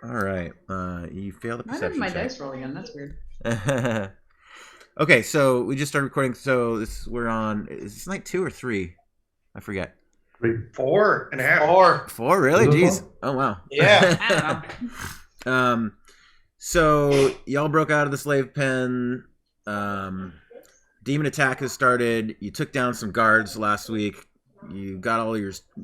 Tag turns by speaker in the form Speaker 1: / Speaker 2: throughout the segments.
Speaker 1: All right. You failed the
Speaker 2: I did
Speaker 1: perception
Speaker 2: my
Speaker 1: check.
Speaker 2: dice roll again. That's weird.
Speaker 1: Okay, so we just started recording. So we're on. Is this night 2 or 3? I forget.
Speaker 3: 4.5.
Speaker 1: 4, really?
Speaker 4: Is it
Speaker 1: Jeez.
Speaker 4: 4?
Speaker 1: Oh wow.
Speaker 3: Yeah.
Speaker 2: I don't know.
Speaker 1: So y'all broke out of the slave pen. Demon attack has started. You took down some guards last week. You got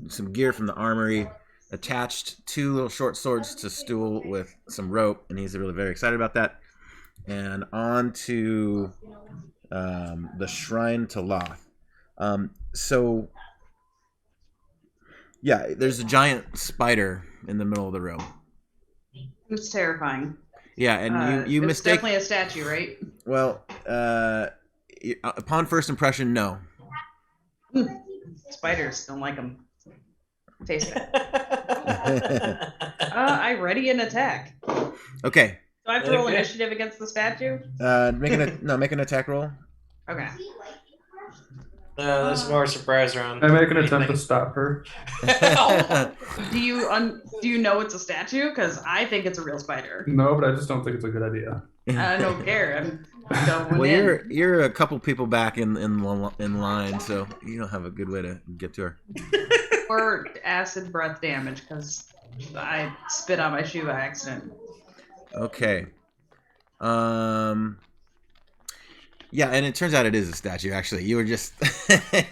Speaker 1: some gear from the armory. Attached 2 little short swords to stool with some rope, and he's really very excited about that. And on to the shrine to Loth. So yeah, there's a giant spider in the middle of the room.
Speaker 2: It's terrifying.
Speaker 1: Yeah, and you
Speaker 2: it's
Speaker 1: mistake.
Speaker 2: definitely a statue, right?
Speaker 1: Well, upon first impression, no.
Speaker 2: Spiders don't like them. Taste it. I ready an attack.
Speaker 1: Okay.
Speaker 2: Do I have to roll initiative against the statue?
Speaker 1: Make an attack roll.
Speaker 2: Okay.
Speaker 3: That's more surprise round.
Speaker 4: I make an attempt to stop her.
Speaker 2: Do you know it's a statue? Because I think it's a real spider.
Speaker 4: No, but I just don't think it's a good idea.
Speaker 2: I don't care. I'm going
Speaker 1: Well,
Speaker 2: in.
Speaker 1: you're a couple people back in line, so you don't have a good way to get to her.
Speaker 2: Or acid breath damage because I spit on my shoe by accident.
Speaker 1: Okay. Yeah, and it turns out it is a statue. Actually, you were just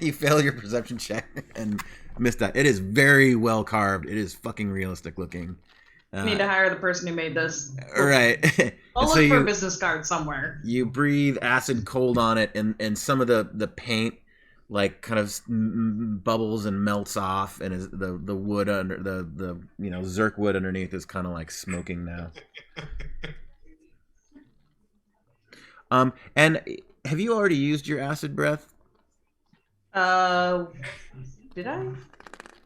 Speaker 1: you failed your perception check and missed that. It is very well carved. It is fucking realistic looking.
Speaker 2: I need to hire the person who made this.
Speaker 1: Right.
Speaker 2: I'll
Speaker 1: so
Speaker 2: look for a business card somewhere.
Speaker 1: You breathe acid cold on it, and some of the paint like kind of bubbles and melts off, and is the wood under the zerk wood underneath is kind of like smoking now. And have you already used your acid breath?
Speaker 2: Did I?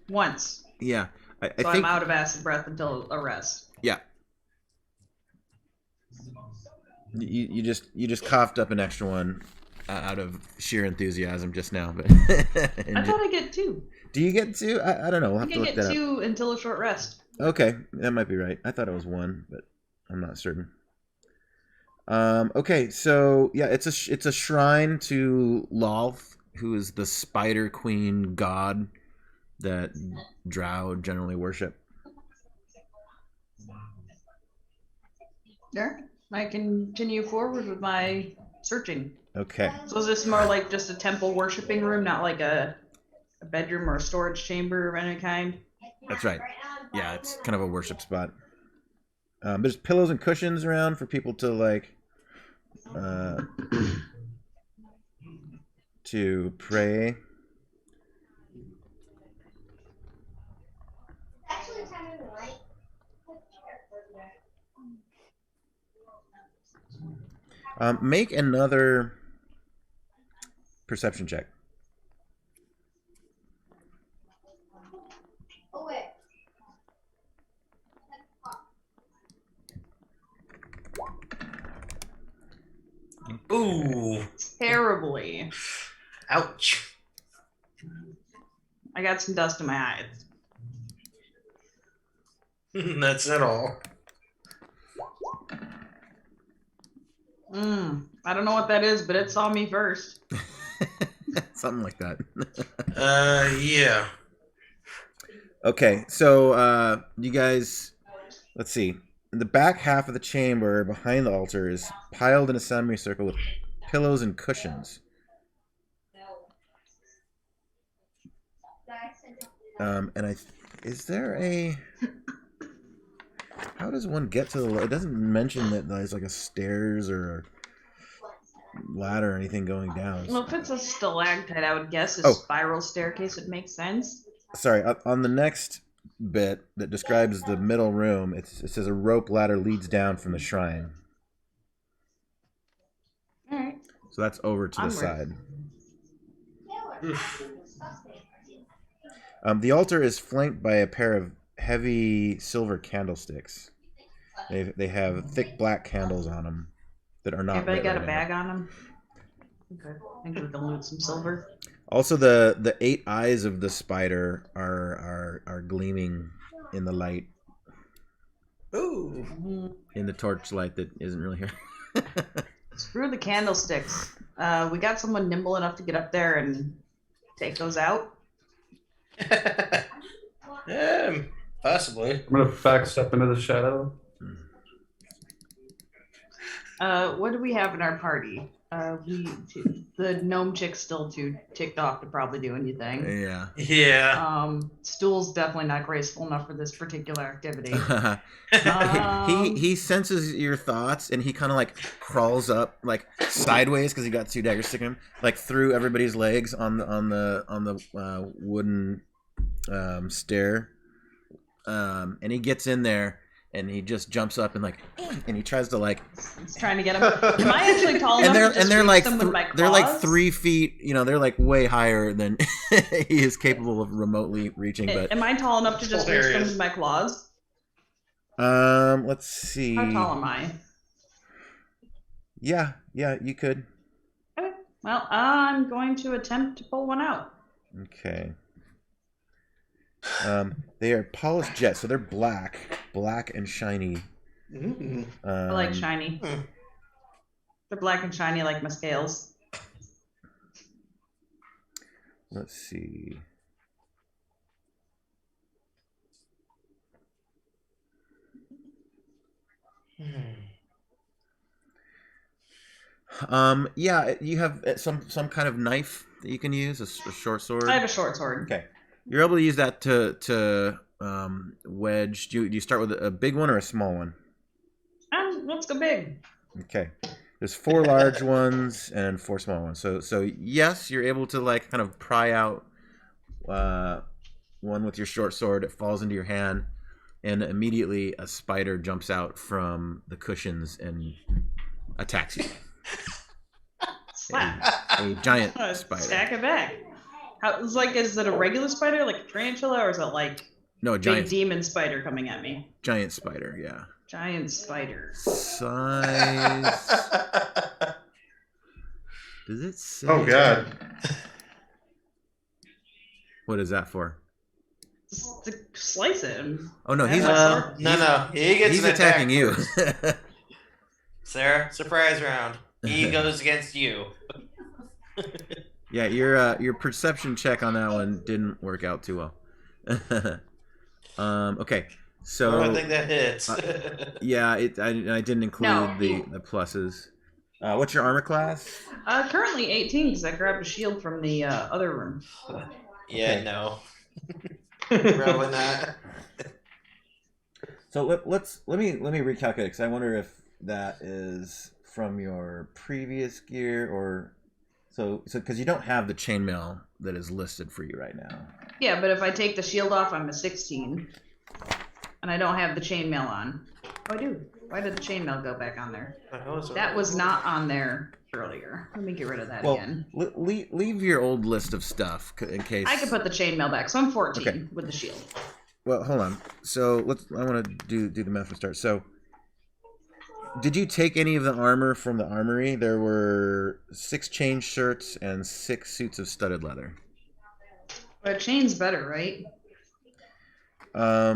Speaker 2: Once.
Speaker 1: Yeah. I
Speaker 2: So
Speaker 1: think
Speaker 2: I'm out of acid breath until a rest.
Speaker 1: Yeah. You just coughed up an extra one out of sheer enthusiasm just now, but
Speaker 2: I thought I get 2.
Speaker 1: Do you get 2? I don't know. We'll have
Speaker 2: You
Speaker 1: to
Speaker 2: can
Speaker 1: look
Speaker 2: get
Speaker 1: that
Speaker 2: 2 until a short rest.
Speaker 1: up. Okay, that might be right. I thought it was 1, but I'm not certain. Okay, so yeah, it's a shrine to Lolth, who is the Spider Queen god that Drow generally worship.
Speaker 2: Yeah, I continue forward with my searching.
Speaker 1: Okay.
Speaker 2: So is this more like just a temple worshiping room, not like a bedroom or a storage chamber of any kind?
Speaker 1: That's right. Yeah, it's kind of a worship spot. There's pillows and cushions around for people to to pray. Make another perception check.
Speaker 3: Ooh.
Speaker 2: Terribly.
Speaker 3: Ouch.
Speaker 2: I got some dust in my eyes.
Speaker 3: That's it all.
Speaker 2: I don't know what that is, but it saw me first.
Speaker 1: Something like that.
Speaker 3: Yeah.
Speaker 1: Okay, so you guys, let's see. In the back half of the chamber, behind the altar, is piled in a semicircle with pillows and cushions. Is there a? How does one get to the? It doesn't mention that there's like a stairs or a ladder or anything going down.
Speaker 2: Well, if it's a stalactite, I would guess a spiral staircase would make sense.
Speaker 1: Sorry, on the next bit that describes the middle room, it says a rope ladder leads down from the shrine.
Speaker 2: All right.
Speaker 1: So that's over to the side. The altar is flanked by a pair of heavy silver candlesticks. They have thick black candles on them that are not.
Speaker 2: Anybody got a bag on them? Okay, I think we can loot some silver.
Speaker 1: Also, the 8 eyes of the spider are gleaming in the light.
Speaker 3: Ooh.
Speaker 1: in the torchlight that isn't really here.
Speaker 2: Screw the candlesticks. We got someone nimble enough to get up there and take those out.
Speaker 3: Possibly.
Speaker 4: I'm gonna backstep into the shadow.
Speaker 2: What do we have in our party? The gnome chick's still too ticked off to probably do anything.
Speaker 1: Yeah.
Speaker 3: Yeah.
Speaker 2: Stool's definitely not graceful enough for this particular activity.
Speaker 1: He senses your thoughts and he kind of like crawls up like sideways because he got 2 daggers sticking him like through everybody's legs on the wooden stair, and he gets in there and he just jumps up and and he tries to
Speaker 2: He's trying to get him. Am I actually tall enough to just
Speaker 1: they're
Speaker 2: reach
Speaker 1: like
Speaker 2: them with my
Speaker 1: they're like
Speaker 2: claws?
Speaker 1: 3 feet, they're like way higher than he is capable of remotely reaching. But
Speaker 2: Am I tall enough to just reach them with my claws?
Speaker 1: let's see.
Speaker 2: How tall am I?
Speaker 1: Yeah, you could.
Speaker 2: Okay. Well, I'm going to attempt to pull one out.
Speaker 1: Okay. They are polished jet, so they're black and shiny.
Speaker 3: Mm.
Speaker 2: I like shiny.
Speaker 3: Hmm.
Speaker 2: They're black and shiny like my scales.
Speaker 1: Let's see. Yeah, you have some kind of knife that you can use, a short sword.
Speaker 2: I have a short sword.
Speaker 1: Okay, you're able to use that to wedge. Do you start with a big one or a small one?
Speaker 2: Let's go big.
Speaker 1: Okay, there's 4 large ones and 4 small ones. So yes, you're able to like kind of pry out one with your short sword. It falls into your hand, and immediately a spider jumps out from the cushions and attacks you.
Speaker 2: Slap.
Speaker 1: A giant spider.
Speaker 2: Stack it back. Is it a regular spider, like a tarantula, or is it like
Speaker 1: No, a
Speaker 2: big
Speaker 1: giant
Speaker 2: demon spider coming at me?
Speaker 1: giant spider. Yeah.
Speaker 2: Giant spider.
Speaker 1: Size. Does it say?
Speaker 5: Oh god.
Speaker 1: What is that for?
Speaker 2: Just to slice it.
Speaker 1: Oh no, he's
Speaker 3: No. He gets
Speaker 1: he's
Speaker 3: an attack
Speaker 1: attacking you.
Speaker 3: first. Sarah, surprise round. He goes against you.
Speaker 1: Yeah, your perception check on that one didn't work out too well. Okay, so
Speaker 3: I don't think that hits.
Speaker 1: yeah, I didn't include
Speaker 2: No.
Speaker 1: the pluses. What's your armor class?
Speaker 2: Currently 18 because I grabbed a shield from the other room.
Speaker 3: Yeah,
Speaker 1: Okay.
Speaker 3: no. Probably not.
Speaker 1: So let me recalculate because I wonder if that is from your previous gear or so because you don't have the chainmail that is listed for you right now.
Speaker 2: Yeah, but if I take the shield off, I'm a 16. And I don't have the chainmail on. Oh, I do. Why did the chainmail go back on there? That was not on there earlier. Let me get rid of that
Speaker 1: Well,
Speaker 2: again.
Speaker 1: leave your old list of stuff in case.
Speaker 2: I could put the chainmail back, so I'm 14
Speaker 1: Okay.
Speaker 2: with the shield.
Speaker 1: Well, hold on. So I want to do the math from start. So, did you take any of the armor from the armory? There were 6 chain shirts and 6 suits of studded leather.
Speaker 2: But chain's better, right?
Speaker 1: Let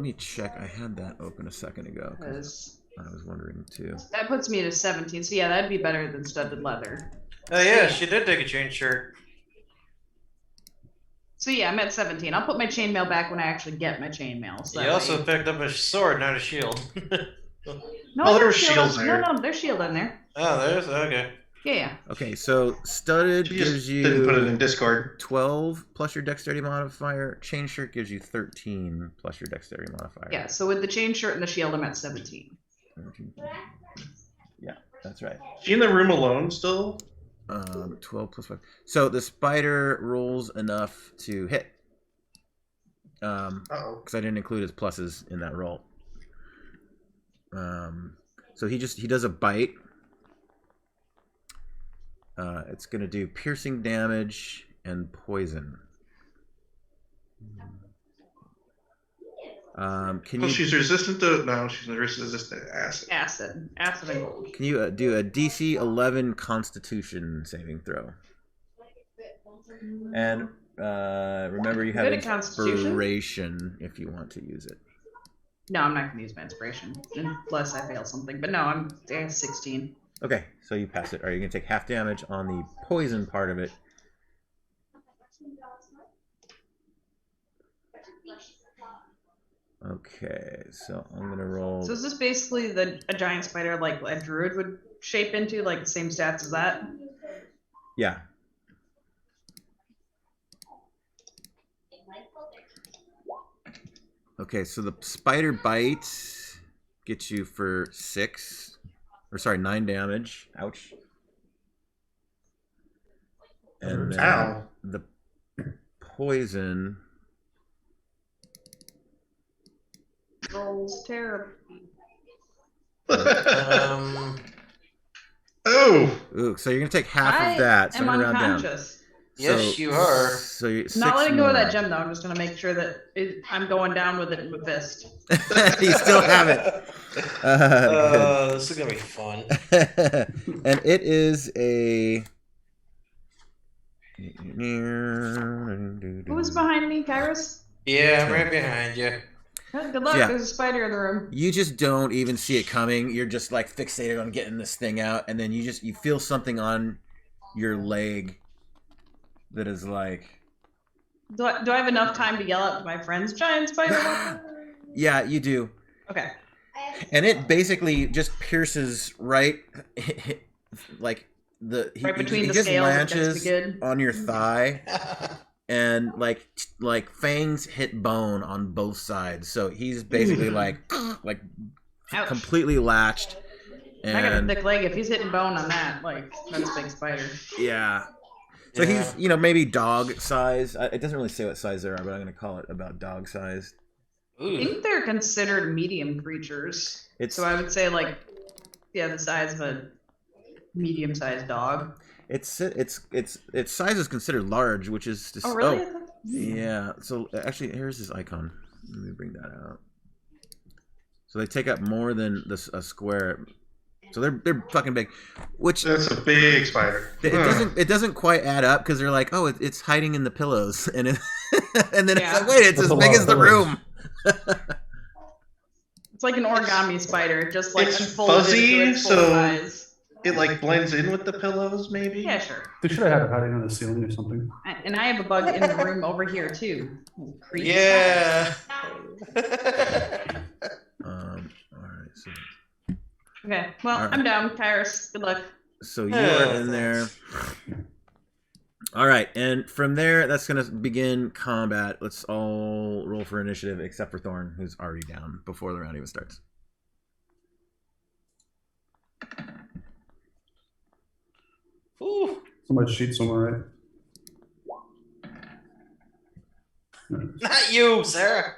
Speaker 1: me check. I had that open a second ago. 'Cause
Speaker 2: 'Cause
Speaker 1: I was wondering too.
Speaker 2: that puts me to 17. So yeah, that'd be better than studded leather.
Speaker 3: Oh yeah, she did take a chain shirt.
Speaker 2: So yeah, I'm at 17. I'll put my chainmail back when I actually get my chainmail. So
Speaker 3: You
Speaker 2: that
Speaker 3: also
Speaker 2: way-
Speaker 3: picked up a sword, not a shield.
Speaker 2: No,
Speaker 5: Oh, there
Speaker 2: there's
Speaker 5: was shields
Speaker 2: shield.
Speaker 5: there.
Speaker 2: No, there's shield in there.
Speaker 3: Oh, there's okay.
Speaker 2: Yeah.
Speaker 1: Okay, so studded
Speaker 5: She
Speaker 1: gives
Speaker 5: just
Speaker 1: you
Speaker 5: didn't put it in Discord.
Speaker 1: 12 plus your dexterity modifier. Chain shirt gives you 13 plus your dexterity modifier.
Speaker 2: Yeah. So with the chain shirt and the shield, I'm at 17.
Speaker 1: Yeah, that's right.
Speaker 5: She in the room alone still?
Speaker 1: 12 plus 5. So the spider rolls enough to hit.
Speaker 5: Uh-oh.
Speaker 1: Because I didn't include his pluses in that roll. So he does a bite. It's gonna do piercing damage and poison. Can
Speaker 5: Oh,
Speaker 1: you
Speaker 5: she's resistant to... No, she's resistant to acid.
Speaker 2: Acid and gold.
Speaker 1: can you do a DC 11 Constitution saving throw? And remember you have
Speaker 2: Good at Constitution?
Speaker 1: inspiration if you want to use it.
Speaker 2: No, I'm not gonna use my inspiration unless I fail something. But no, I have 16.
Speaker 1: Okay, so you pass it. All right, you're gonna take half damage on the poison part of it. Okay, so I'm gonna roll.
Speaker 2: So is this basically a giant spider like a druid would shape into, like the same stats as that?
Speaker 1: Yeah. Okay, so the spider bite gets you for 9 damage. Ouch. And then
Speaker 5: Ow.
Speaker 1: the poison.
Speaker 2: Rolls terrible.
Speaker 5: Oh,
Speaker 1: Ooh, so you're gonna take half of that. So
Speaker 2: I'm
Speaker 1: I'm gonna round down.
Speaker 2: unconscious.
Speaker 3: Yes, you are.
Speaker 1: So you're
Speaker 2: Not letting go of that
Speaker 1: more.
Speaker 2: gem though. I'm just gonna make sure that I'm going down with it in my fist.
Speaker 1: You still have it.
Speaker 3: This is gonna be fun.
Speaker 1: And it is a.
Speaker 2: Who's behind me, Kairos?
Speaker 3: Yeah, I'm right behind you.
Speaker 2: Good luck.
Speaker 1: Yeah.
Speaker 2: There's a spider in the room.
Speaker 1: You just don't even see it coming. You're just like fixated on getting this thing out, and then you feel something on your leg that is like.
Speaker 2: Do I have enough time to yell out to my friends, giant spider?
Speaker 1: Yeah, you do.
Speaker 2: Okay.
Speaker 1: And it basically just pierces right, like
Speaker 2: Right between
Speaker 1: he
Speaker 2: the
Speaker 1: just
Speaker 2: scales.
Speaker 1: lances on your thigh, and like fangs hit bone on both sides. So he's basically like
Speaker 2: Ouch.
Speaker 1: completely latched.
Speaker 2: I got a
Speaker 1: And
Speaker 2: thick leg. If he's hitting bone on that, like, that's a big spider.
Speaker 1: yeah. So he's, maybe dog size. It doesn't really say what size they are, but I'm going to call it about dog size.
Speaker 2: I think they're considered medium creatures.
Speaker 1: It's
Speaker 2: So I would say, like, the size of a medium-sized dog.
Speaker 1: its size is considered large, which is just,
Speaker 2: Oh, really?
Speaker 1: yeah. So actually, here's his icon. Let me bring that out. So they take up more than a square. So they're fucking big, which
Speaker 5: that's a big spider.
Speaker 1: it doesn't quite add up because they're like, oh, it's hiding in the pillows, and and then
Speaker 2: Yeah.
Speaker 1: it's like, wait, it's
Speaker 4: That's
Speaker 1: as
Speaker 4: a
Speaker 1: big
Speaker 4: lot
Speaker 1: as
Speaker 4: of
Speaker 1: the
Speaker 4: pillows.
Speaker 1: room.
Speaker 2: It's like an origami spider. It just, like,
Speaker 5: It's
Speaker 2: unfolded
Speaker 5: fuzzy,
Speaker 2: into its full
Speaker 5: so-
Speaker 2: size.
Speaker 5: It like blends in with the pillows, maybe.
Speaker 2: Yeah, sure.
Speaker 4: They should have had it hiding on the ceiling or something.
Speaker 2: And I have a bug in the room over here, too. Creepy.
Speaker 3: Yeah.
Speaker 1: All right, so
Speaker 2: Okay, well,
Speaker 1: All right.
Speaker 2: I'm down. Kairos, good luck.
Speaker 1: you are in there. All right, and from there, that's gonna begin combat. Let's all roll for initiative, except for Thorn, who's already down before the round even starts.
Speaker 3: Ooh.
Speaker 4: Somebody's sheet somewhere, right?
Speaker 3: Not you, Sarah.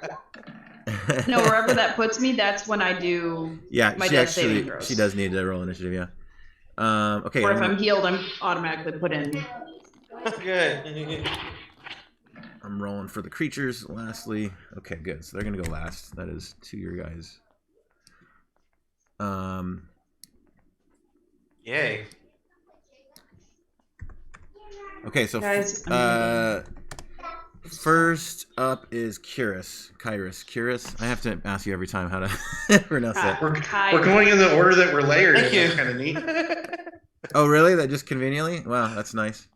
Speaker 2: No, wherever that puts me, that's when I do.
Speaker 1: Yeah,
Speaker 2: My
Speaker 1: she
Speaker 2: death saving
Speaker 1: actually
Speaker 2: throws.
Speaker 1: she does need to roll initiative. Yeah. Okay.
Speaker 2: Or if I'm healed, I'm automatically put in.
Speaker 3: Good.
Speaker 1: I'm rolling for the creatures. Lastly, okay, good. So they're gonna go last. That is to your guys.
Speaker 3: Yay.
Speaker 1: Okay, so
Speaker 2: Guys,
Speaker 1: first up is Kyrus. I have to ask you every time how to pronounce that.
Speaker 5: We're going in the order that we're layered.
Speaker 3: Thank you.
Speaker 5: That's kind of neat.
Speaker 1: Oh, really? That just conveniently? Wow, that's nice.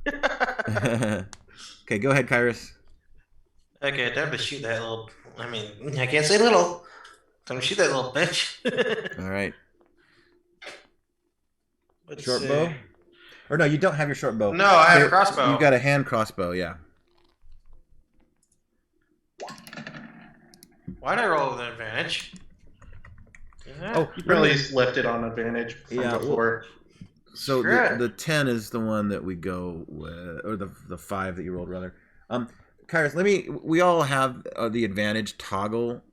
Speaker 1: Okay, go ahead, Kyrus.
Speaker 3: Okay, time to shoot that little. I mean, I can't say little. Time to shoot that little bitch.
Speaker 1: All right.
Speaker 3: Let's
Speaker 1: Short
Speaker 3: see.
Speaker 1: bow? Or no, you don't have your short bow.
Speaker 3: No, I have a
Speaker 1: Okay,
Speaker 3: crossbow.
Speaker 1: You've got a hand crossbow, yeah.
Speaker 3: Why'd I roll with an advantage?
Speaker 1: Oh,
Speaker 5: You probably left it on advantage from
Speaker 1: Yeah, well-
Speaker 5: before.
Speaker 1: So
Speaker 3: Sure.
Speaker 1: the 10 is the one that we go with, or the 5 that you rolled rather. Kyrus, we all have the advantage toggle,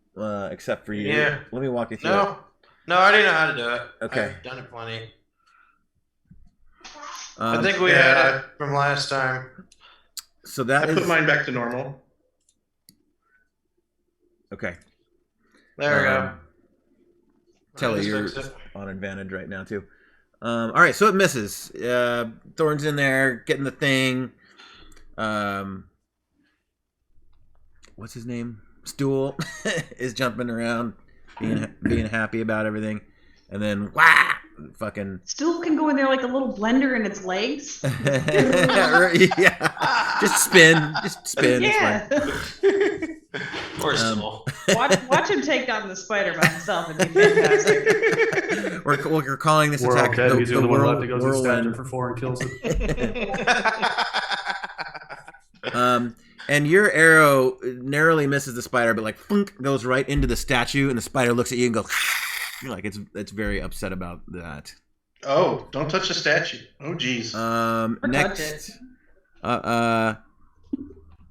Speaker 1: except for you.
Speaker 3: Yeah.
Speaker 1: Let me walk you through it.
Speaker 3: No, I didn't know how to do it.
Speaker 1: Okay.
Speaker 3: I've done it plenty.
Speaker 1: Um,
Speaker 3: I think we
Speaker 5: yeah.
Speaker 3: had it from last time.
Speaker 1: so
Speaker 5: I
Speaker 1: that is
Speaker 5: put mine back to normal.
Speaker 1: okay.
Speaker 3: There we go.
Speaker 1: Telly,
Speaker 3: Just
Speaker 1: you're
Speaker 3: fix it.
Speaker 1: on advantage right now too. All right, so it misses. Thorn's in there getting the thing. What's his name? stool is jumping around, being happy about everything, and then wah, fucking
Speaker 2: Stool can go in there like a little blender in its legs.
Speaker 1: yeah, just spin. It's
Speaker 2: Yeah.
Speaker 3: Or stool.
Speaker 2: Watch him take down the spider by himself. It'd be fantastic.
Speaker 1: fine. We're calling this
Speaker 4: We're all
Speaker 1: attack
Speaker 4: dead. He's the only one left that goes and stabs
Speaker 1: whirlwind.
Speaker 4: him for 4 and kills it.
Speaker 1: And your arrow narrowly misses the spider, but like thunk, goes right into the statue, and the spider looks at you and goes like it's very upset about that.
Speaker 5: Oh, don't touch the statue. Oh, jeez.
Speaker 1: Next,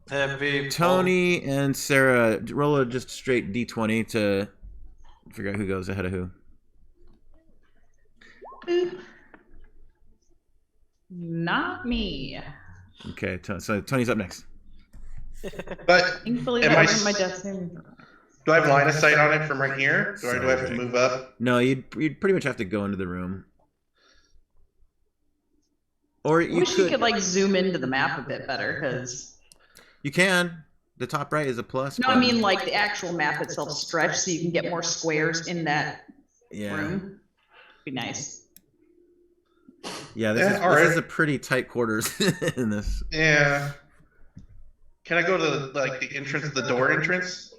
Speaker 3: Heavy
Speaker 1: Tony and Sarah roll a just straight d20 to figure out who goes ahead of who.
Speaker 2: Not me.
Speaker 1: Okay, so Tony's up next.
Speaker 5: But
Speaker 2: Thankfully,
Speaker 5: Am
Speaker 2: that
Speaker 5: I
Speaker 2: wasn't my
Speaker 5: s-
Speaker 2: death saving.
Speaker 5: do I have line of sight on it from right here? Do I have to move up?
Speaker 1: No, you'd pretty much have to go into the room, or
Speaker 2: I
Speaker 1: you
Speaker 2: wish you could like zoom into the map a bit better, because
Speaker 1: You can. The top right is a plus.
Speaker 2: no, I
Speaker 1: but-
Speaker 2: mean like the actual map itself stretched so you can get more squares in that
Speaker 1: yeah,
Speaker 2: room. Be nice.
Speaker 1: yeah. This
Speaker 5: Yeah,
Speaker 1: is
Speaker 5: alright.
Speaker 1: this is a pretty tight quarters in this.
Speaker 5: Yeah. Can I go to like the entrance, the door entrance,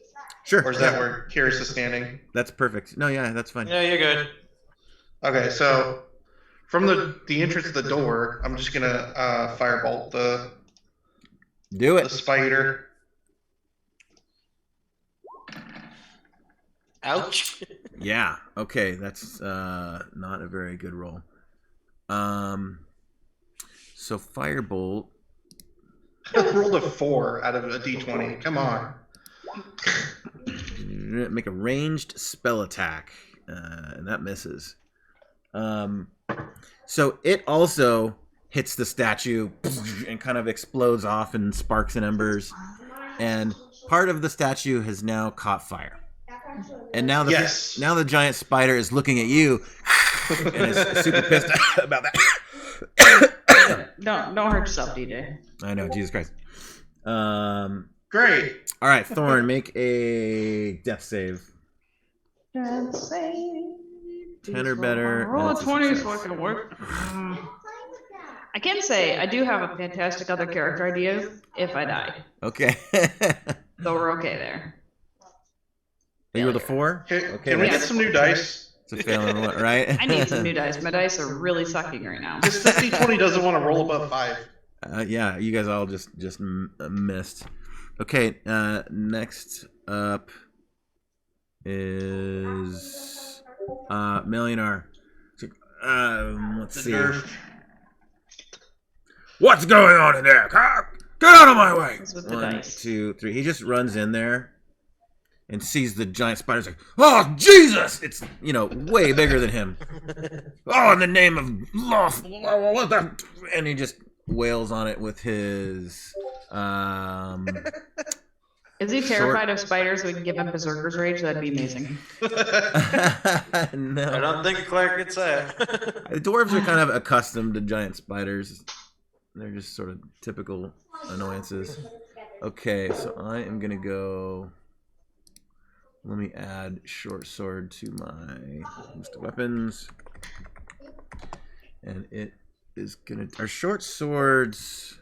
Speaker 1: Sure.
Speaker 5: or is that where Kyrus is standing? That's
Speaker 1: That's perfect. No, yeah, that's fine.
Speaker 3: Yeah, you're good.
Speaker 5: Okay, so from the entrance of the door, I'm just gonna firebolt
Speaker 1: Do
Speaker 5: the
Speaker 1: it.
Speaker 5: spider.
Speaker 3: Ouch.
Speaker 1: Yeah. Okay, that's not a very good roll. So firebolt.
Speaker 5: I rolled a 4 out of a d20. Come on.
Speaker 1: Make a ranged spell attack, and that misses. So it also hits the statue and kind of explodes off in sparks and embers, and part of the statue has now caught fire. And now
Speaker 5: Yes.
Speaker 1: now the giant spider is looking at you and is super pissed about that.
Speaker 2: Don't hurt yourself, DJ.
Speaker 1: I know, Jesus Christ.
Speaker 5: Great.
Speaker 1: All right, Thorn, make a death save. 10 or better.
Speaker 2: Roll
Speaker 1: and
Speaker 2: a
Speaker 1: it's
Speaker 2: 20
Speaker 1: success.
Speaker 2: so I can work. I can say I do have a fantastic other character idea if I die.
Speaker 1: Okay.
Speaker 2: So we're okay there.
Speaker 1: You rolled a 4?
Speaker 5: Can,
Speaker 1: Okay,
Speaker 5: can we
Speaker 1: that's-
Speaker 5: get some new dice?
Speaker 1: It's a failing one, right?
Speaker 2: I need some new dice. My dice are really sucking right now.
Speaker 5: This d20 doesn't want to roll above 5.
Speaker 1: Yeah, you guys all just missed. Okay, next up is Millionaire. Let's
Speaker 5: The
Speaker 1: see.
Speaker 5: nerf.
Speaker 1: What's going on in there? Get out of my way!
Speaker 2: This was the
Speaker 1: 1,
Speaker 2: dice.
Speaker 1: 2, 3. He just runs in there and sees the giant spider's like, oh, Jesus! It's, way bigger than him. Oh, in the name of love, what the... And he just wails on it with his,
Speaker 2: Is he terrified of spiders so we can give him Berserker's Rage? That'd be amazing.
Speaker 3: I
Speaker 1: no.
Speaker 3: don't think Clark gets that.
Speaker 1: The dwarves are kind of accustomed to giant spiders. They're just sort of typical annoyances. Okay, so I am gonna go. Let me add short sword to my list of weapons, and it is gonna. Our short swords.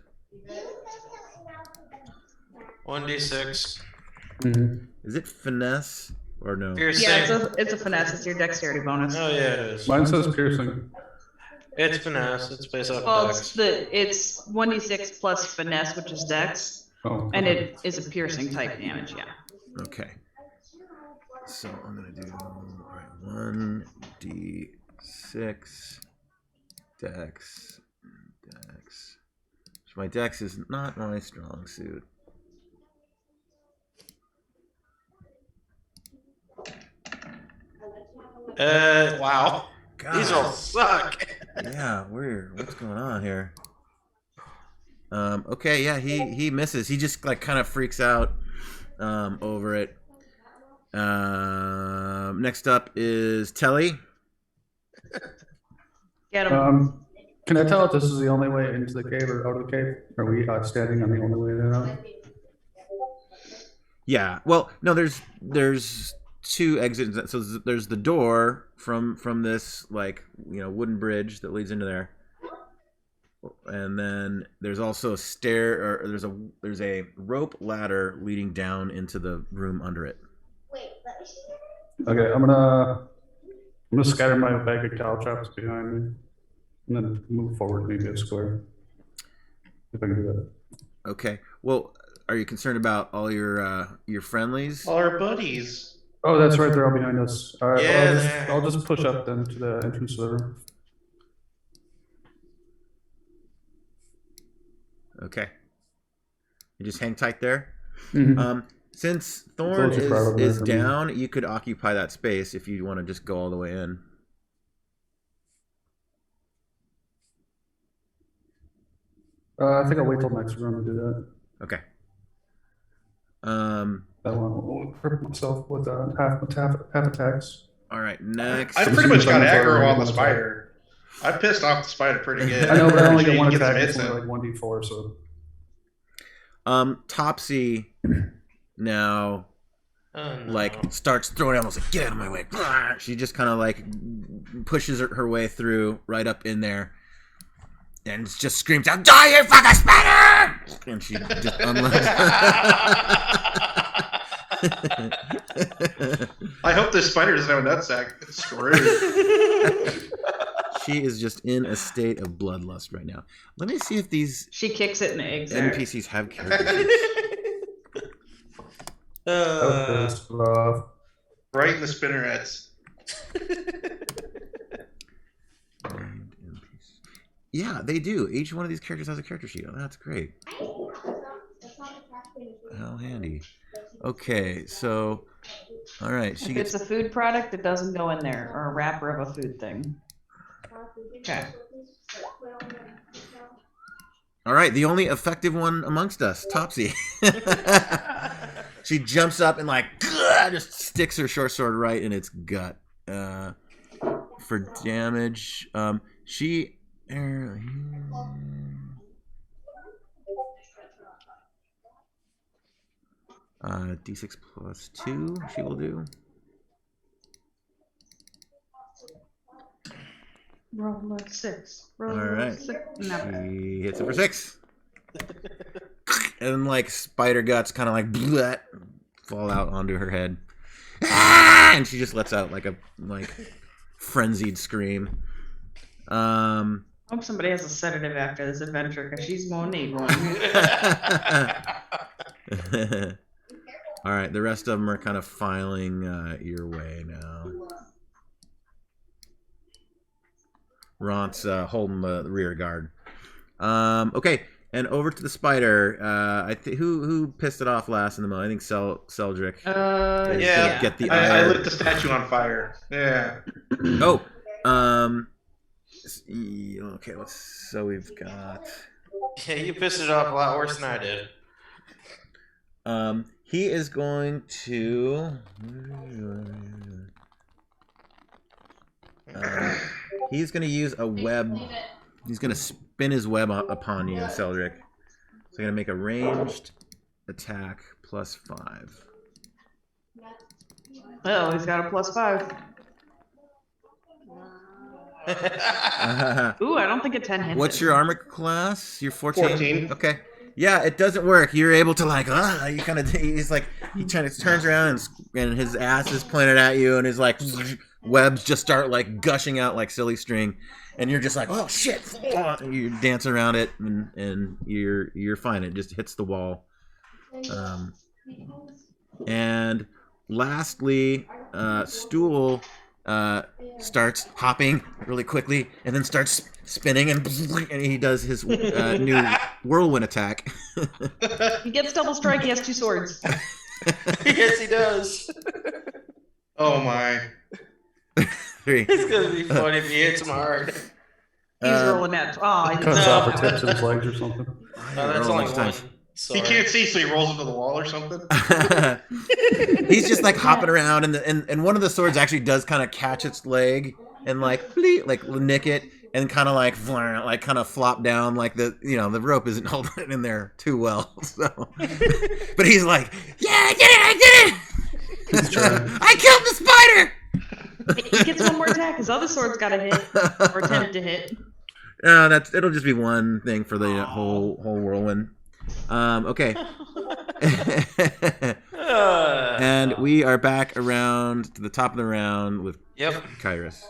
Speaker 3: 1d6.
Speaker 4: Mhm.
Speaker 1: Is it finesse or no?
Speaker 3: Piercing.
Speaker 2: Yeah, it's a finesse. It's your dexterity bonus.
Speaker 3: Oh yeah, it is.
Speaker 4: Mine says piercing.
Speaker 3: It's finesse. It's based off
Speaker 2: Well,
Speaker 3: of dex.
Speaker 2: it's 1d6 plus finesse, which is dex,
Speaker 4: Oh.
Speaker 2: and it is a piercing type damage. Yeah.
Speaker 1: Okay. So I'm gonna do alright, 1d6 dex. So my dex is not my strong suit.
Speaker 3: Wow.
Speaker 1: God.
Speaker 3: These all suck.
Speaker 1: Yeah, weird. What's going on here? Okay, yeah, he misses. He just like kind of freaks out over it. Next up is Telly.
Speaker 2: Get him.
Speaker 4: Can I tell if this is the only way into the cave or out of the cave? Are we standing on the only way in and out?
Speaker 1: Yeah. Well, no. There's two exits. So there's the door from this wooden bridge that leads into there, and then there's also a stair, or there's a rope ladder leading down into the room under it.
Speaker 4: Okay, I'm gonna scatter my bag of cow traps behind me, and then move forward maybe a square. If I can do that.
Speaker 1: Okay. Well, are you concerned about all your friendlies?
Speaker 5: All our buddies.
Speaker 4: Oh, that's right. They're all behind us. All right.
Speaker 3: Yeah,
Speaker 4: Well, I'll just push up then to the entrance to the room.
Speaker 1: Okay. You just hang tight there.
Speaker 4: Mhm.
Speaker 1: Since Thorn
Speaker 4: Closer probably
Speaker 1: is
Speaker 4: for me.
Speaker 1: down, you could occupy that space if you want to just go all the way in.
Speaker 4: I think I'll wait till next room to do that.
Speaker 1: Okay.
Speaker 4: I want to equip myself with half attacks.
Speaker 1: All right. Next.
Speaker 5: I pretty much got aggro on the spider. I pissed off the spider pretty good.
Speaker 4: I know, but I only get
Speaker 5: She
Speaker 4: one
Speaker 5: gets
Speaker 4: attack. It's
Speaker 5: missing.
Speaker 4: only like 1d4, so.
Speaker 1: Topsy now
Speaker 3: Oh, no.
Speaker 1: starts throwing almost like, get out of my way. She just kind of pushes her way through right up in there and just screams out, die you fucking spider! And she just unloads.
Speaker 5: I hope this spider doesn't have a nutsack. It's screwed.
Speaker 1: She is just in a state of bloodlust right now. Let me see if these
Speaker 2: She kicks it in the egg.
Speaker 1: NPCs have character sheets.
Speaker 5: Right in the spinnerets.
Speaker 1: And NPCs. Yeah, they do. Each one of these characters has a character sheet. Oh, that's great. How handy. Okay, so, all right. She
Speaker 2: If
Speaker 1: gets
Speaker 2: it's a food product, it doesn't go in there, or a wrapper of a food thing. Okay.
Speaker 1: all right. The only effective one amongst us, Topsy. She jumps up and just sticks her short sword right in its gut. For damage, she. D6 plus 2, she will do.
Speaker 2: Roll a 6. Roll
Speaker 1: All right.
Speaker 2: a 6. No.
Speaker 1: She hits it for 6. And spider guts kind of bleh, fall out onto her head. And she just lets out a frenzied scream.
Speaker 2: I hope somebody has a sedative after this adventure, because she's gonna need one.
Speaker 1: All right, the rest of them are kind of filing your way now. Ront's holding the rear guard. Okay, and over to the spider. Who pissed it off last in the middle? I think Celdric. is
Speaker 5: Yeah.
Speaker 1: gonna get the
Speaker 5: I
Speaker 1: ire.
Speaker 5: lit the statue on fire. Yeah.
Speaker 1: Oh, okay. So we've got.
Speaker 3: Yeah, you pissed it off a lot worse than I did.
Speaker 1: He is going to. He's going to use a web. He's going to spin his web upon you, Celdric. So I'm going to make a ranged attack plus 5.
Speaker 2: Oh, he's got a +5. Ooh, I don't think a 10 hits.
Speaker 1: What's your armor class? You're 14?
Speaker 5: 14.
Speaker 1: Okay. Yeah, it doesn't work. You're able to you kind of, he's he turns around and his ass is pointed at you and his webs just start gushing out like silly string. And you're just oh shit. And you dance around it and you're fine. It just hits the wall. And lastly, Stool starts hopping really quickly and then starts spinning and he does his new whirlwind attack.
Speaker 2: He gets double strike, he has 2 swords.
Speaker 3: Yes, he does.
Speaker 5: Oh my.
Speaker 1: 3.
Speaker 3: It's gonna be funny if he hits him hard.
Speaker 2: He's rolling that. Oh, he
Speaker 4: Cuts
Speaker 3: No.
Speaker 4: off or tips his legs or something.
Speaker 3: No, that's
Speaker 1: Roll
Speaker 3: only
Speaker 1: next
Speaker 3: one.
Speaker 1: time.
Speaker 5: He can't see, so he rolls into the wall or something.
Speaker 1: He's just hopping around and one of the swords actually does kind of catch its leg and nick it, and kind of like kind of flop down, like the rope isn't holding it in there too well. So, but he's like, yeah, I did it.
Speaker 4: He's trying.
Speaker 1: I killed the spider.
Speaker 2: He gets one more attack. His other sword's got to hit or attempt to hit.
Speaker 1: It'll just be one thing for the whole whirlwind. Okay. And we are back around to the top of the round with Kairos.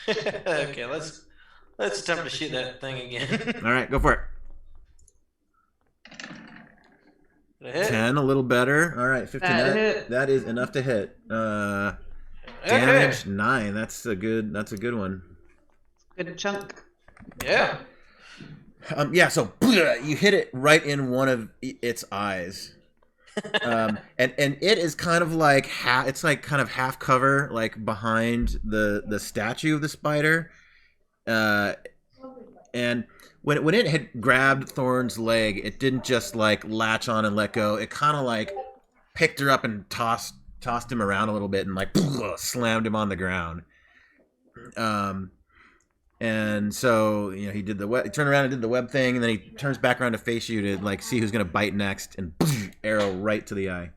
Speaker 3: Okay, let's attempt to shoot that thing again.
Speaker 1: All right, go for it.
Speaker 3: Did it hit?
Speaker 1: 10, a little better. All right, 15. That is enough to hit. Damage 9. That's a good one.
Speaker 2: Good chunk.
Speaker 3: Yeah.
Speaker 1: Yeah. So you hit it right in one of its eyes. And it is kind of like it's like kind of half cover, like behind the statue of the spider. And when it had grabbed Thorn's leg, it didn't just like latch on and let go. It kind of like picked her up and tossed him around a little bit and like slammed him on the ground. And so he did he turned around and did the web thing, and then he turns back around to face you to like see who's gonna bite next, and arrow right to the eye.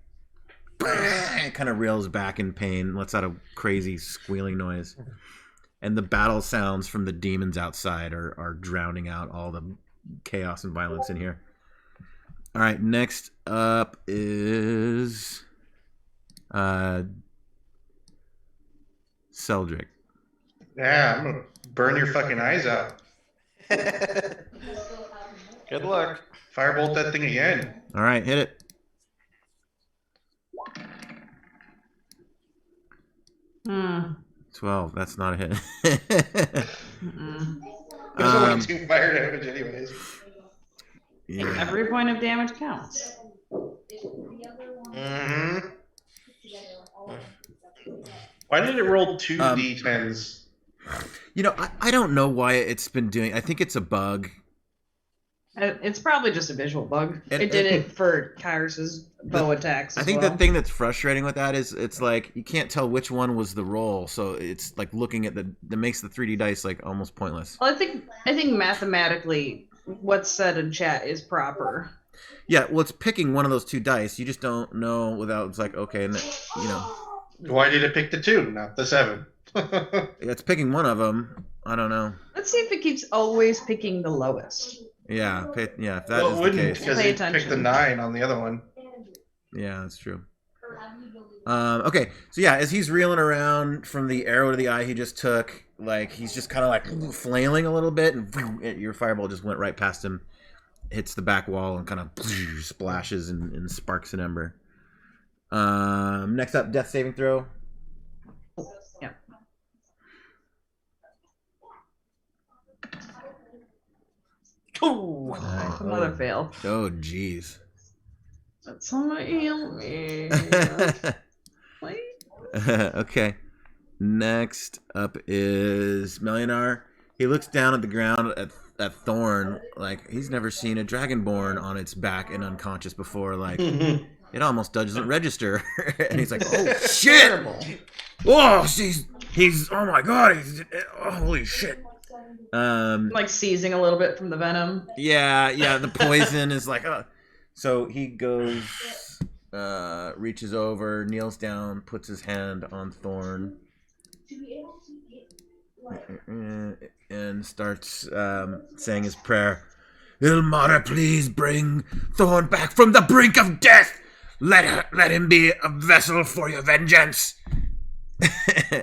Speaker 1: It kind of reels back in pain, lets out a crazy squealing noise. And the battle sounds from the demons outside are drowning out all the chaos and violence in here. All right, next up is Seldrick.
Speaker 5: Yeah, I'm gonna burn your fucking eyes out.
Speaker 3: Good luck.
Speaker 5: Firebolt that thing again.
Speaker 1: All right, hit it.
Speaker 2: Hmm.
Speaker 1: 12. That's not a hit.
Speaker 5: There's only 2 fire damage anyways.
Speaker 1: Yeah.
Speaker 2: Every point of damage counts.
Speaker 3: Mm-hmm.
Speaker 5: Why did it roll 2 d10s?
Speaker 1: I don't know why it's been doing. I think it's a bug.
Speaker 2: It's probably just a visual bug. It did it for Kyrus's bow attacks.
Speaker 1: I think the thing that's frustrating with that is it's like you can't tell which one was the roll, so it's like looking at that makes the 3D dice like almost pointless.
Speaker 2: Well, I think mathematically what's said in chat is proper.
Speaker 1: Yeah, well, it's picking one of those 2 dice. You just don't know without. It's like okay, and
Speaker 5: Why did it pick the 2, not the 7?
Speaker 1: it's picking one of them. I don't know.
Speaker 2: Let's see if it keeps always picking the lowest.
Speaker 1: Yeah, if that
Speaker 5: Well,
Speaker 1: is
Speaker 5: it
Speaker 1: the
Speaker 5: wouldn't,
Speaker 1: case.
Speaker 5: because
Speaker 2: Pay
Speaker 5: it picked the
Speaker 2: attention.
Speaker 5: 9 on the other one.
Speaker 1: Yeah, that's true. Okay, so yeah, as he's reeling around from the arrow to the eye he just took, like he's just kind of like flailing a little bit, and your fireball just went right past him, hits the back wall, and kind of splashes and sparks an ember. Next up, death saving throw.
Speaker 2: Yeah.
Speaker 3: Ooh.
Speaker 2: Another fail.
Speaker 1: Oh, jeez.
Speaker 2: Somebody heal me. Please.
Speaker 1: Okay. Next up is Melionar. He looks down at the ground at Thorn, like he's never seen a dragonborn on its back and unconscious before. Like it almost doesn't register, and he's like, "Oh shit!
Speaker 2: Terrible.
Speaker 1: Whoa, he's oh my god, holy shit!"
Speaker 2: Like seizing a little bit from the venom.
Speaker 1: Yeah, the poison is like, so he goes, reaches over, kneels down, puts his hand on Thorn, and starts saying his prayer. Ilmara, please bring Thorn back from the brink of death. Let him be a vessel for your vengeance.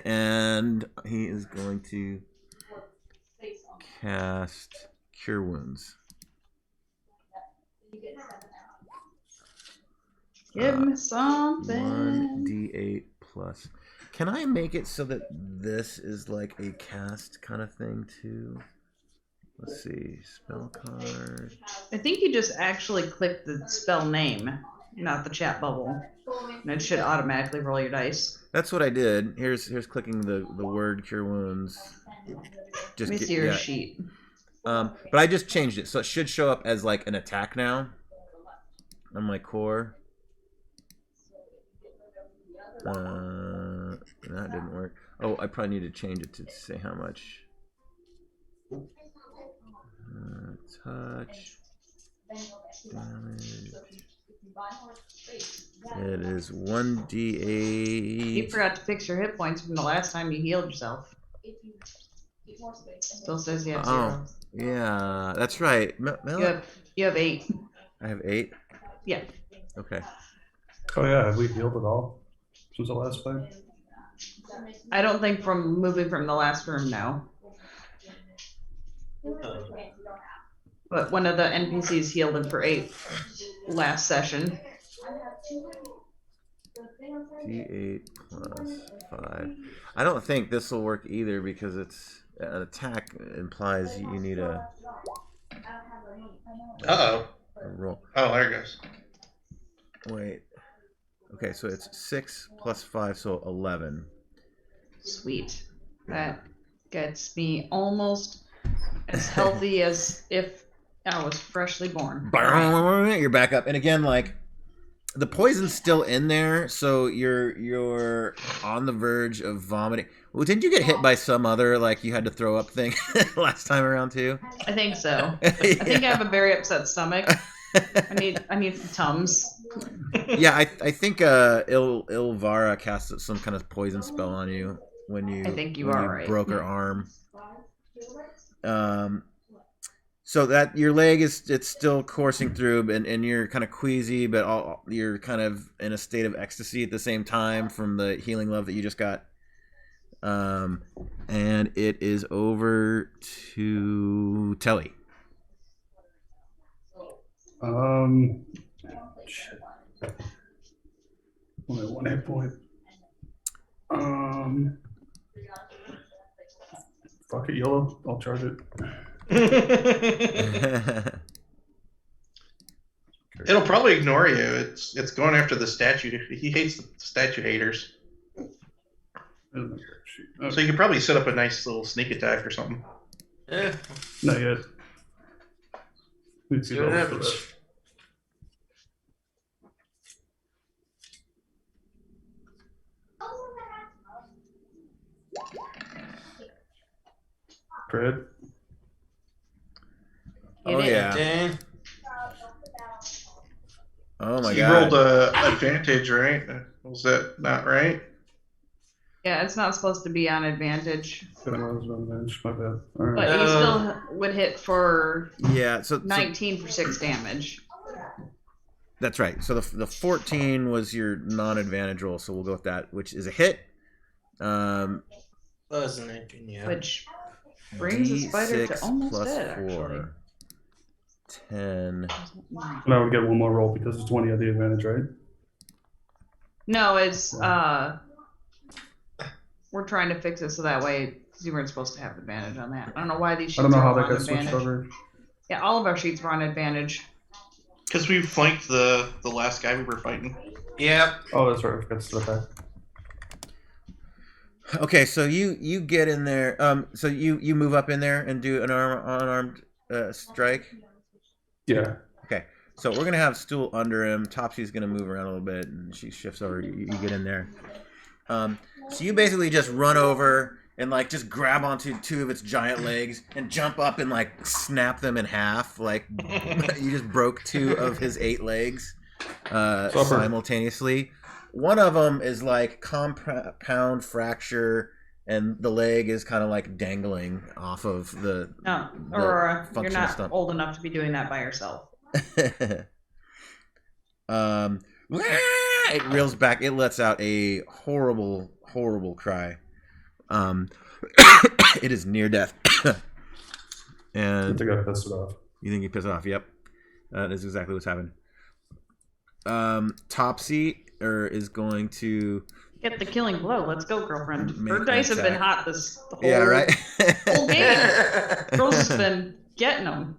Speaker 1: And he is going to cast Cure Wounds.
Speaker 2: Give me something.
Speaker 1: 1d8 plus. Can I make it so that this is like a cast kind of thing too? Let's see. Spell card.
Speaker 2: I think you just actually click the spell name, not the chat bubble. And it should automatically roll your dice.
Speaker 1: That's what I did. Here's clicking the word Cure Wounds.
Speaker 2: Let me see your sheet.
Speaker 1: But I just changed it, so it should show up as like an attack now on my core. That didn't work. Oh, I probably need to change it to say how much. Touch. Damage. It is 1d8.
Speaker 2: You forgot to fix your hit points from the last time you healed yourself. Still says you have 0.
Speaker 1: Yeah, that's right.
Speaker 2: You have 8.
Speaker 1: I have 8?
Speaker 2: Yeah.
Speaker 1: Okay.
Speaker 4: Oh yeah, have we healed at all since the last fight?
Speaker 2: I don't think from moving from the last room, no. But one of the NPCs healed him for 8 last session.
Speaker 1: D8 plus 5. I don't think this will work either because it's an attack implies you need a roll.
Speaker 5: Oh, there it goes.
Speaker 1: Wait. Okay, so it's 6 plus 5, so 11.
Speaker 2: Sweet. That gets me almost as healthy as if I was freshly born.
Speaker 1: You're back up, and again, like the poison's still in there, so you're on the verge of vomiting. Well, didn't you get hit by some other like you had to throw up thing last time around too?
Speaker 2: I think so. I think I have a very upset stomach. I need some Tums.
Speaker 1: Yeah, I think Ilvara cast some kind of poison spell on you when you
Speaker 2: I think you are right.
Speaker 1: broke her arm. So that your leg it's still coursing through, and you're kind of queasy, but you're kind of in a state of ecstasy at the same time from the healing love that you just got. And it is over to Telly.
Speaker 4: Shit. Only 1 hit point. Fuck it, yellow. I'll charge it.
Speaker 5: It'll probably ignore you. It's going after the statue. He hates the statue haters. So you could probably set up a nice little sneak attack or something.
Speaker 3: Yeah.
Speaker 4: Not yet.
Speaker 3: See what happens.
Speaker 4: Fred?
Speaker 1: Oh yeah.
Speaker 3: Dang.
Speaker 1: Oh my
Speaker 5: You
Speaker 1: god.
Speaker 5: rolled advantage, right? Was that not right?
Speaker 2: Yeah, it's not supposed to be on advantage.
Speaker 4: My bad. All
Speaker 2: But
Speaker 4: right.
Speaker 2: he still would hit for
Speaker 1: Yeah, so
Speaker 2: 19 for 6 damage.
Speaker 1: that's right. So the 14 was your non-advantage roll, so we'll go with that, which is a hit.
Speaker 3: Wasn't it? Yeah.
Speaker 2: Which brings the spider to
Speaker 1: D6
Speaker 2: almost
Speaker 1: plus
Speaker 2: dead,
Speaker 1: 4.
Speaker 2: actually.
Speaker 1: 10.
Speaker 4: And I would get one more roll because it's 20 at the advantage, right?
Speaker 2: No, it's we're trying to fix it so that way you weren't supposed to have advantage on that. I don't know why these sheets
Speaker 4: I don't know
Speaker 2: are
Speaker 4: how
Speaker 2: all
Speaker 4: that
Speaker 2: on
Speaker 4: got switched
Speaker 2: advantage.
Speaker 4: over.
Speaker 2: Yeah, all of our sheets were on advantage.
Speaker 5: Because we flanked the last guy we were fighting.
Speaker 3: Yep.
Speaker 4: Oh, that's right. I forgot to step back.
Speaker 1: Okay, so you get in there. So you move up in there and do an unarmed strike.
Speaker 4: Yeah.
Speaker 1: Okay, so we're gonna have Stool under him. Topsy's gonna move around a little bit, and she shifts over. You get in there. So you basically just run over and like just grab onto 2 of its giant legs and jump up and like snap them in half. Like you just broke 2 of his 8 legs simultaneously. One of them is like compound fracture, and the leg is kind of like dangling off of the.
Speaker 2: No, Aurora, you're
Speaker 1: functional
Speaker 2: not
Speaker 1: stump.
Speaker 2: old enough to be doing that by yourself.
Speaker 1: It reels back. It lets out a horrible, horrible cry. It is near death.
Speaker 4: I
Speaker 1: And
Speaker 4: think I pissed it off.
Speaker 1: you think you pissed it off? Yep. That is exactly what's happened. Topsy is going to
Speaker 2: Get the killing blow. Let's go, girlfriend.
Speaker 1: Make
Speaker 2: Her
Speaker 1: an
Speaker 2: dice have been
Speaker 1: attack.
Speaker 2: hot this whole,
Speaker 1: right.
Speaker 2: whole game. Rose has been getting them.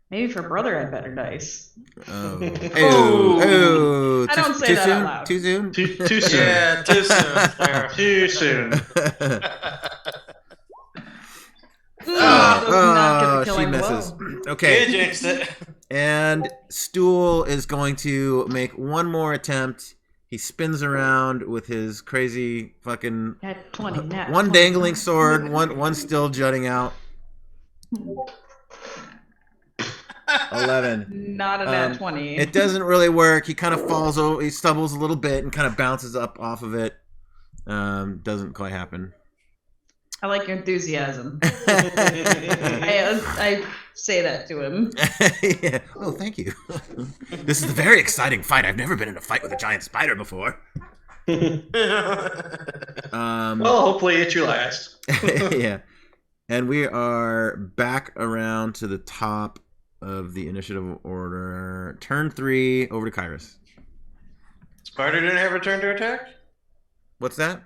Speaker 2: Maybe if her brother had better dice.
Speaker 1: Oh.
Speaker 2: Oh.
Speaker 1: Oh.
Speaker 2: I don't say
Speaker 1: too
Speaker 2: that
Speaker 1: soon?
Speaker 2: out loud.
Speaker 1: Too soon?
Speaker 5: Too soon.
Speaker 3: Yeah, too soon.
Speaker 5: Too soon.
Speaker 2: Does not get the
Speaker 1: she
Speaker 2: killing
Speaker 1: misses.
Speaker 2: blow.
Speaker 1: Okay.
Speaker 3: You jinxed it.
Speaker 1: And Stool is going to make one more attempt. He spins around with his crazy fucking
Speaker 2: Nat 20, nat
Speaker 1: one
Speaker 2: 20.
Speaker 1: dangling sword, one still jutting out. 11.
Speaker 2: Not a nat 20.
Speaker 1: It doesn't really work. He kind of falls over. He stumbles a little bit and kind of bounces up off of it. Doesn't quite happen.
Speaker 2: I like your enthusiasm. I say that to him.
Speaker 1: Yeah. Oh, thank you. This is a very exciting fight. I've never been in a fight with a giant spider before.
Speaker 5: Well, hopefully it's your last.
Speaker 1: Yeah. And we are back around to the top of the initiative order. Turn 3 over to Kairos.
Speaker 3: Spider didn't have a turn to attack?
Speaker 1: What's that?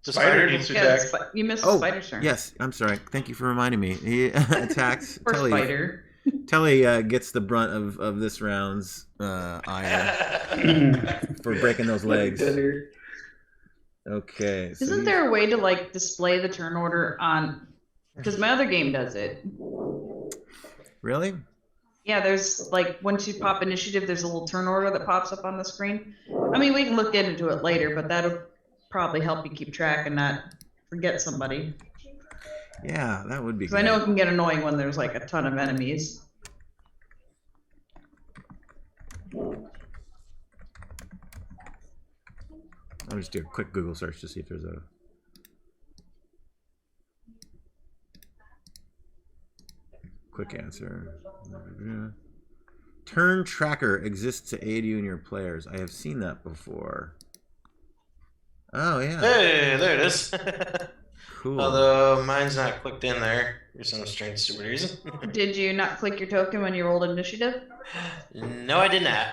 Speaker 3: The
Speaker 5: Spider needs to attack.
Speaker 2: You missed
Speaker 1: Oh,
Speaker 2: the spider's turn.
Speaker 1: yes. I'm sorry. Thank you for reminding me. He attacks
Speaker 2: Poor
Speaker 1: Telly.
Speaker 2: spider.
Speaker 1: Telly gets the brunt of this round's ire for breaking those legs. Okay. So
Speaker 2: Isn't there a way to like display the turn order on? Because my other game does it.
Speaker 1: Really?
Speaker 2: Yeah, there's like once you pop initiative, there's a little turn order that pops up on the screen. I mean, we can look into it later, but that'll probably help you keep track and not forget somebody.
Speaker 1: Yeah, that would be.
Speaker 2: Because I know it can get annoying when there's like a ton of enemies.
Speaker 1: I'll just do a quick Google search to see if there's a. Quick answer. Turn tracker exists to aid you and your players. I have seen that before. Oh yeah.
Speaker 3: Hey, there it is.
Speaker 1: Cool.
Speaker 3: Although mine's not clicked in there for some strange stupid reason.
Speaker 2: Did you not click your token when you rolled initiative?
Speaker 3: No, I did not.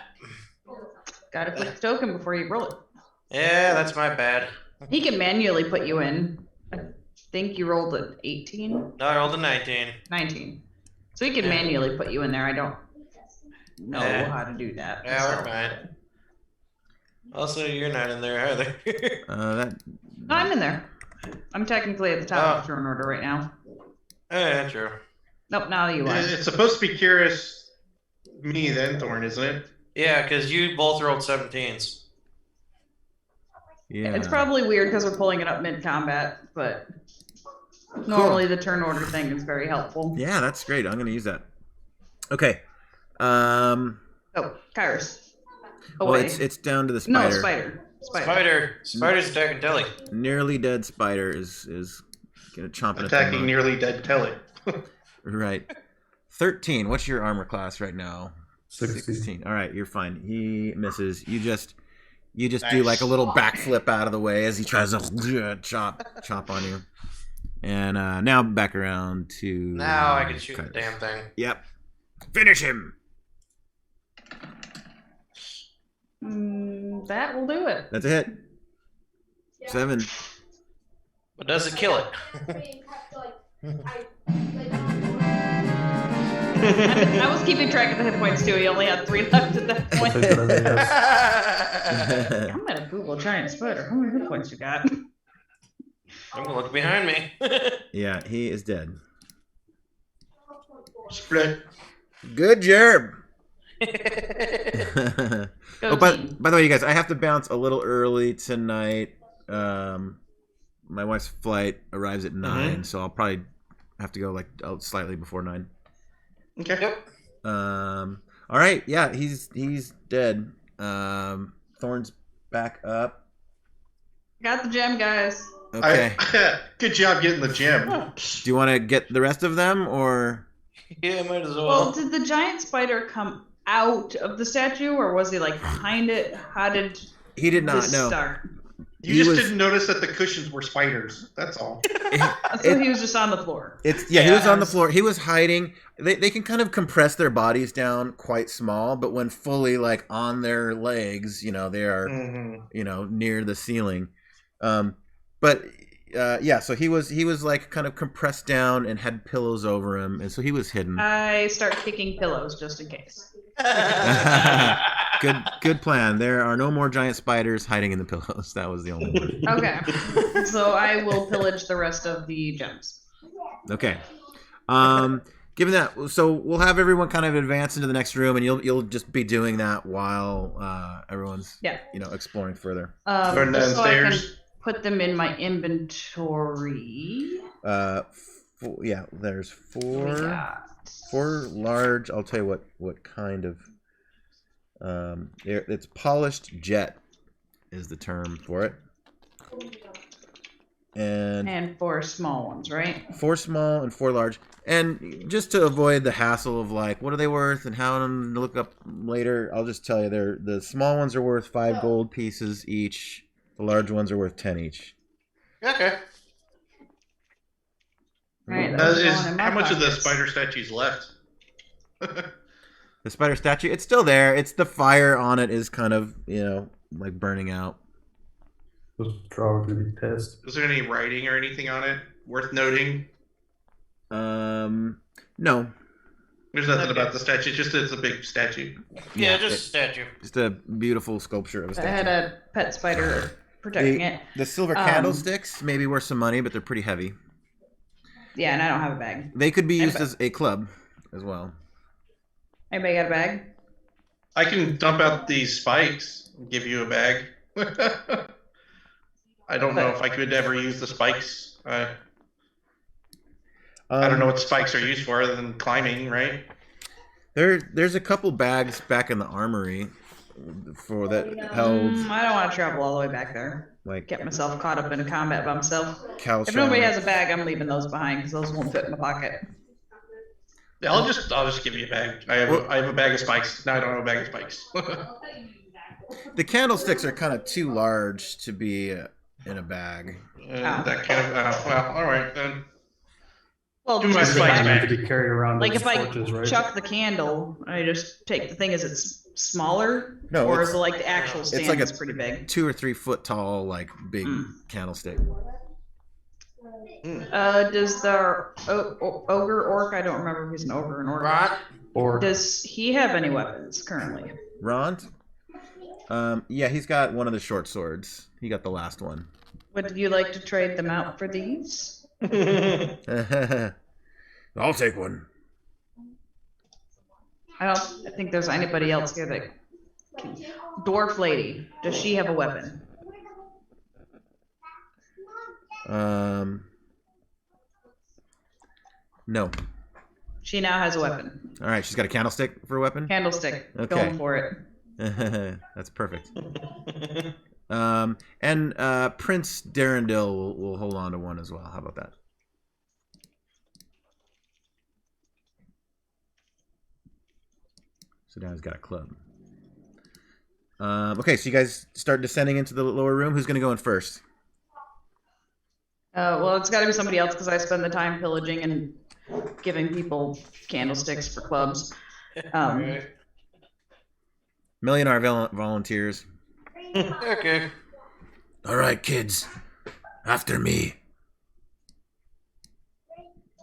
Speaker 2: Gotta click the token before you roll it.
Speaker 3: Yeah, that's my bad.
Speaker 2: He can manually put you in. I think you rolled an 18?
Speaker 3: No, I rolled a 19.
Speaker 2: 19. So he can manually put you in there. I don't know how to do that.
Speaker 3: Yeah, we're fine. Also, you're not in there either.
Speaker 1: That.
Speaker 2: No, I'm in there. I'm technically at the top of the turn order right now.
Speaker 3: Yeah, true.
Speaker 2: Nope, now you are.
Speaker 5: It's supposed to be Curious, me, then Thorn, isn't it?
Speaker 3: Yeah, because you both rolled 17s.
Speaker 1: Yeah.
Speaker 2: It's probably weird because we're pulling it up mid-combat, but normally the turn order thing is very helpful.
Speaker 1: Yeah, that's great. I'm gonna use that. Okay.
Speaker 2: Oh, Kairos.
Speaker 1: Well,
Speaker 2: Away.
Speaker 1: it's down to the spider.
Speaker 2: No, spider.
Speaker 3: Spider's attacking Telly.
Speaker 1: Nearly dead spider is gonna chomp at
Speaker 5: Attacking
Speaker 1: the
Speaker 5: nearly dead Telly.
Speaker 1: Right. 13. What's your armor class right now?
Speaker 4: 16.
Speaker 1: All right, you're fine. He misses. You just do
Speaker 5: Nice.
Speaker 1: like a little backflip out of the way as he tries to chop on you. And now back around to.
Speaker 3: Now I can shoot the
Speaker 1: Kairos.
Speaker 3: damn thing.
Speaker 1: Yep. Finish him.
Speaker 2: That will do it.
Speaker 1: That's a hit. 7.
Speaker 3: But does it kill it?
Speaker 2: I was keeping track of the hit points too. He only had 3 left at that point.
Speaker 4: Take whatever it is.
Speaker 2: I'm gonna Google giant spider. How many hit points you got?
Speaker 3: I'm gonna look behind me.
Speaker 1: Yeah, he is dead.
Speaker 5: Split.
Speaker 1: Good job.
Speaker 2: Go
Speaker 1: Oh, by
Speaker 2: team.
Speaker 1: the way, you guys, I have to bounce a little early tonight. My wife's flight arrives at 9, so I'll probably have to go like slightly before 9.
Speaker 5: Okay.
Speaker 3: Yep.
Speaker 1: All right, yeah, he's dead. Thorn's back up.
Speaker 2: Got the gem, guys.
Speaker 1: Okay.
Speaker 5: Good job getting the gem.
Speaker 1: Do you want to get the rest of them, or
Speaker 3: Yeah, might as
Speaker 2: Well,
Speaker 3: well.
Speaker 2: did the giant spider come out of the statue, or was he like behind it? How did
Speaker 1: he did not
Speaker 2: this
Speaker 1: know?
Speaker 2: start?
Speaker 5: You just didn't notice that the cushions were spiders. That's all.
Speaker 2: So he was just on the floor.
Speaker 1: He was on the
Speaker 2: Yes.
Speaker 1: floor. He was hiding. They can kind of compress their bodies down quite small, but when fully like on their legs, they are near the ceiling. So he was like kind of compressed down and had pillows over him, and so he was hidden.
Speaker 2: I start kicking pillows just in case.
Speaker 1: Good plan. There are no more giant spiders hiding in the pillows. That was the only one.
Speaker 2: Okay. So I will pillage the rest of the gems.
Speaker 1: Okay. Given that, so we'll have everyone kind of advance into the next room, and you'll just be doing that while everyone's exploring further.
Speaker 5: Going
Speaker 2: Just so I can
Speaker 5: downstairs.
Speaker 2: put them in my inventory.
Speaker 1: Yeah, there's
Speaker 2: What do we got?
Speaker 1: four large. I'll tell you what kind of. It's polished jet is the term for it.
Speaker 2: And 4 small ones, right?
Speaker 1: 4 small and 4 large. And just to avoid the hassle of like, what are they worth and how to look up later, I'll just tell you, the small ones are worth 5 gold pieces each. The large ones are worth 10 each.
Speaker 3: Okay.
Speaker 2: Right. That was
Speaker 5: Is
Speaker 2: going in my
Speaker 5: how much of the
Speaker 2: pockets.
Speaker 5: spider statues left?
Speaker 1: The spider statue, it's still there. It's the fire on it is kind of, like burning out.
Speaker 4: Those drawers gonna be pissed.
Speaker 5: Is there any writing or anything on it worth noting?
Speaker 1: No.
Speaker 5: There's nothing about the statue. Just it's a big statue.
Speaker 3: Yeah, just a statue.
Speaker 1: Just a beautiful sculpture of a
Speaker 2: I
Speaker 1: statue.
Speaker 2: had a pet spider protecting it.
Speaker 1: The silver candlesticks may be worth some money, but they're pretty heavy.
Speaker 2: Yeah, and I don't have a bag.
Speaker 1: They could be used as a club as well.
Speaker 2: Anybody got a bag?
Speaker 5: I can dump out these spikes and give you a bag. I don't know if I could ever use the spikes. I don't know what spikes are used for other than climbing, right?
Speaker 1: There's a couple bags back in the armory for that held
Speaker 2: I don't want to travel all the way back there.
Speaker 1: like
Speaker 2: Get myself caught up in a combat by myself.
Speaker 1: cow
Speaker 2: If nobody has a bag, I'm leaving those behind because those won't fit in my pocket.
Speaker 5: Yeah, I'll just give you a bag. I have a bag of spikes. No, I don't have a bag of spikes.
Speaker 1: The candlesticks are kind of too large to be in a bag.
Speaker 5: That kind of well, all right then.
Speaker 2: Well,
Speaker 5: Do my
Speaker 2: just
Speaker 5: spikes
Speaker 2: like,
Speaker 5: back.
Speaker 4: Meant to be carried around
Speaker 2: like
Speaker 4: as
Speaker 2: if I
Speaker 4: torches, right?
Speaker 2: chuck the candle, I just take the thing. Is it smaller?
Speaker 1: No,
Speaker 2: or
Speaker 1: it's-
Speaker 2: is it like the actual stand
Speaker 1: like
Speaker 2: is
Speaker 1: a-
Speaker 2: pretty big?
Speaker 1: 2 or 3 foot tall, like big candlestick.
Speaker 2: Does the ogre orc? I don't remember if he's an ogre or an orc.
Speaker 3: Rod?
Speaker 4: Or
Speaker 2: Does he have any weapons currently?
Speaker 1: Rond? Yeah, he's got one of the short swords. He got the last one.
Speaker 2: Would you like to trade them out for these?
Speaker 1: I'll take one.
Speaker 2: I don't think there's anybody else here that. Dwarf lady, does she have a weapon?
Speaker 1: No.
Speaker 2: She now has a weapon.
Speaker 1: All right, she's got a candlestick for a weapon.
Speaker 2: Candlestick.
Speaker 1: Okay.
Speaker 2: Going for it.
Speaker 1: That's perfect. And Prince Darendil will hold on to one as well. How about that? So now he's got a club. Okay, so you guys start descending into the lower room. Who's going to go in first?
Speaker 2: Well, it's got to be somebody else because I spend the time pillaging and giving people candlesticks for clubs.
Speaker 1: Millionaire volunteers.
Speaker 3: Okay.
Speaker 1: All right, kids. After me.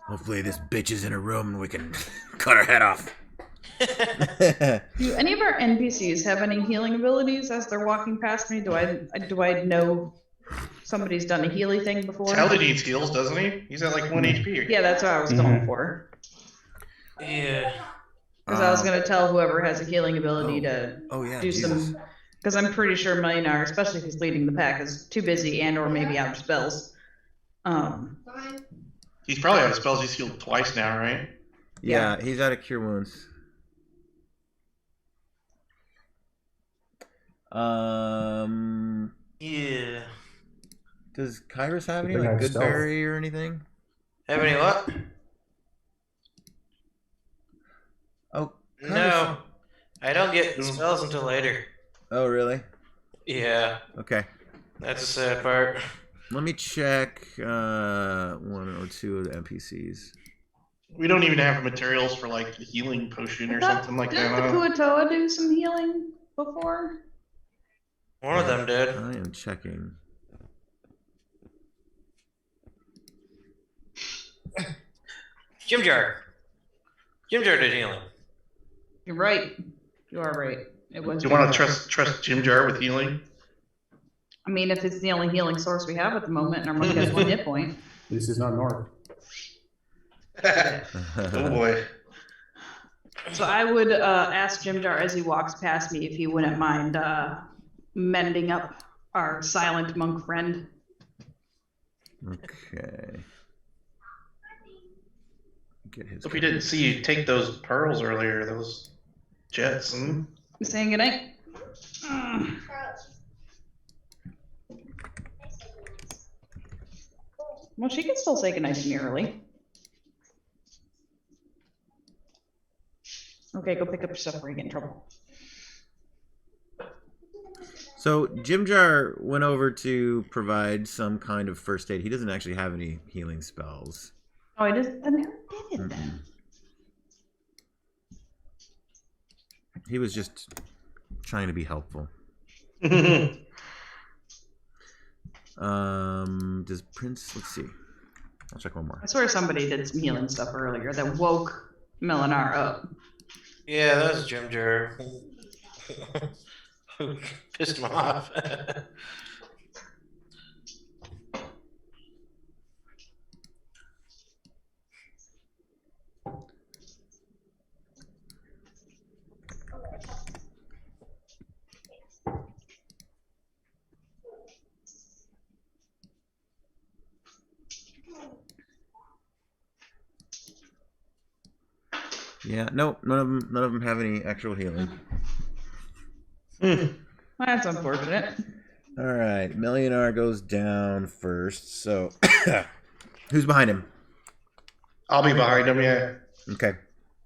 Speaker 1: Hopefully this bitch is in a room and we can cut her head off.
Speaker 2: Do any of our NPCs have any healing abilities as they're walking past me? Do I know somebody's done a healy thing before?
Speaker 5: Taldy needs heals, doesn't he? He's at like 1 HP.
Speaker 2: Yeah, that's what I was going for.
Speaker 3: Yeah.
Speaker 2: Because I was going to tell whoever has a healing ability to
Speaker 1: yeah,
Speaker 2: do
Speaker 1: Jesus.
Speaker 2: some. Because I'm pretty sure Millionaire, especially if he's leading the pack, is too busy and or maybe out of spells.
Speaker 5: He's probably out of spells. He's healed twice now, right?
Speaker 1: Yeah, he's out of cure wounds.
Speaker 3: Yeah.
Speaker 1: Does Kyrus have any
Speaker 4: They
Speaker 1: like
Speaker 4: have
Speaker 1: good
Speaker 4: stealth.
Speaker 1: berry or anything?
Speaker 3: Have any what?
Speaker 1: Oh, Kyrus.
Speaker 3: No. I don't get spells until later.
Speaker 1: Oh, really?
Speaker 3: Yeah.
Speaker 1: Okay.
Speaker 3: That's the sad part.
Speaker 1: Let me check 1 or 2 of the NPCs.
Speaker 5: We don't even have materials for like a healing potion or something like
Speaker 2: Didn't
Speaker 5: that.
Speaker 2: the
Speaker 5: huh?
Speaker 2: Kuatoa do some healing before?
Speaker 3: One of them did.
Speaker 1: I am checking.
Speaker 3: Jim Jar. Jim Jar did healing.
Speaker 2: You're right. You are right. It was.
Speaker 5: Do you want to trust Jim Jar with healing?
Speaker 2: I mean, if it's the only healing source we have at the moment, and our monk has 1 hit point.
Speaker 4: at least he's not north.
Speaker 5: Oh boy.
Speaker 2: So I would ask Jim Jar as he walks past me if he wouldn't mind mending up our silent monk friend.
Speaker 1: Okay. get his.
Speaker 5: If we didn't see you take those pearls earlier, those jets. Hmm?
Speaker 2: You saying goodnight? Well, she can still say goodnight to me early. Okay, go pick up your stuff before you get in trouble.
Speaker 1: So Jim Jar went over to provide some kind of first aid. He doesn't actually have any healing spells.
Speaker 2: Oh, I just then who did it then?
Speaker 1: He was just trying to be helpful. Does Prince? Let's see. I'll check one more.
Speaker 2: I swear somebody did some healing stuff earlier that woke Milinar up.
Speaker 3: Yeah, that was Jim Jar. Who pissed him off.
Speaker 1: Yeah, no, none of them have any actual healing.
Speaker 2: That's unfortunate.
Speaker 1: All right, Millionaire goes down first. So, who's behind him?
Speaker 5: I'll be behind him. Yeah.
Speaker 1: Okay.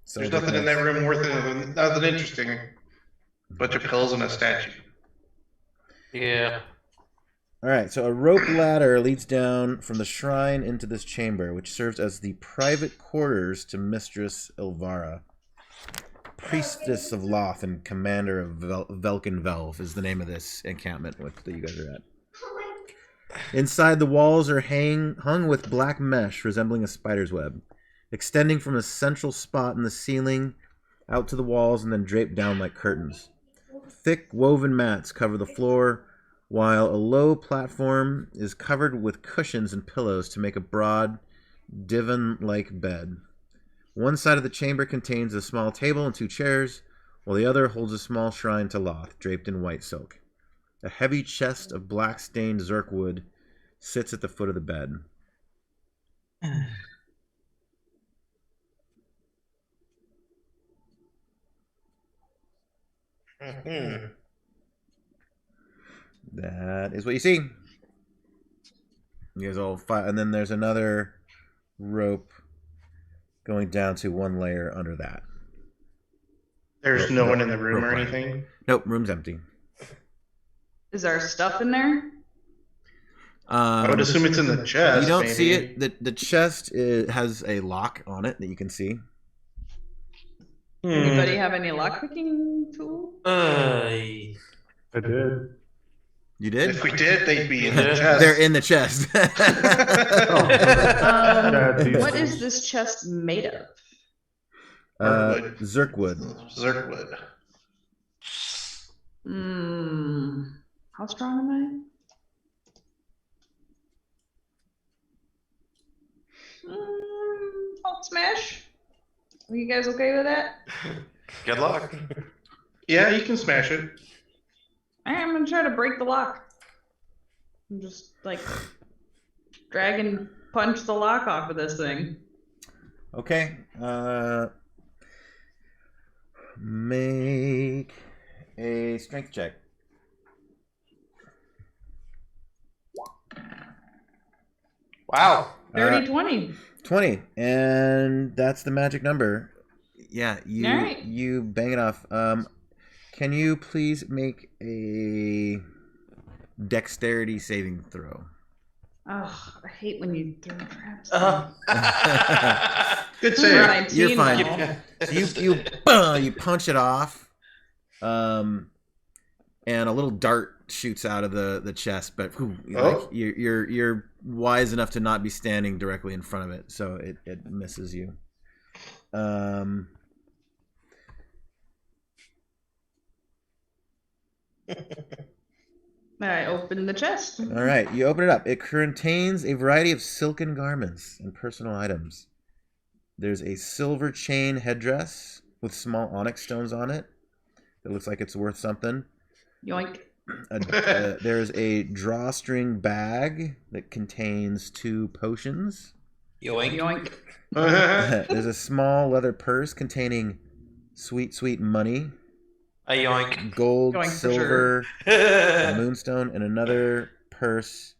Speaker 1: So
Speaker 5: There's nothing in that room worth it. Nothing interesting. Bunch of pills and a statue.
Speaker 3: Yeah.
Speaker 1: All right, so a rope ladder leads down from the shrine into this chamber, which serves as the private quarters to Mistress Ilvara. Priestess of Loth and Commander of Velkin Velv is the name of this encampment that you guys are at. Inside, the walls are hung with black mesh resembling a spider's web, extending from a central spot in the ceiling out to the walls and then draped down like curtains. Thick woven mats cover the floor, while a low platform is covered with cushions and pillows to make a broad, divan-like bed. One side of the chamber contains a small table and 2 chairs, while the other holds a small shrine to Loth, draped in white silk. A heavy chest of black-stained zirk wood sits at the foot of the bed. That is what you see. You guys all fight, and then there's another rope going down to one layer under that.
Speaker 5: There's no one in the room or
Speaker 1: ladder.
Speaker 5: anything.
Speaker 1: Nope, room's empty.
Speaker 2: Is there stuff in there?
Speaker 5: I would assume it's in the chest.
Speaker 1: You don't
Speaker 5: maybe.
Speaker 1: see it. The chest has a lock on it that you can see.
Speaker 2: Anybody have any lockpicking tool?
Speaker 4: I did.
Speaker 1: You did?
Speaker 5: If we did, they'd be in the chest.
Speaker 1: They're in the chest.
Speaker 2: What is this chest made of?
Speaker 1: Zirkwood.
Speaker 5: Zirkwood.
Speaker 2: How strong am I? Hulk smash. Are you guys okay with that?
Speaker 3: Good luck.
Speaker 5: Yeah, you can smash it.
Speaker 2: I'm gonna try to break the lock. I'm just like drag and punch the lock off of this thing.
Speaker 1: Okay. Make a strength check.
Speaker 3: Wow.
Speaker 2: Dirty 20.
Speaker 1: 20, and that's the magic number. Yeah, you
Speaker 2: All right.
Speaker 1: you bang it off. Can you please make a dexterity saving throw?
Speaker 2: Oh, I hate when you throw traps.
Speaker 5: Good save.
Speaker 2: 19
Speaker 1: You're fine.
Speaker 2: now.
Speaker 1: You punch it off, and a little dart shoots out of the chest, but like you're wise enough to not be standing directly in front of it, so it misses you.
Speaker 2: I open the chest.
Speaker 1: All right, you open it up. It contains a variety of silken garments and personal items. There's a silver chain headdress with small onyx stones on it. It looks like it's worth something.
Speaker 2: Yoink.
Speaker 1: There's a drawstring bag that contains 2 potions.
Speaker 3: Yoink.
Speaker 2: Yoink.
Speaker 1: There's a small leather purse containing sweet, sweet money,
Speaker 3: A yoink.
Speaker 1: gold,
Speaker 2: Yoink for
Speaker 1: silver, a moonstone, and another purse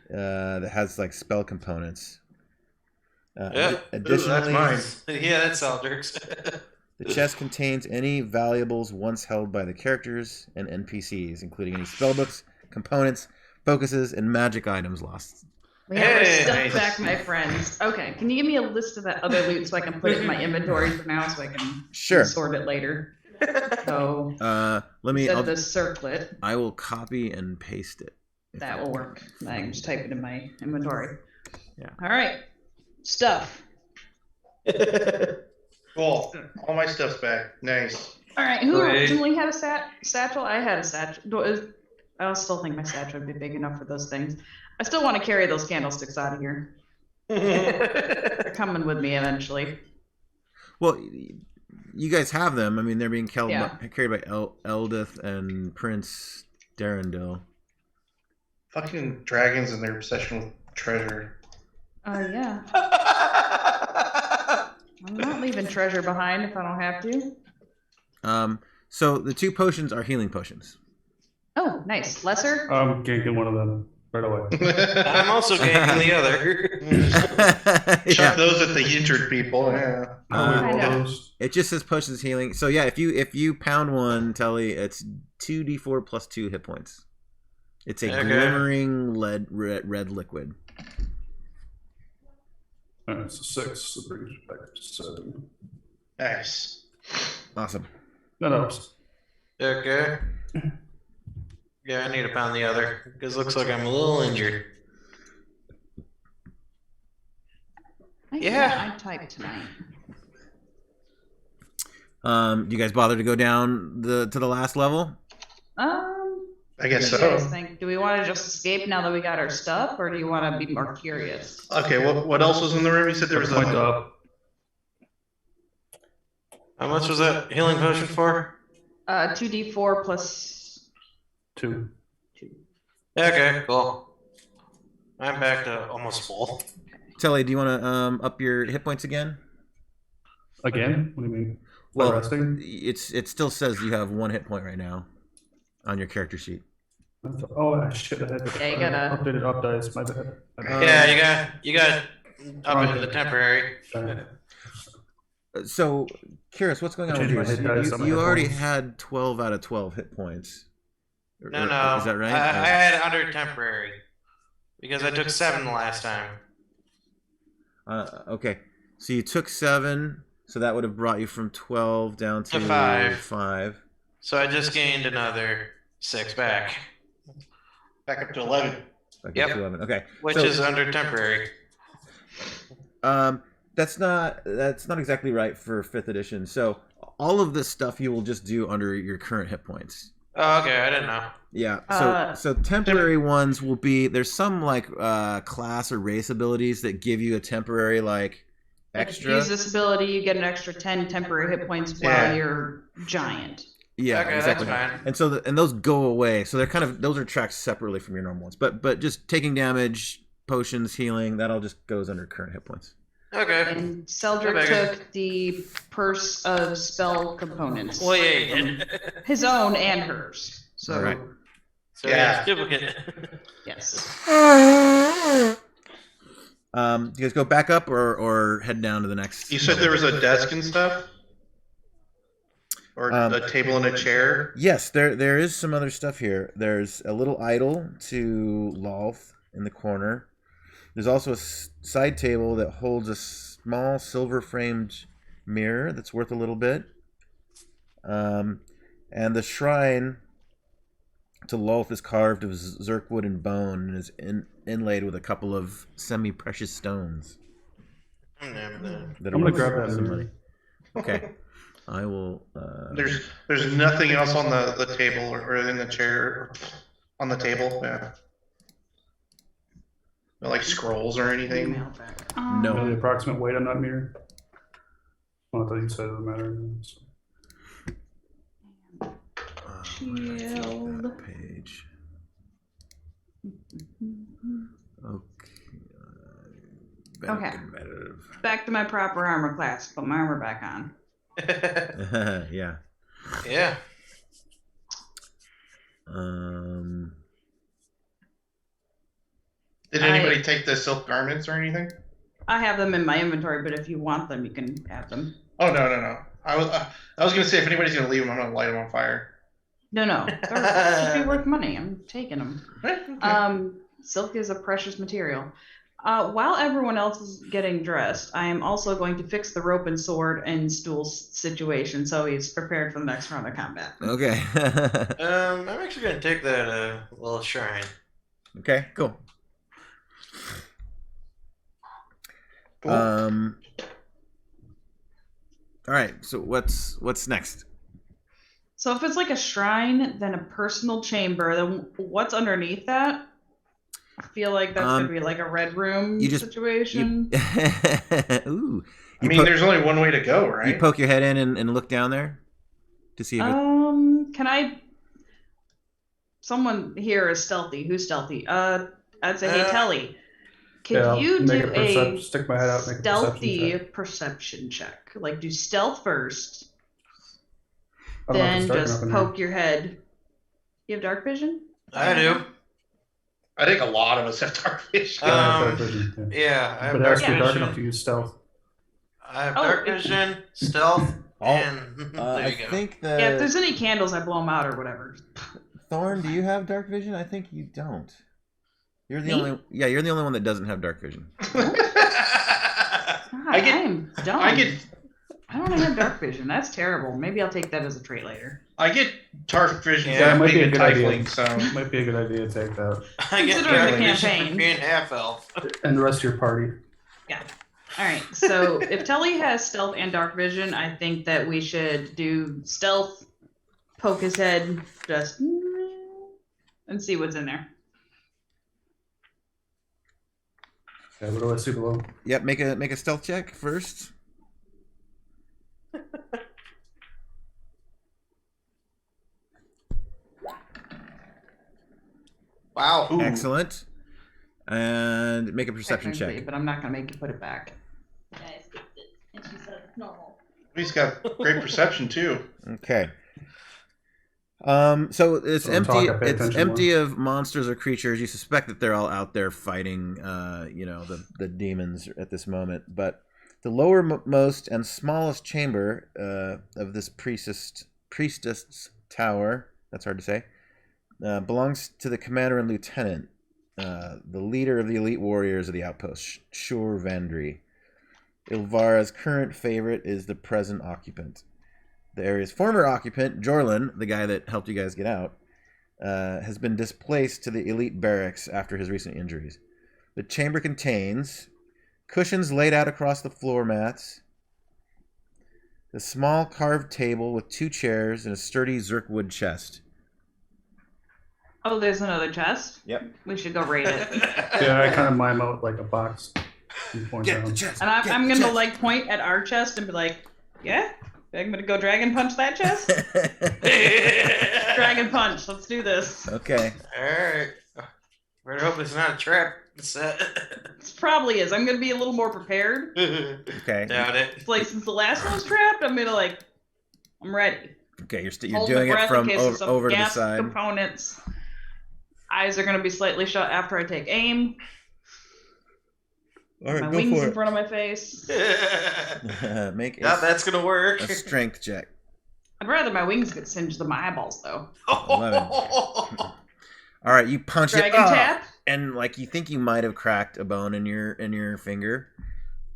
Speaker 1: that has like spell components.
Speaker 3: Yeah.
Speaker 1: Additionally,
Speaker 5: that's mine.
Speaker 3: Yeah, that's all jerks.
Speaker 1: the chest contains any valuables once held by the characters and NPCs, including any spellbooks, components, focuses, and magic items lost.
Speaker 2: We have our
Speaker 3: Hey,
Speaker 2: stuff
Speaker 5: nice.
Speaker 2: back, my friends. Okay, can you give me a list of that other loot so I can put it in my inventory for now so I can
Speaker 1: Sure.
Speaker 2: sort it later? So,
Speaker 1: Let me.
Speaker 2: said the circlet.
Speaker 1: I will copy and paste it.
Speaker 2: That will work. I can just type it in my inventory.
Speaker 1: Yeah.
Speaker 2: All right. Stuff.
Speaker 5: Cool. All my stuff's back. Nice.
Speaker 2: All right. Who
Speaker 3: Great.
Speaker 2: originally had a satchel? I had a satchel. I still think my satchel would be big enough for those things. I still want to carry those candlesticks out of here. They're coming with me eventually.
Speaker 1: Well, you guys have them. I mean, they're being carried
Speaker 2: Yeah.
Speaker 1: by Eldith and Prince Darendil.
Speaker 5: Fucking dragons and their obsession with treasure.
Speaker 2: Yeah. I'm not leaving treasure behind if I don't have to.
Speaker 1: So the 2 potions are healing potions.
Speaker 2: Oh, nice. Lesser?
Speaker 4: I'm ganking one of them right away.
Speaker 3: I'm also ganking the other.
Speaker 5: Chuck
Speaker 1: Yeah.
Speaker 5: those at the injured people. Yeah.
Speaker 4: How do we roll
Speaker 2: Kinda.
Speaker 4: those?
Speaker 1: It just says potions healing. So yeah, if you pound one, Telly, it's 2d4 plus 2 hit points. It's a
Speaker 3: Okay.
Speaker 1: glimmering red liquid.
Speaker 4: Alright, so 6, so brings it back to 7.
Speaker 5: Nice.
Speaker 1: Awesome.
Speaker 4: That helps.
Speaker 3: Okay. Yeah, I need to pound the other because it looks like I'm a little injured. Yeah.
Speaker 2: I typed tonight.
Speaker 1: Do you guys bother to go down to the last level?
Speaker 5: I guess
Speaker 2: What do you guys
Speaker 5: so.
Speaker 2: think? Do we want to just escape now that we got our stuff, or do you want to be more curious?
Speaker 5: Okay, what else was in the room? You said there was
Speaker 4: Point
Speaker 5: a.
Speaker 4: up.
Speaker 3: How much was that healing potion for?
Speaker 2: 2d4 plus
Speaker 4: 2.
Speaker 2: 2.
Speaker 3: Okay, cool. I'm back to almost full.
Speaker 1: Telly, do you want to up your hit points again?
Speaker 4: Again? What do you mean?
Speaker 1: Well,
Speaker 4: resting?
Speaker 1: it still says you have 1 hit point right now on your character sheet.
Speaker 4: Oh shit! I had to
Speaker 2: Yeah, you gotta-
Speaker 4: updated up dice. My bad.
Speaker 3: Yeah, you got up into the temporary.
Speaker 1: So, curious, what's going on with
Speaker 4: Changed my
Speaker 1: yours?
Speaker 4: hit dice on my
Speaker 1: You already
Speaker 4: headphones.
Speaker 1: had 12 out of 12 hit points.
Speaker 3: No,
Speaker 1: Or-
Speaker 3: no.
Speaker 1: Is that right?
Speaker 3: I had under temporary because I took 7 the last time.
Speaker 1: Okay. So you took 7, so that would have brought you from 12 down to
Speaker 3: To 5.
Speaker 1: 5.
Speaker 3: So I just gained another 6 back,
Speaker 5: Back up to 11.
Speaker 1: Okay,
Speaker 3: Yep.
Speaker 1: to 11. Okay.
Speaker 3: which
Speaker 1: So-
Speaker 3: is under temporary.
Speaker 1: That's not exactly right for 5th edition. So all of this stuff you will just do under your current hit points.
Speaker 3: Oh, okay, I didn't know.
Speaker 1: Yeah. So temporary ones will be there's some like class or race abilities that give you a temporary like extra.
Speaker 2: Use this ability, you get an extra 10 temporary hit points while
Speaker 5: Yeah.
Speaker 2: you're giant.
Speaker 1: Yeah,
Speaker 3: Okay,
Speaker 1: exactly.
Speaker 3: that's fine.
Speaker 1: And so and those go away. So they're those are tracked separately from your normal ones. But just taking damage, potions, healing, that all just goes under current hit points.
Speaker 3: Okay.
Speaker 2: And Seldrick
Speaker 3: Okay.
Speaker 2: took the purse of spell components.
Speaker 3: Well, yeah, you did.
Speaker 2: His own and hers. So,
Speaker 1: All right.
Speaker 3: So
Speaker 5: Yeah.
Speaker 3: yeah, duplicate.
Speaker 2: yes.
Speaker 1: Do you guys go back up or head down to the next?
Speaker 5: You said there was a desk and stuff? Or a table and a chair?
Speaker 1: Yes, there is some other stuff here. There's a little idol to Lolth in the corner. There's also a side table that holds a small silver-framed mirror that's worth a little bit. And the shrine to Lolth is carved of zirkwood and bone and is inlaid with a couple of semi-precious stones.
Speaker 3: Hmm.
Speaker 1: That
Speaker 4: I'm gonna
Speaker 1: worth
Speaker 4: grab that
Speaker 1: some
Speaker 4: mirror.
Speaker 1: money. Okay. I will...
Speaker 5: There's nothing else on the table or in the chair on the table. Yeah. No, like scrolls or anything.
Speaker 2: Email back.
Speaker 1: No.
Speaker 4: You know the approximate weight on that mirror? Well, I thought you said it doesn't matter. So.
Speaker 2: Shield.
Speaker 1: Page. Okay.
Speaker 2: Okay.
Speaker 1: Competitive.
Speaker 2: Back to my proper armor class. Put my armor back on.
Speaker 1: Yeah.
Speaker 3: Yeah.
Speaker 5: Did anybody take the silk garments or anything?
Speaker 2: I have them in my inventory, but if you want them, you can have them.
Speaker 5: Oh no. I was gonna say if anybody's gonna leave them, I'm gonna light them on fire.
Speaker 2: No, they're should be worth money. I'm taking them.
Speaker 5: Okay.
Speaker 2: Silk is a precious material. While everyone else is getting dressed, I am also going to fix the rope and sword and stool situation, so he's prepared for the next round of combat.
Speaker 1: Okay.
Speaker 3: I'm actually gonna take that little shrine.
Speaker 1: Okay, cool.
Speaker 5: Cool.
Speaker 1: All right. So what's next?
Speaker 2: So if it's like a shrine, then a personal chamber, then what's underneath that? I feel like that's gonna be like a red room situation.
Speaker 1: Ooh.
Speaker 5: I mean, there's only one way to go, right?
Speaker 1: You poke your head in and look down there to see if it...
Speaker 2: Can I? Someone here is stealthy. Who's stealthy? I'd say, hey, Telly. Could you do a
Speaker 4: stick my head out, make
Speaker 2: stealthy perception check? Like do stealth first,
Speaker 4: I don't know if
Speaker 2: then
Speaker 4: it's dark
Speaker 2: just
Speaker 4: enough in
Speaker 2: poke your head. You have dark vision?
Speaker 3: I do.
Speaker 5: I think a lot of us have dark vision.
Speaker 4: I have dark vision.
Speaker 3: Yeah, I have
Speaker 4: But it
Speaker 3: dark
Speaker 4: has to be dark
Speaker 3: vision.
Speaker 4: enough to use stealth.
Speaker 3: I have dark vision, stealth, and there you go.
Speaker 1: I think that...
Speaker 2: Yeah, if there's any candles, I blow them out or whatever.
Speaker 1: Thorn, do you have dark vision? I think you don't. You're the
Speaker 2: Me?
Speaker 1: only... Yeah, you're the only one that doesn't have dark vision.
Speaker 2: God, I am dumb. I don't have dark vision. That's terrible. Maybe I'll take that as a trait later.
Speaker 5: I get dark vision.
Speaker 3: Yeah,
Speaker 5: from
Speaker 4: it might be
Speaker 5: being
Speaker 4: a good idea.
Speaker 5: tiefling, so
Speaker 4: Might be a good idea to take that.
Speaker 3: I get
Speaker 2: Considering
Speaker 3: dark
Speaker 2: the
Speaker 3: vision
Speaker 2: campaign.
Speaker 3: for being half elf.
Speaker 4: And the rest of your party.
Speaker 2: Yeah. All right. So if Telly has stealth and dark vision, I think that we should do stealth, poke his head, just and see what's in there.
Speaker 4: Okay, what do I see below?
Speaker 1: Yep, make a stealth check first.
Speaker 3: Wow.
Speaker 5: Ooh.
Speaker 1: Excellent. And make a perception
Speaker 2: Technically,
Speaker 1: check.
Speaker 2: but I'm not gonna make you put it back.
Speaker 6: Yeah, I skipped it. And she said normal.
Speaker 5: he's got great perception too.
Speaker 1: Okay. So it's
Speaker 4: So I'm
Speaker 1: empty.
Speaker 4: talking, pay
Speaker 1: It's
Speaker 4: attention
Speaker 1: empty of monsters or creatures. You suspect that they're all out there fighting, the demons at this moment. But the lowermost and smallest chamber of this priestess tower, that's hard to say, belongs to the commander and lieutenant, the leader of the elite warriors of the outpost, Shur Vandri. Ilvara's current favorite is the present occupant. The area's former occupant, Jorlin, the guy that helped you guys get out, has been displaced to the elite barracks after his recent injuries. The chamber contains cushions laid out across the floor mats, a small carved table with 2 chairs, and a sturdy Zirkwood chest.
Speaker 2: Oh, there's another chest.
Speaker 1: Yep.
Speaker 2: We should go raid it.
Speaker 4: Yeah, I kind of mime out like a box. And point
Speaker 1: Get
Speaker 4: down.
Speaker 1: the chest.
Speaker 2: And
Speaker 1: get
Speaker 2: I'm
Speaker 1: the
Speaker 2: gonna
Speaker 1: chest.
Speaker 2: like point at our chest and be like, yeah, I'm gonna go dragon punch that chest. Dragon punch. Let's do this.
Speaker 1: Okay.
Speaker 3: Alright. Better hope it's not a trap set.
Speaker 2: It probably is. I'm gonna be a little more prepared.
Speaker 1: Okay.
Speaker 3: Doubt it.
Speaker 2: It's like since the last one was trapped, I'm gonna I'm ready.
Speaker 1: Okay. You're
Speaker 2: Hold
Speaker 1: doing
Speaker 2: my
Speaker 1: it
Speaker 2: breath
Speaker 1: from
Speaker 2: in case of some
Speaker 1: over to the
Speaker 2: gas
Speaker 1: side.
Speaker 2: components. Eyes are gonna be slightly shut after I take aim.
Speaker 1: All right,
Speaker 2: My
Speaker 1: go
Speaker 2: wings
Speaker 1: for
Speaker 2: in
Speaker 1: it.
Speaker 2: front of my face.
Speaker 1: Make
Speaker 3: Now that's gonna work.
Speaker 1: a strength check.
Speaker 2: I'd rather my wings get singed than my eyeballs, though.
Speaker 1: 11. All right, you punch it,
Speaker 2: Dragon tap.
Speaker 1: and like you think you might have cracked a bone in your finger.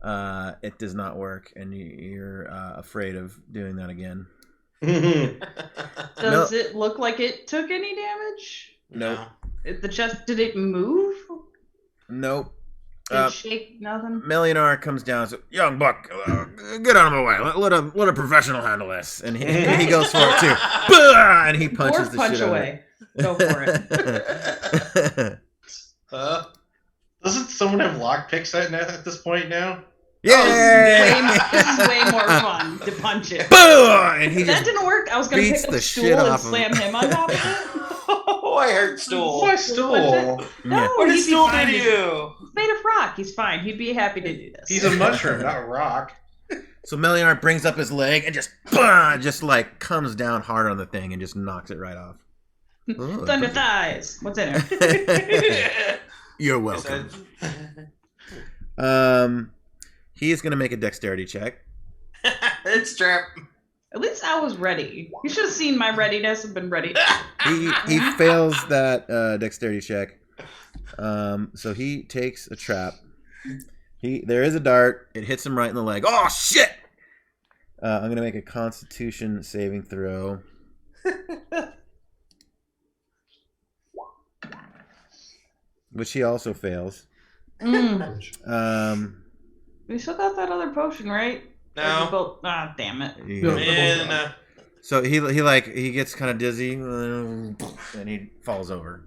Speaker 1: It does not work, and you're afraid of doing that again.
Speaker 2: Does it look like it took any damage?
Speaker 1: Nope.
Speaker 2: The chest, did it move?
Speaker 1: Nope.
Speaker 2: Did it shake? Nothing?
Speaker 1: Melionar comes down and says, "Young buck, get out of my way. Let a professional handle this." And he goes for it too. Bah! And he punches
Speaker 2: Dwarf
Speaker 1: the
Speaker 2: punch
Speaker 1: shit
Speaker 2: away. Go for it.
Speaker 5: Doesn't someone have lockpicks at this point now?
Speaker 1: Yeah.
Speaker 2: This is way more fun to punch it.
Speaker 1: Bah! And he
Speaker 2: If that
Speaker 1: just
Speaker 2: didn't work, I was going to
Speaker 1: beats
Speaker 2: pick up
Speaker 1: the
Speaker 2: a
Speaker 1: shit
Speaker 2: stool and
Speaker 1: off of
Speaker 2: slam him on top of it.
Speaker 3: Oh, I heard stool.
Speaker 5: Why stool?
Speaker 2: No,
Speaker 1: Yeah.
Speaker 3: What
Speaker 2: he'd be
Speaker 3: stool
Speaker 2: fine.
Speaker 3: did you?
Speaker 2: It's made of rock. He's fine. He'd be happy to do this.
Speaker 5: He's a mushroom, not a rock.
Speaker 1: So Melinar brings up his leg and just like comes down hard on the thing and just knocks it right off. Ooh,
Speaker 2: Thunder thighs. What's in it?
Speaker 1: You're welcome. He is going to make a dexterity check.
Speaker 3: It's trap.
Speaker 2: At least I was ready. You should have seen my readiness and been ready.
Speaker 1: He fails that dexterity check. So he takes a trap. There is a dart. It hits him right in the leg. Oh shit! I'm gonna make a Constitution saving throw. Which he also fails.
Speaker 2: We still got that other potion, right?
Speaker 3: No.
Speaker 2: Damn it.
Speaker 3: Man,
Speaker 1: So he gets kind of dizzy and he falls over.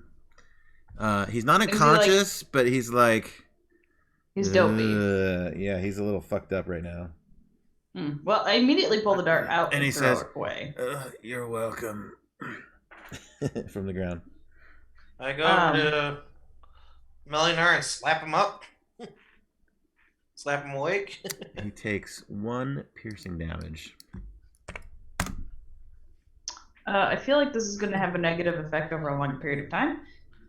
Speaker 1: He's not unconscious, but he's like
Speaker 2: he's dopey.
Speaker 1: Yeah, he's a little fucked up right now.
Speaker 2: Well, I immediately pull the dart out
Speaker 1: And he
Speaker 2: throw
Speaker 1: says,
Speaker 2: it away.
Speaker 1: "You're welcome." From the ground.
Speaker 3: I go over to Melinar and slap him up. Slap him awake.
Speaker 1: He takes 1 piercing damage.
Speaker 2: I feel like this is going to have a negative effect over a long period of time.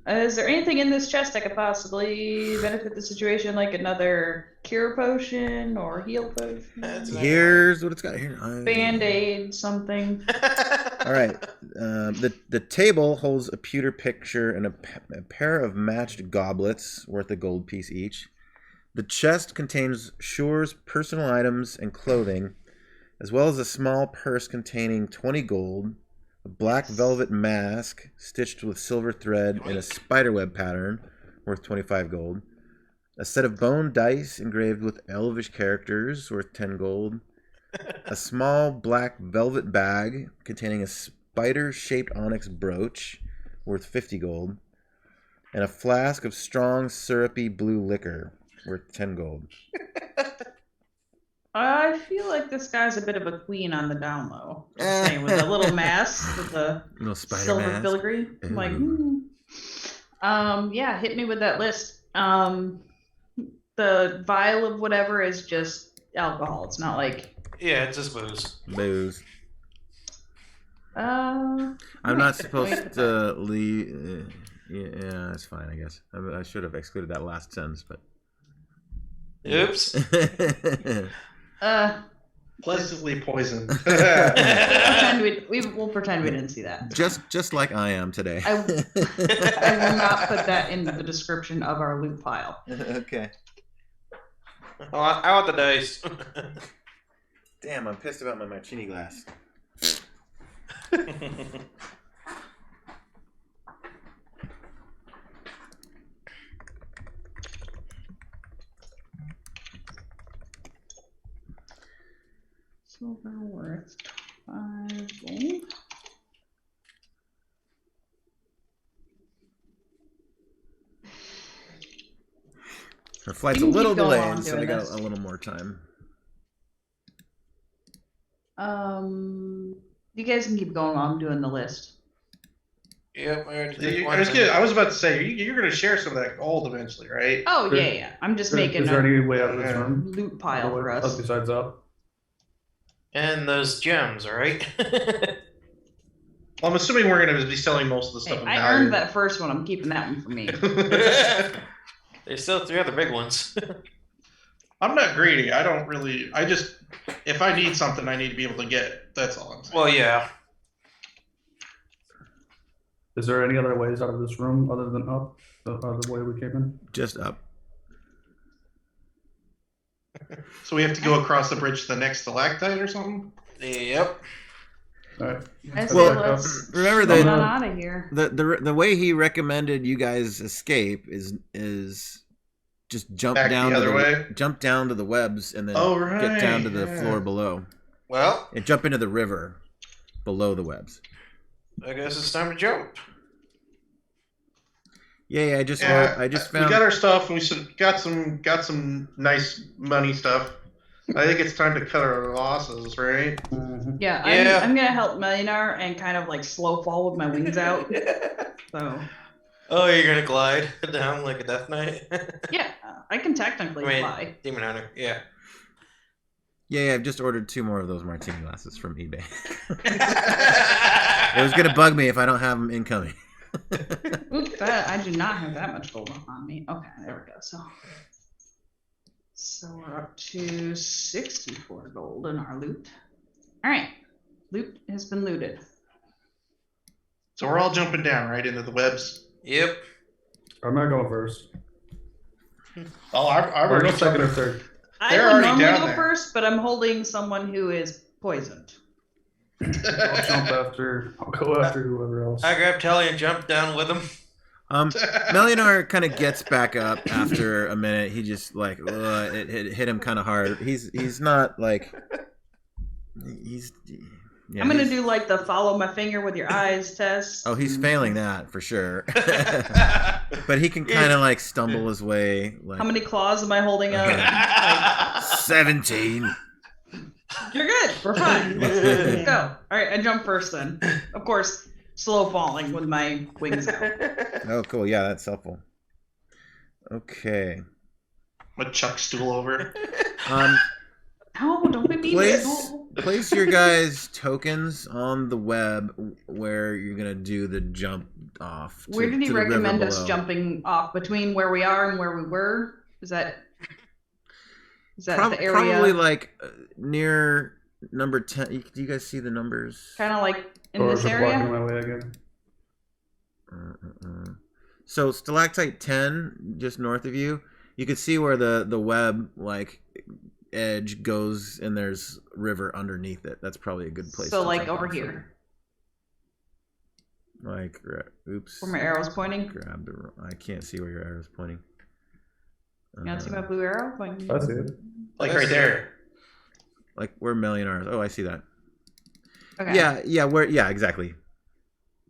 Speaker 2: Is there anything in this chest that could possibly benefit the situation, like another cure potion or heal potion?
Speaker 1: Here's what it's got here.
Speaker 2: Band-aid, something.
Speaker 1: All right. The table holds a pewter picture and a pair of matched goblets worth a gold piece each. The chest contains Shore's personal items and clothing, as well as a small purse containing 20 gold, a black velvet mask stitched with silver thread in a spiderweb pattern worth 25 gold, a set of bone dice engraved with elvish characters worth 10 gold, a small black velvet bag containing a spider-shaped onyx brooch worth 50 gold, and a flask of strong syrupy blue liquor worth 10 gold.
Speaker 2: I feel like this guy's a bit of a queen on the down low. Just saying, with a little mask with the
Speaker 1: Little spider
Speaker 2: silver
Speaker 1: mask.
Speaker 2: filigree. I'm like, yeah, hit me with that list. The vial of whatever is just alcohol. It's not like
Speaker 3: Yeah, it's just booze.
Speaker 1: Booze. I'm not supposed to leave. Yeah, that's fine, I guess. I should have excluded that last sentence, but.
Speaker 3: Oops.
Speaker 5: Pleasantly poisoned.
Speaker 2: We'll pretend we didn't see that.
Speaker 1: Just like I am today.
Speaker 2: I will not put that in the description of our loot file.
Speaker 1: Okay.
Speaker 3: Oh, I want the dice.
Speaker 1: Damn, I'm pissed about my martini glass.
Speaker 2: Silver worth 5 gold.
Speaker 1: Her flight's
Speaker 2: You
Speaker 1: a
Speaker 2: can
Speaker 1: little
Speaker 2: keep going while I'm
Speaker 1: delayed, so
Speaker 2: doing
Speaker 1: we got
Speaker 2: this.
Speaker 1: a little more time.
Speaker 2: You guys can keep going while I'm doing the list.
Speaker 3: Yep, I already
Speaker 5: I
Speaker 3: did one
Speaker 5: was,
Speaker 3: thing.
Speaker 5: I was about to say, you're going to share some of that gold eventually, right?
Speaker 2: Oh yeah. I'm just making
Speaker 4: Is there
Speaker 2: a
Speaker 4: any way out of this room?
Speaker 2: loot pile for us.
Speaker 4: Besides up?
Speaker 3: And those gems, right?
Speaker 5: Well, I'm assuming we're going to be selling most of the stuff.
Speaker 2: Hey,
Speaker 5: of
Speaker 2: I
Speaker 5: value.
Speaker 2: earned that first one. I'm keeping that one for me.
Speaker 3: There's still 3 other big ones.
Speaker 5: I'm not greedy. I don't really. I just, if I need something, I need to be able to get it. That's all I'm saying.
Speaker 3: Well, yeah.
Speaker 4: Is there any other ways out of this room other than up? The way we came in?
Speaker 1: Just up.
Speaker 5: So we have to go across the bridge to the next stalactite or something?
Speaker 3: Yep.
Speaker 4: All right.
Speaker 2: I say
Speaker 1: Well,
Speaker 2: let's
Speaker 1: remember
Speaker 2: get
Speaker 1: that
Speaker 2: on out of here.
Speaker 1: the way he recommended you guys escape is just jump
Speaker 5: Back
Speaker 1: down
Speaker 5: the
Speaker 1: to
Speaker 5: other way?
Speaker 1: jump down to the webs and then
Speaker 5: Oh,
Speaker 1: get down to the
Speaker 5: right, yeah.
Speaker 1: floor below
Speaker 3: Well,
Speaker 1: and jump into the river below the webs.
Speaker 3: I guess it's time to jump.
Speaker 1: Yeah, I just
Speaker 5: We
Speaker 1: found
Speaker 5: got our stuff, and we got some nice money stuff. I think it's time to cut our losses, right?
Speaker 2: Yeah,
Speaker 3: Yeah.
Speaker 2: I'm gonna help Melinar and kind of like slow fall with my wings out. So
Speaker 3: Oh, you're gonna glide down like a Death Knight?
Speaker 2: Yeah, I can technically
Speaker 3: I mean,
Speaker 2: fly.
Speaker 3: Demon Hunter. Yeah.
Speaker 1: Yeah, I've just ordered 2 more of those martini glasses from eBay. It was gonna bug me if I don't have them incoming.
Speaker 2: Oops, I do not have that much gold on me. Okay, there we go. So we're up to 64 gold in our loot. All right, loot has been looted.
Speaker 5: So we're all jumping down right into the webs.
Speaker 3: Yep.
Speaker 4: I'm not going first.
Speaker 5: Oh, I've
Speaker 4: Or
Speaker 5: already
Speaker 4: go second or
Speaker 5: jumped.
Speaker 4: third.
Speaker 2: I
Speaker 5: They're
Speaker 2: would
Speaker 5: already
Speaker 2: normally
Speaker 5: down
Speaker 2: go
Speaker 5: there.
Speaker 2: first, but I'm holding someone who is poisoned.
Speaker 4: I'll jump after. I'll go after whoever else.
Speaker 3: I grabbed Telly and jumped down with him.
Speaker 1: Melionar kind of gets back up after a minute. He just like it hit him kind of hard. He's not like he's. Yeah,
Speaker 2: I'm gonna do like the follow my finger with your eyes test.
Speaker 1: Oh, he's failing that for sure. But he can kind of like stumble his way. Like,
Speaker 2: How many claws am I holding up? Like,
Speaker 1: 17.
Speaker 2: you're good. We're fine. Let's go. All right, I jump first then. Of course, slow falling with my wings out.
Speaker 1: Oh, cool. Yeah, that's helpful. Okay.
Speaker 5: I'm gonna chuck stool over.
Speaker 2: No, don't be mean.
Speaker 1: Place your guys' tokens on the web where you're gonna do the jump off.
Speaker 2: Where did he
Speaker 1: to the river
Speaker 2: recommend us
Speaker 1: below.
Speaker 2: jumping off between where we are and where we were? Is that the area?
Speaker 1: Probably like near number 10. Do you guys see the numbers?
Speaker 2: Kind of like in
Speaker 4: Or
Speaker 2: this
Speaker 4: is it blocking
Speaker 2: area?
Speaker 4: my way again?
Speaker 1: So stalactite 10, just north of you, you can see where the web like edge goes, and there's river underneath it. That's probably a good place.
Speaker 2: So
Speaker 1: to
Speaker 2: like
Speaker 1: jump
Speaker 2: over
Speaker 1: off
Speaker 2: here,
Speaker 1: from. Like, oops.
Speaker 2: where my arrow's pointing.
Speaker 1: Grab the. I can't see where your arrow's pointing.
Speaker 2: You don't see my blue arrow pointing?
Speaker 4: I see it.
Speaker 5: Like right there.
Speaker 1: Like where Melionar is. Oh, I see that.
Speaker 2: Okay.
Speaker 1: Yeah, exactly.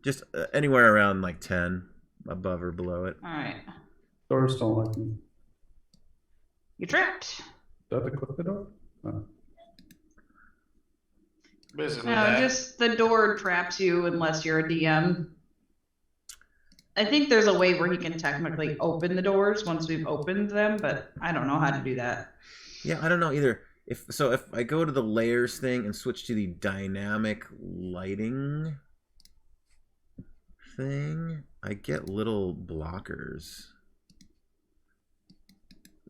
Speaker 1: Just anywhere around like 10, above or below it.
Speaker 2: All right.
Speaker 4: Doors don't like me.
Speaker 2: You're trapped.
Speaker 4: Do I have to click the door? No.
Speaker 3: Basically
Speaker 2: No,
Speaker 3: that.
Speaker 2: just the door traps you unless you're a DM. I think there's a way where he can technically open the doors once we've opened them, but I don't know how to do that.
Speaker 1: Yeah, I don't know either. If I go to the layers thing and switch to the dynamic lighting thing, I get little blockers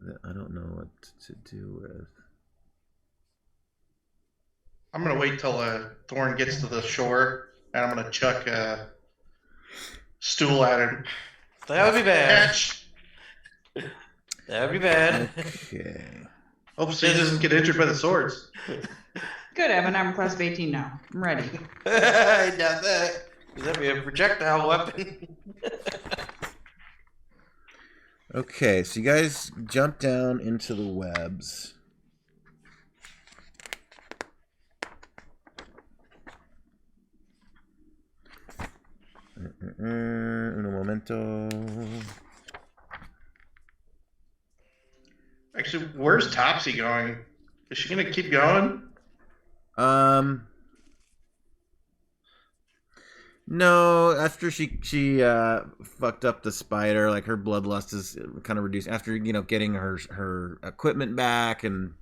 Speaker 1: that I don't know what to do with.
Speaker 5: I'm gonna wait till Thorn gets to the shore, and I'm gonna chuck a stool at him.
Speaker 3: That would be bad.
Speaker 5: Catch.
Speaker 3: That would be bad.
Speaker 1: Okay.
Speaker 5: Hopefully he doesn't get injured by the swords.
Speaker 2: Good, I have an armor class of 18 now. I'm ready.
Speaker 3: I doubt that. That'd be a projectile weapon.
Speaker 1: Okay, so you guys jump down into the webs. Un momento.
Speaker 5: Actually, where's Topsy going? Is she gonna keep going?
Speaker 1: No, after she fucked up the spider, like her bloodlust is kind of reduced after getting her equipment back, and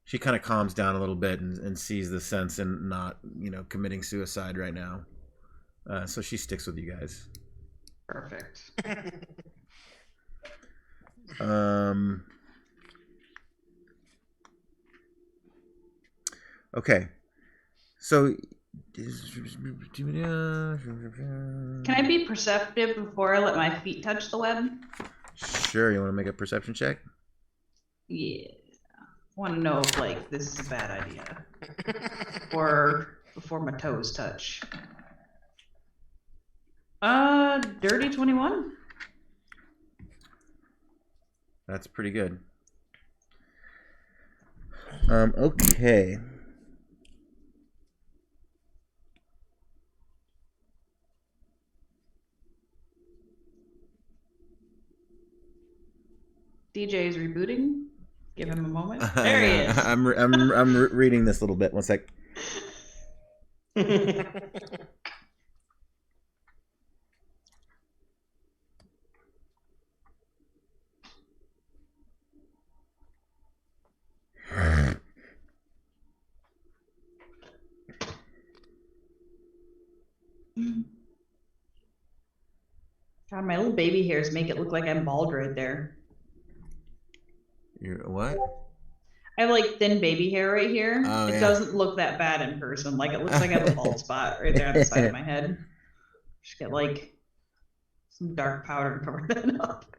Speaker 1: she kind of calms down a little bit and sees the sense in not committing suicide right now. So she sticks with you guys.
Speaker 2: Perfect.
Speaker 1: Okay, so
Speaker 2: Can I be perceptive before I let my feet touch the web?
Speaker 1: sure, you want to make a perception check?
Speaker 2: Yeah. I want to know if like this is a bad idea, or before my toes touch. Dirty 21.
Speaker 1: That's pretty good. Okay.
Speaker 2: DJ is rebooting. Give him a moment. There he is.
Speaker 1: I'm reading this little bit. One sec.
Speaker 2: God, my little baby hairs make it look like I'm bald right there.
Speaker 1: You're what?
Speaker 2: I have like thin baby hair right here.
Speaker 1: Oh,
Speaker 2: It
Speaker 1: yeah.
Speaker 2: doesn't look that bad in person. Like it looks like I have a bald spot right there on the side of my head. Just get like some dark powder and cover that up.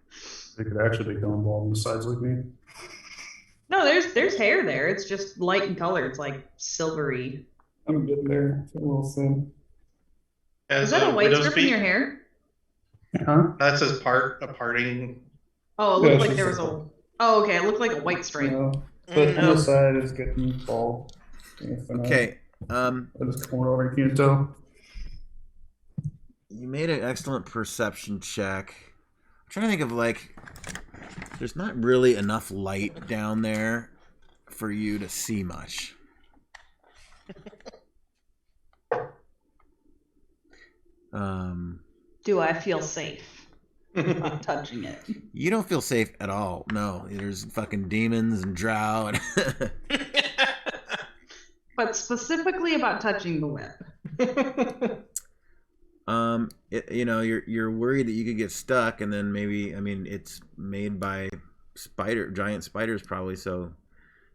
Speaker 4: They could actually be going bald on the sides like me.
Speaker 2: No, there's hair there. It's just light in color. It's like silvery.
Speaker 4: I'm getting there. It's a little thin.
Speaker 2: Is that a white strip in your hair?
Speaker 4: Huh?
Speaker 5: That says a parting.
Speaker 2: Oh, it
Speaker 4: Yeah,
Speaker 2: looked like
Speaker 4: it's
Speaker 2: there
Speaker 4: just
Speaker 2: was
Speaker 4: a-
Speaker 2: a. Oh, okay. It looked like a white stripe.
Speaker 4: No. But on the side is getting bald.
Speaker 1: Okay.
Speaker 4: I just come over, you can't tell.
Speaker 1: You made an excellent perception check. I'm trying to think of like, there's not really enough light down there for you to see much.
Speaker 2: Do I feel safe about touching it?
Speaker 1: You don't feel safe at all. No, there's fucking demons and drow. And
Speaker 2: But specifically about touching the web.
Speaker 1: you're worried that you could get stuck, and then maybe, I mean, it's made by giant spiders probably, so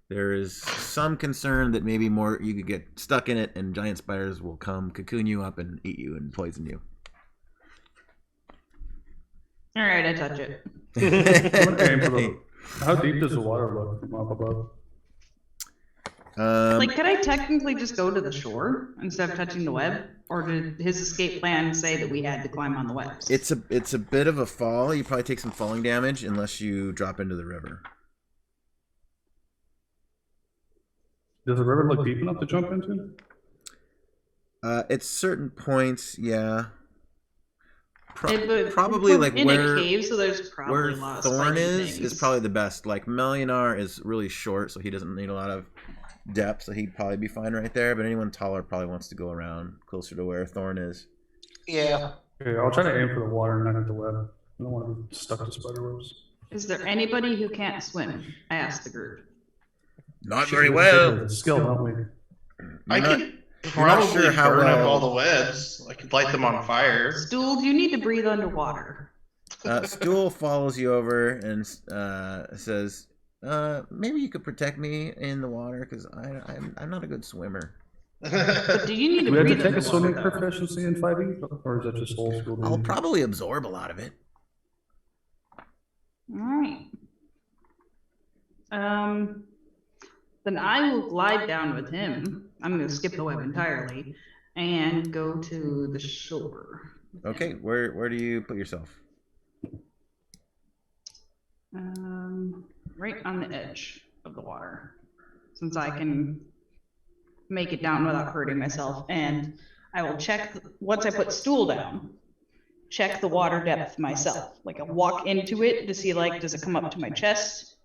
Speaker 1: there is some concern that maybe more you could get stuck in it, and giant spiders will come cocoon you up and eat you and poison you.
Speaker 2: All right, I touch it.
Speaker 4: How deep does the water look from up above?
Speaker 2: Like, could I technically just go to the shore instead of touching the web, or did his escape plan say that we had to climb on the webs?
Speaker 1: It's a bit of a fall. You probably take some falling damage unless you drop into the river.
Speaker 4: Does the river look deep enough to jump into?
Speaker 1: At certain points, yeah.
Speaker 2: But
Speaker 1: Probably
Speaker 2: we're
Speaker 1: like
Speaker 2: in
Speaker 1: where
Speaker 2: a cave, so there's probably
Speaker 1: where
Speaker 2: a lot of
Speaker 1: Thorn
Speaker 2: spiky
Speaker 1: is
Speaker 2: things.
Speaker 1: probably the best. Like Melionar is really short, so he doesn't need a lot of depth, so he'd probably be fine right there. But anyone taller probably wants to go around closer to where Thorn is.
Speaker 3: Yeah.
Speaker 4: Okay, I'll try to aim for the water and not at the web. I don't want to be stuck to spider webs.
Speaker 2: Is there anybody who can't swim? I asked the group.
Speaker 1: Not
Speaker 4: Shit,
Speaker 1: very
Speaker 4: we
Speaker 1: well.
Speaker 4: take a skill, don't we?
Speaker 5: I
Speaker 1: not-
Speaker 5: could
Speaker 1: you're not
Speaker 5: probably
Speaker 1: sure how
Speaker 5: burn up
Speaker 1: well-
Speaker 5: all the webs. I could light them on fire.
Speaker 2: Stool, do you need to breathe underwater?
Speaker 1: Stool follows you over and says, "Maybe you could protect me in the water because I'm not a good swimmer.
Speaker 2: But do you need to
Speaker 4: Do we have to
Speaker 2: breathe
Speaker 4: take a swimming
Speaker 2: underwater, though?
Speaker 4: proficiency in 5e? Or is that just old school?
Speaker 1: I'll probably absorb a lot of it."
Speaker 2: Alright. Then I will glide down with him. I'm going to skip the web entirely and go to the shore.
Speaker 1: Okay, where do you put yourself?
Speaker 2: Right on the edge of the water, since I can make it down without hurting myself. And I will check, once I put Stool down, check the water depth myself. Like, I'll walk into it to see, like, does it come up to my chest?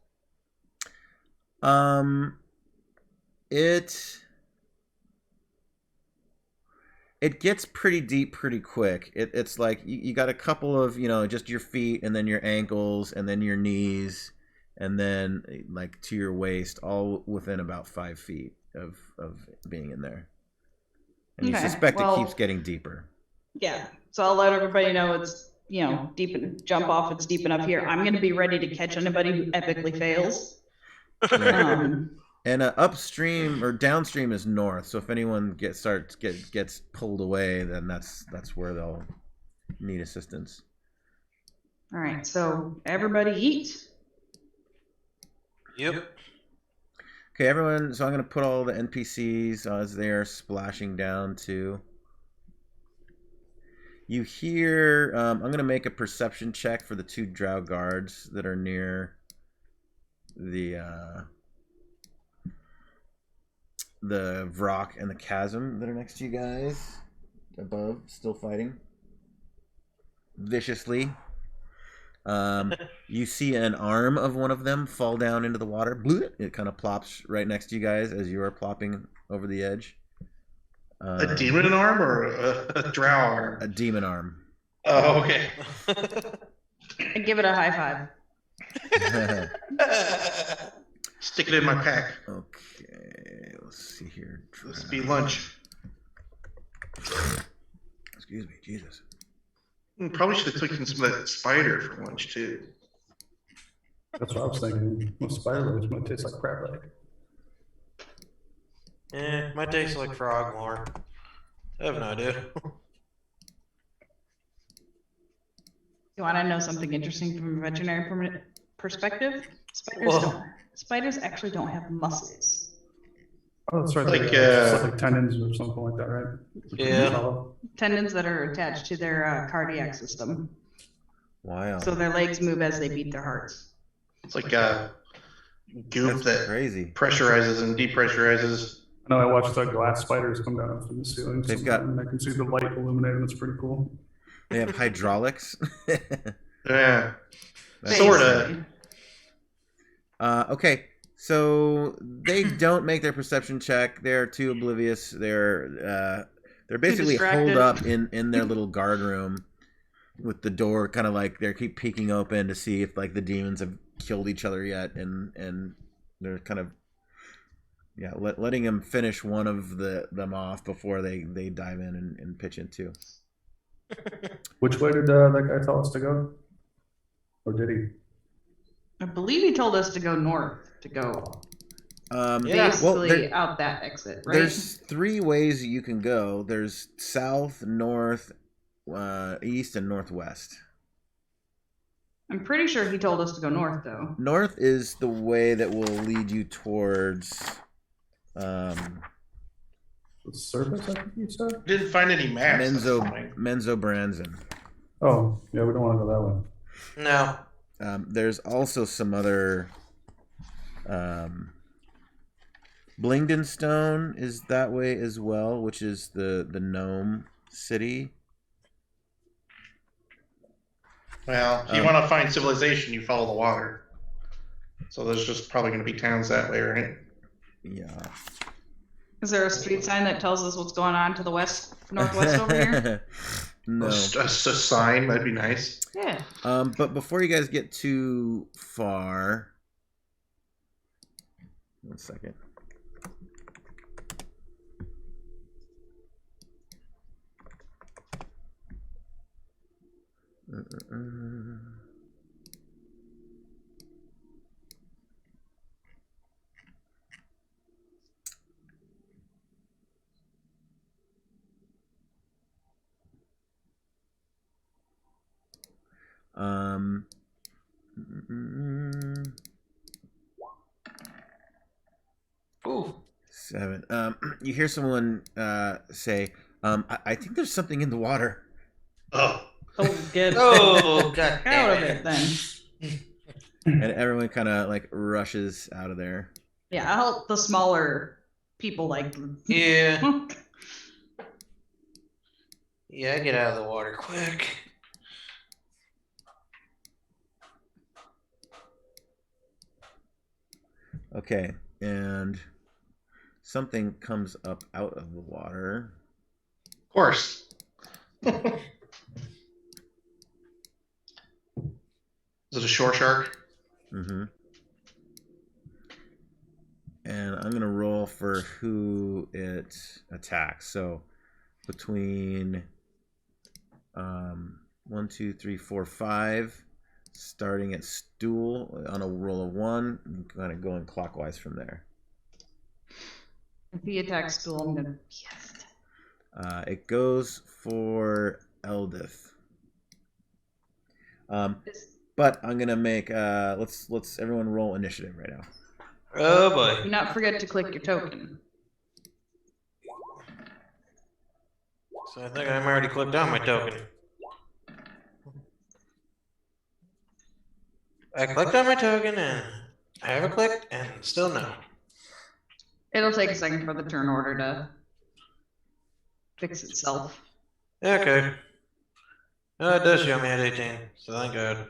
Speaker 1: It gets pretty deep pretty quick. It's like you got a couple of, just your feet, and then your ankles, and then your knees, and then like to your waist, all within about 5 feet of being in there. And you
Speaker 2: Okay,
Speaker 1: suspect
Speaker 2: well-
Speaker 1: it keeps getting deeper.
Speaker 2: Yeah, so I'll let everybody know it's, deep and jump off, it's deep enough here. I'm gonna be ready to catch anybody who epically fails.
Speaker 1: And upstream or downstream is north. So if anyone gets pulled away, then that's where they'll need assistance.
Speaker 2: All right, so everybody eat.
Speaker 3: Yep.
Speaker 1: Okay, everyone. So I'm gonna put all the NPCs as they are splashing down too. You hear? I'm gonna make a perception check for the 2 drow guards that are near the Vrock and the chasm that are next to you guys above, still fighting viciously. You see an arm of one of them fall down into the water. It kind of plops right next to you guys as you are plopping over the edge.
Speaker 5: A demon arm or a drow arm?
Speaker 1: A demon arm.
Speaker 5: Oh, okay.
Speaker 2: I give it a high five.
Speaker 5: Stick it in my pack.
Speaker 1: Okay, let's see here.
Speaker 5: This be lunch.
Speaker 1: Excuse me, Jesus.
Speaker 5: Probably should have taken some of that spider for lunch too.
Speaker 4: That's what I was thinking. Well, spider legs might taste like crab leg.
Speaker 3: Might taste like frog more. I have no idea.
Speaker 2: You want to know something interesting from a veterinary perspective?
Speaker 3: Whoa.
Speaker 2: Spiders actually don't have muscles.
Speaker 4: Oh, that's right.
Speaker 5: Like,
Speaker 4: It's like tendons or something like that, right?
Speaker 3: Yeah.
Speaker 2: Tendons that are attached to their cardiac system.
Speaker 1: Wow.
Speaker 2: So their legs move as they beat their hearts.
Speaker 5: It's like goop
Speaker 1: That's
Speaker 5: that
Speaker 1: crazy.
Speaker 5: pressurizes and depressurizes.
Speaker 4: I know I watched the glass spiders come down from the ceiling.
Speaker 1: They've got-
Speaker 4: and I can see the light illuminating. It's pretty cool.
Speaker 1: They have hydraulics.
Speaker 5: Yeah.
Speaker 1: That's
Speaker 5: Sorta.
Speaker 1: insane. Okay, so they don't make their perception check. They're too oblivious. They're basically
Speaker 2: distracted.
Speaker 1: holed up in their little guard room with the door kind of like they keep peeking open to see if like the demons have killed each other yet, and they're kind of letting them finish one of them off before they dive in and pitch in too.
Speaker 4: Which way did that guy tell us to go? Or did he?
Speaker 2: I believe he told us to go north to go.
Speaker 3: Yeah.
Speaker 2: Basically out that exit, right?
Speaker 1: There's 3 ways you can go. There's south, north, east, and northwest.
Speaker 2: I'm pretty sure he told us to go north, though.
Speaker 1: North is the way that will lead you towards.
Speaker 4: The surface, I think you said?
Speaker 5: Didn't find any maps. That's fine.
Speaker 1: Menzo Branson.
Speaker 4: Oh, yeah, we don't want to go that way.
Speaker 3: No.
Speaker 1: There's also some other. Blingden Stone is that way as well, which is the gnome city.
Speaker 5: Well, if you want to find civilization, you follow the water. So there's just probably going to be towns that way, right?
Speaker 1: Yeah.
Speaker 2: Is there a street sign that tells us what's going on to the northwest over here?
Speaker 1: No.
Speaker 5: A sign, that'd be nice.
Speaker 2: Yeah.
Speaker 1: But before you guys get too far, 1 second.
Speaker 3: Ooh.
Speaker 1: 7. You hear someone say, I think there's something in the water.
Speaker 5: Oh.
Speaker 2: Oh, good.
Speaker 3: Oh, god
Speaker 2: Out of
Speaker 3: damn
Speaker 2: it then.
Speaker 1: And everyone kind of like rushes out of there.
Speaker 2: Yeah, I'll help the smaller people like.
Speaker 3: Yeah. Yeah, get out of the water quick.
Speaker 1: Okay, and something comes up out of the water.
Speaker 5: Of course. Is it a shore shark?
Speaker 1: Mm-hmm. And I'm gonna roll for who it attacks. So between 1, 2, 3, 4, 5, starting at stool on a roll of 1, and kind of going clockwise from there.
Speaker 2: If he attacks stool, I'm gonna pissed.
Speaker 1: It goes for Eldith. But I'm gonna make let's everyone roll initiative right now.
Speaker 3: Oh boy.
Speaker 2: Do not forget to click your token.
Speaker 3: So I think I'm already clicked on my token. I clicked on my token and I haven't clicked and still no.
Speaker 2: It'll take a second for the turn order to fix itself.
Speaker 3: Okay. Oh, it does show me at 18, so thank God.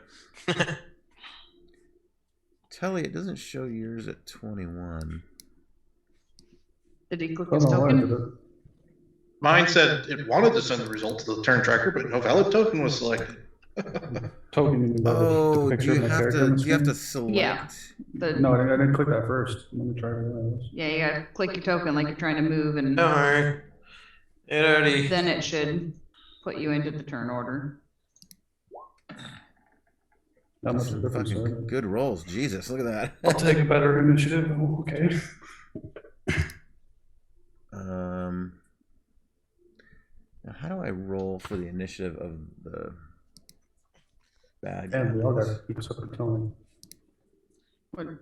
Speaker 1: Telly, it doesn't show yours at 21.
Speaker 2: Did he click
Speaker 4: Oh,
Speaker 2: his
Speaker 4: no, I did
Speaker 2: token?
Speaker 4: it.
Speaker 5: Mine said it wanted to send the result to the turn tracker, but no valid token was selected.
Speaker 4: Token, you mean
Speaker 1: Oh,
Speaker 4: the
Speaker 1: do
Speaker 4: picture
Speaker 1: you
Speaker 4: of my
Speaker 1: have
Speaker 4: character on
Speaker 1: to
Speaker 4: the
Speaker 1: do you have to
Speaker 4: screen?
Speaker 1: select?
Speaker 2: Yeah.
Speaker 4: No, I didn't click that first. Let me try it out.
Speaker 2: Yeah, you gotta click your token like you're trying to move, and
Speaker 3: Don't worry. It already.
Speaker 2: then it should put you into the turn order.
Speaker 4: That much of a difference.
Speaker 1: Fucking
Speaker 4: Right?
Speaker 1: good rolls. Jesus, look at that.
Speaker 4: I'll take a better initiative. Okay.
Speaker 1: Now how do I roll for the initiative of the bad
Speaker 4: And we all
Speaker 1: guys?
Speaker 4: got to keep separate tone.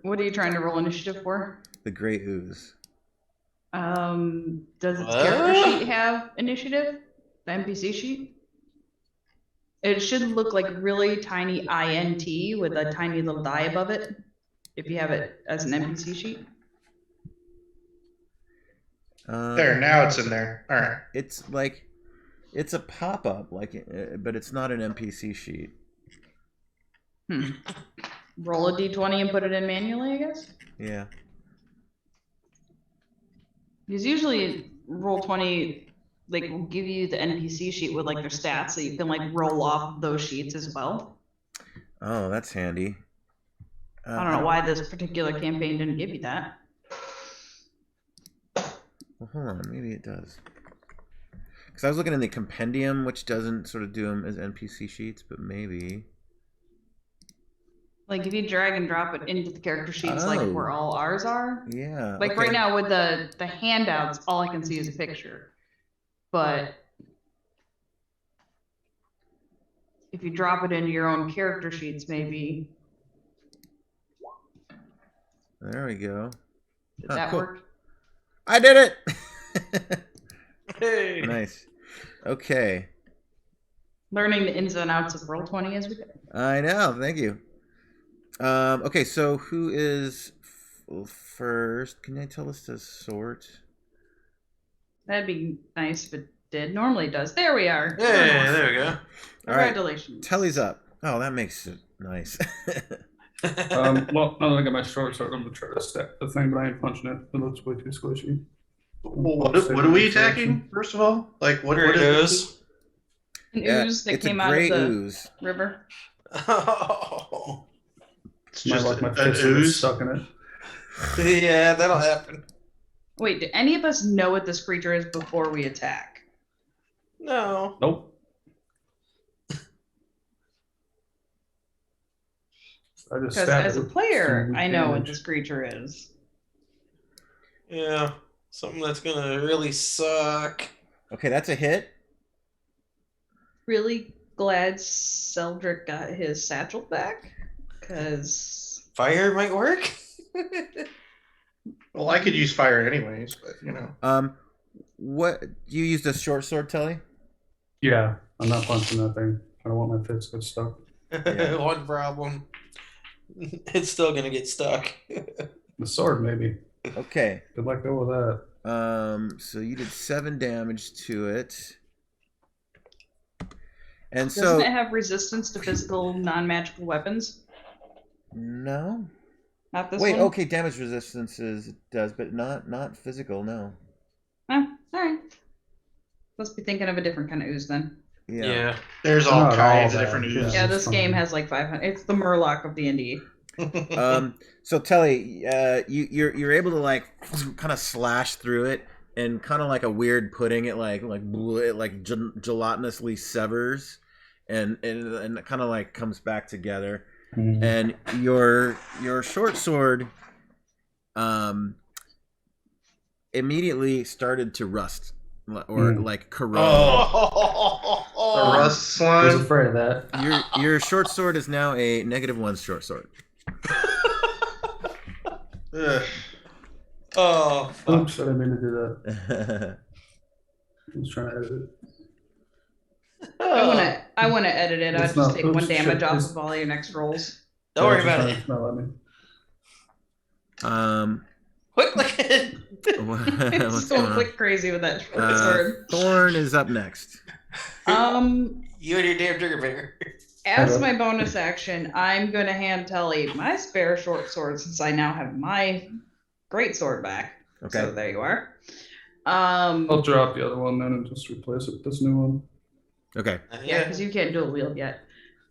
Speaker 2: What are you trying to roll initiative for?
Speaker 1: The Great Ooze.
Speaker 2: Does its character sheet have initiative? The NPC sheet? It should look like really tiny INT with a tiny little die above it. If you have it as an NPC sheet.
Speaker 5: There, now it's in there. All right.
Speaker 1: It's like, it's a pop-up, like, but it's not an NPC sheet.
Speaker 2: Roll a d20 and put it in manually, I guess?
Speaker 1: Yeah.
Speaker 2: Because usually roll 20 like will give you the NPC sheet with like their stats, so you can like roll off those sheets as well.
Speaker 1: Oh, that's handy.
Speaker 2: I don't know why this particular campaign didn't give you that.
Speaker 1: Well, hold on, maybe it does. Because I was looking in the compendium, which doesn't sort of do them as NPC sheets, but maybe.
Speaker 2: Like if you drag and drop it into the character sheets, like where all ours are.
Speaker 1: Yeah.
Speaker 2: Like right now with the handouts, all I can see is a picture. But if you drop it into your own character sheets, maybe.
Speaker 1: There we go.
Speaker 2: Did that work?
Speaker 1: I did it!
Speaker 3: Hey.
Speaker 1: Nice. Okay.
Speaker 2: Learning the ins and outs of Roll20 as we go.
Speaker 1: I know. Thank you. Okay, so who is first? Can I tell us to sort?
Speaker 2: That'd be nice if it did. Normally it does. There we are.
Speaker 3: Yeah, there we go.
Speaker 1: All right.
Speaker 2: Congratulations.
Speaker 1: Telly's up. Oh, that makes it nice.
Speaker 4: Well, now that I got my short sword, I'm gonna try to stack the thing, but I ain't punching it. It looks way too squishy.
Speaker 5: Well, what are we attacking, first of all? Like, what
Speaker 3: Here it
Speaker 5: is
Speaker 3: is.
Speaker 2: An
Speaker 1: Yeah,
Speaker 2: ooze that
Speaker 1: it's a
Speaker 2: came out of
Speaker 1: gray
Speaker 2: the
Speaker 1: ooze.
Speaker 2: river.
Speaker 3: Oh.
Speaker 5: It's
Speaker 4: My
Speaker 5: just
Speaker 4: luck, my
Speaker 5: an
Speaker 4: fist is
Speaker 5: ooze.
Speaker 4: stuck in it.
Speaker 3: Yeah, that'll happen.
Speaker 2: Wait, do any of us know what this creature is before we attack?
Speaker 3: No.
Speaker 4: Nope. I just
Speaker 2: Because
Speaker 4: stabbed
Speaker 2: as a
Speaker 4: it.
Speaker 2: player,
Speaker 4: Some
Speaker 2: I know what
Speaker 4: damage.
Speaker 2: this creature is.
Speaker 3: Yeah. Something that's gonna really suck.
Speaker 1: Okay, that's a hit.
Speaker 2: Really glad Seldrick got his satchel back. Because
Speaker 3: Fire might work.
Speaker 5: Well, I could use fire anyways, but you know.
Speaker 1: What you used a short sword, Telly?
Speaker 4: Yeah, I'm not punching that thing. I don't want my fist to get stuck.
Speaker 1: Yeah.
Speaker 3: One problem. It's still gonna get stuck.
Speaker 4: The sword, maybe.
Speaker 1: Okay.
Speaker 4: Could let go of that.
Speaker 1: So you did 7 damage to it. And
Speaker 2: doesn't
Speaker 1: so
Speaker 2: it have resistance to physical non-magical weapons?
Speaker 1: no.
Speaker 2: Not this
Speaker 1: Wait,
Speaker 2: one?
Speaker 1: okay, damage resistance it does, but not physical, no.
Speaker 2: Oh, alright. Must be thinking of a different kind of ooze then.
Speaker 3: Yeah.
Speaker 5: There's all
Speaker 4: Not all
Speaker 5: kinds of
Speaker 4: bad,
Speaker 5: different
Speaker 4: yeah.
Speaker 5: oozes.
Speaker 2: Yeah,
Speaker 4: it's
Speaker 2: this
Speaker 4: fun.
Speaker 2: game has like 500. It's the Murloc of D&D.
Speaker 1: So Telly, you're able to like kind of slash through it, and kind of like a weird pudding, it like gelatinously severs, and it kind of like comes back together. And your short sword immediately started to rust or like corrode.
Speaker 5: The rust
Speaker 4: I was
Speaker 5: slime.
Speaker 4: afraid of that.
Speaker 1: Your short sword is now a -1 short sword.
Speaker 5: Ugh.
Speaker 3: Oh, fuck.
Speaker 4: Oops, I didn't mean to do that. I was trying to edit it.
Speaker 2: I wanna edit it. I'll
Speaker 4: It's
Speaker 2: just
Speaker 4: not-
Speaker 2: take
Speaker 4: oops,
Speaker 2: 1 damage
Speaker 4: shit,
Speaker 2: off
Speaker 4: it's-
Speaker 2: of all your next rolls.
Speaker 3: Don't worry
Speaker 4: Yeah,
Speaker 3: about
Speaker 4: it's
Speaker 3: it.
Speaker 4: not let me.
Speaker 3: Quit clicking.
Speaker 1: What's
Speaker 2: Just
Speaker 1: going
Speaker 2: going
Speaker 1: on?
Speaker 2: click crazy with that short sword.
Speaker 1: Thorn is up next.
Speaker 3: You and your damn trigger finger.
Speaker 2: As my bonus action, I'm gonna hand Telly my spare short sword since I now have my great sword back.
Speaker 1: Okay.
Speaker 2: So there you are.
Speaker 4: I'll drop the other one then and just replace it with this new one.
Speaker 1: Okay.
Speaker 2: Yeah, because you can't dual wield yet.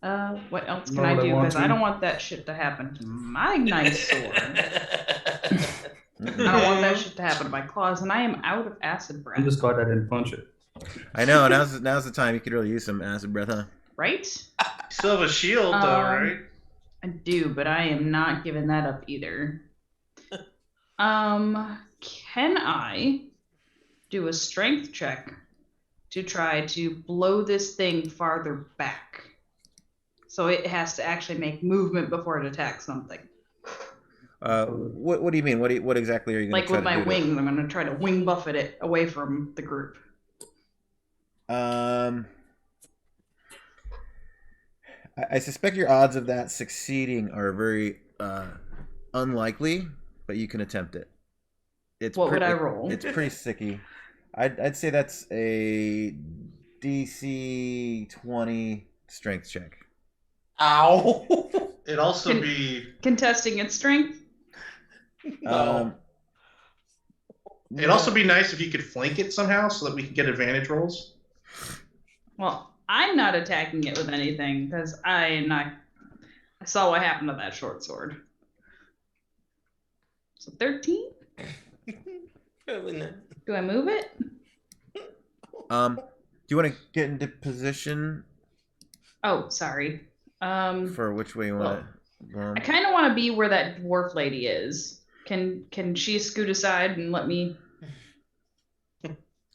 Speaker 2: What else can
Speaker 4: Not
Speaker 2: I
Speaker 4: what I
Speaker 2: do?
Speaker 4: want
Speaker 2: Because I
Speaker 4: to.
Speaker 2: don't want that shit to happen to my nice sword. I don't want that shit to happen to my claws, and I am out of acid breath.
Speaker 4: I'm just glad I didn't punch it.
Speaker 1: I know. Now's the time you could really use some acid breath, huh?
Speaker 2: Right?
Speaker 5: Still have a shield though, right?
Speaker 2: I do, but I am not giving that up either. Can I do a strength check to try to blow this thing farther back? So it has to actually make movement before it attacks something.
Speaker 1: What do you mean? What exactly are you going to
Speaker 2: Like
Speaker 1: try
Speaker 2: with
Speaker 1: to
Speaker 2: my
Speaker 1: do?
Speaker 2: wings, I'm going to try to wing buffet it away from the group.
Speaker 1: I suspect your odds of that succeeding are very unlikely, but you can attempt it.
Speaker 2: What would I roll?
Speaker 1: It's pretty sticky. I'd say that's a DC 20 strength check.
Speaker 3: Ow!
Speaker 5: It'd also be
Speaker 2: Contesting its strength?
Speaker 3: No.
Speaker 5: it'd also be nice if you could flank it somehow so that we could get advantage rolls.
Speaker 2: Well, I'm not attacking it with anything because I saw what happened to that short sword. So 13?
Speaker 3: Probably not.
Speaker 2: Do I move it?
Speaker 1: Do you want to get into position
Speaker 2: Oh, sorry.
Speaker 1: for which way you want to?
Speaker 2: I kind of want to be where that dwarf lady is. Can she scoot aside and let me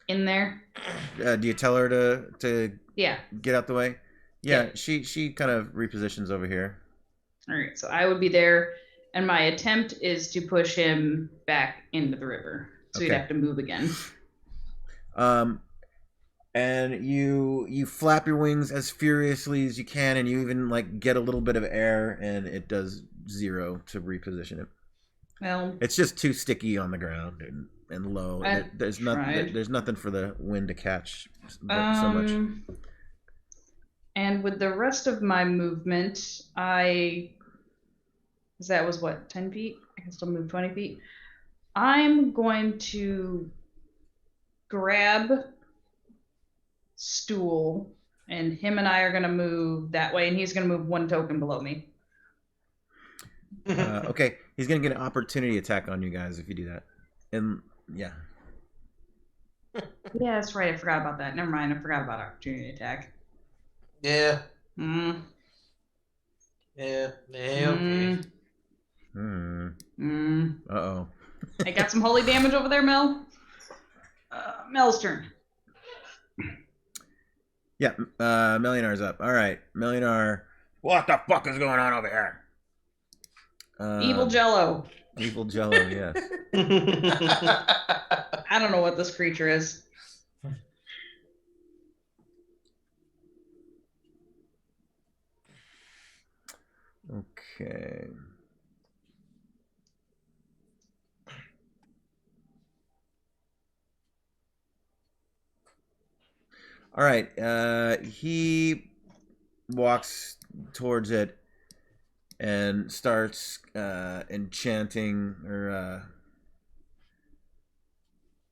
Speaker 2: in there?
Speaker 1: Do you tell her to
Speaker 2: Yeah.
Speaker 1: get out the way? Yeah. She kind of repositions over here.
Speaker 2: All right. So I would be there, and my attempt is to push him back into the river. So he'd
Speaker 1: Okay.
Speaker 2: have to move again.
Speaker 1: And you flap your wings as furiously as you can, and you even like get a little bit of air, and it does 0 to reposition it.
Speaker 2: Well,
Speaker 1: It's just too sticky on the ground and low. There's
Speaker 2: tried.
Speaker 1: there's nothing for the wind to catch so much.
Speaker 2: And with the rest of my movement, that was what, 10 feet? I can still move 20 feet. I'm going to grab Stool, and him and I are going to move that way, and he's going to move 1 token below me.
Speaker 1: Okay, he's gonna get an opportunity attack on you guys if you do that. And yeah,
Speaker 2: Yeah, that's right. I forgot about that. Never mind. I forgot about opportunity attack.
Speaker 3: Yeah.
Speaker 2: Mm.
Speaker 3: Yeah. Okay.
Speaker 1: Uh-oh.
Speaker 2: I got some holy damage over there, Mel. Mel's turn.
Speaker 1: Yeah, Melionar's up. All right, Melionar. What the fuck is going on over here?
Speaker 2: Evil Jello.
Speaker 1: Evil Jello, yes.
Speaker 2: I don't know what this creature is.
Speaker 1: Okay. All right. He walks towards it and starts enchanting, or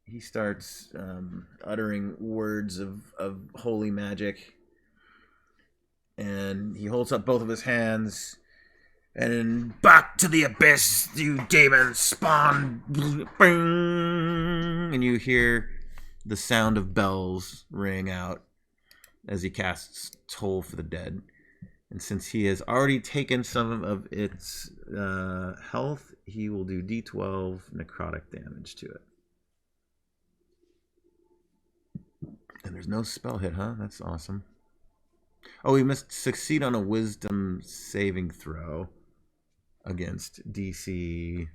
Speaker 1: he starts uttering words of holy magic. And he holds up both of his hands. And back to the abyss, you demon spawn. Bing! And you hear the sound of bells ring out as he casts Toll for the Dead. And since he has already taken some of its health, he will do D12 necrotic damage to it. And there's no spell hit, huh? That's awesome. Oh, he must succeed on a wisdom saving throw against DC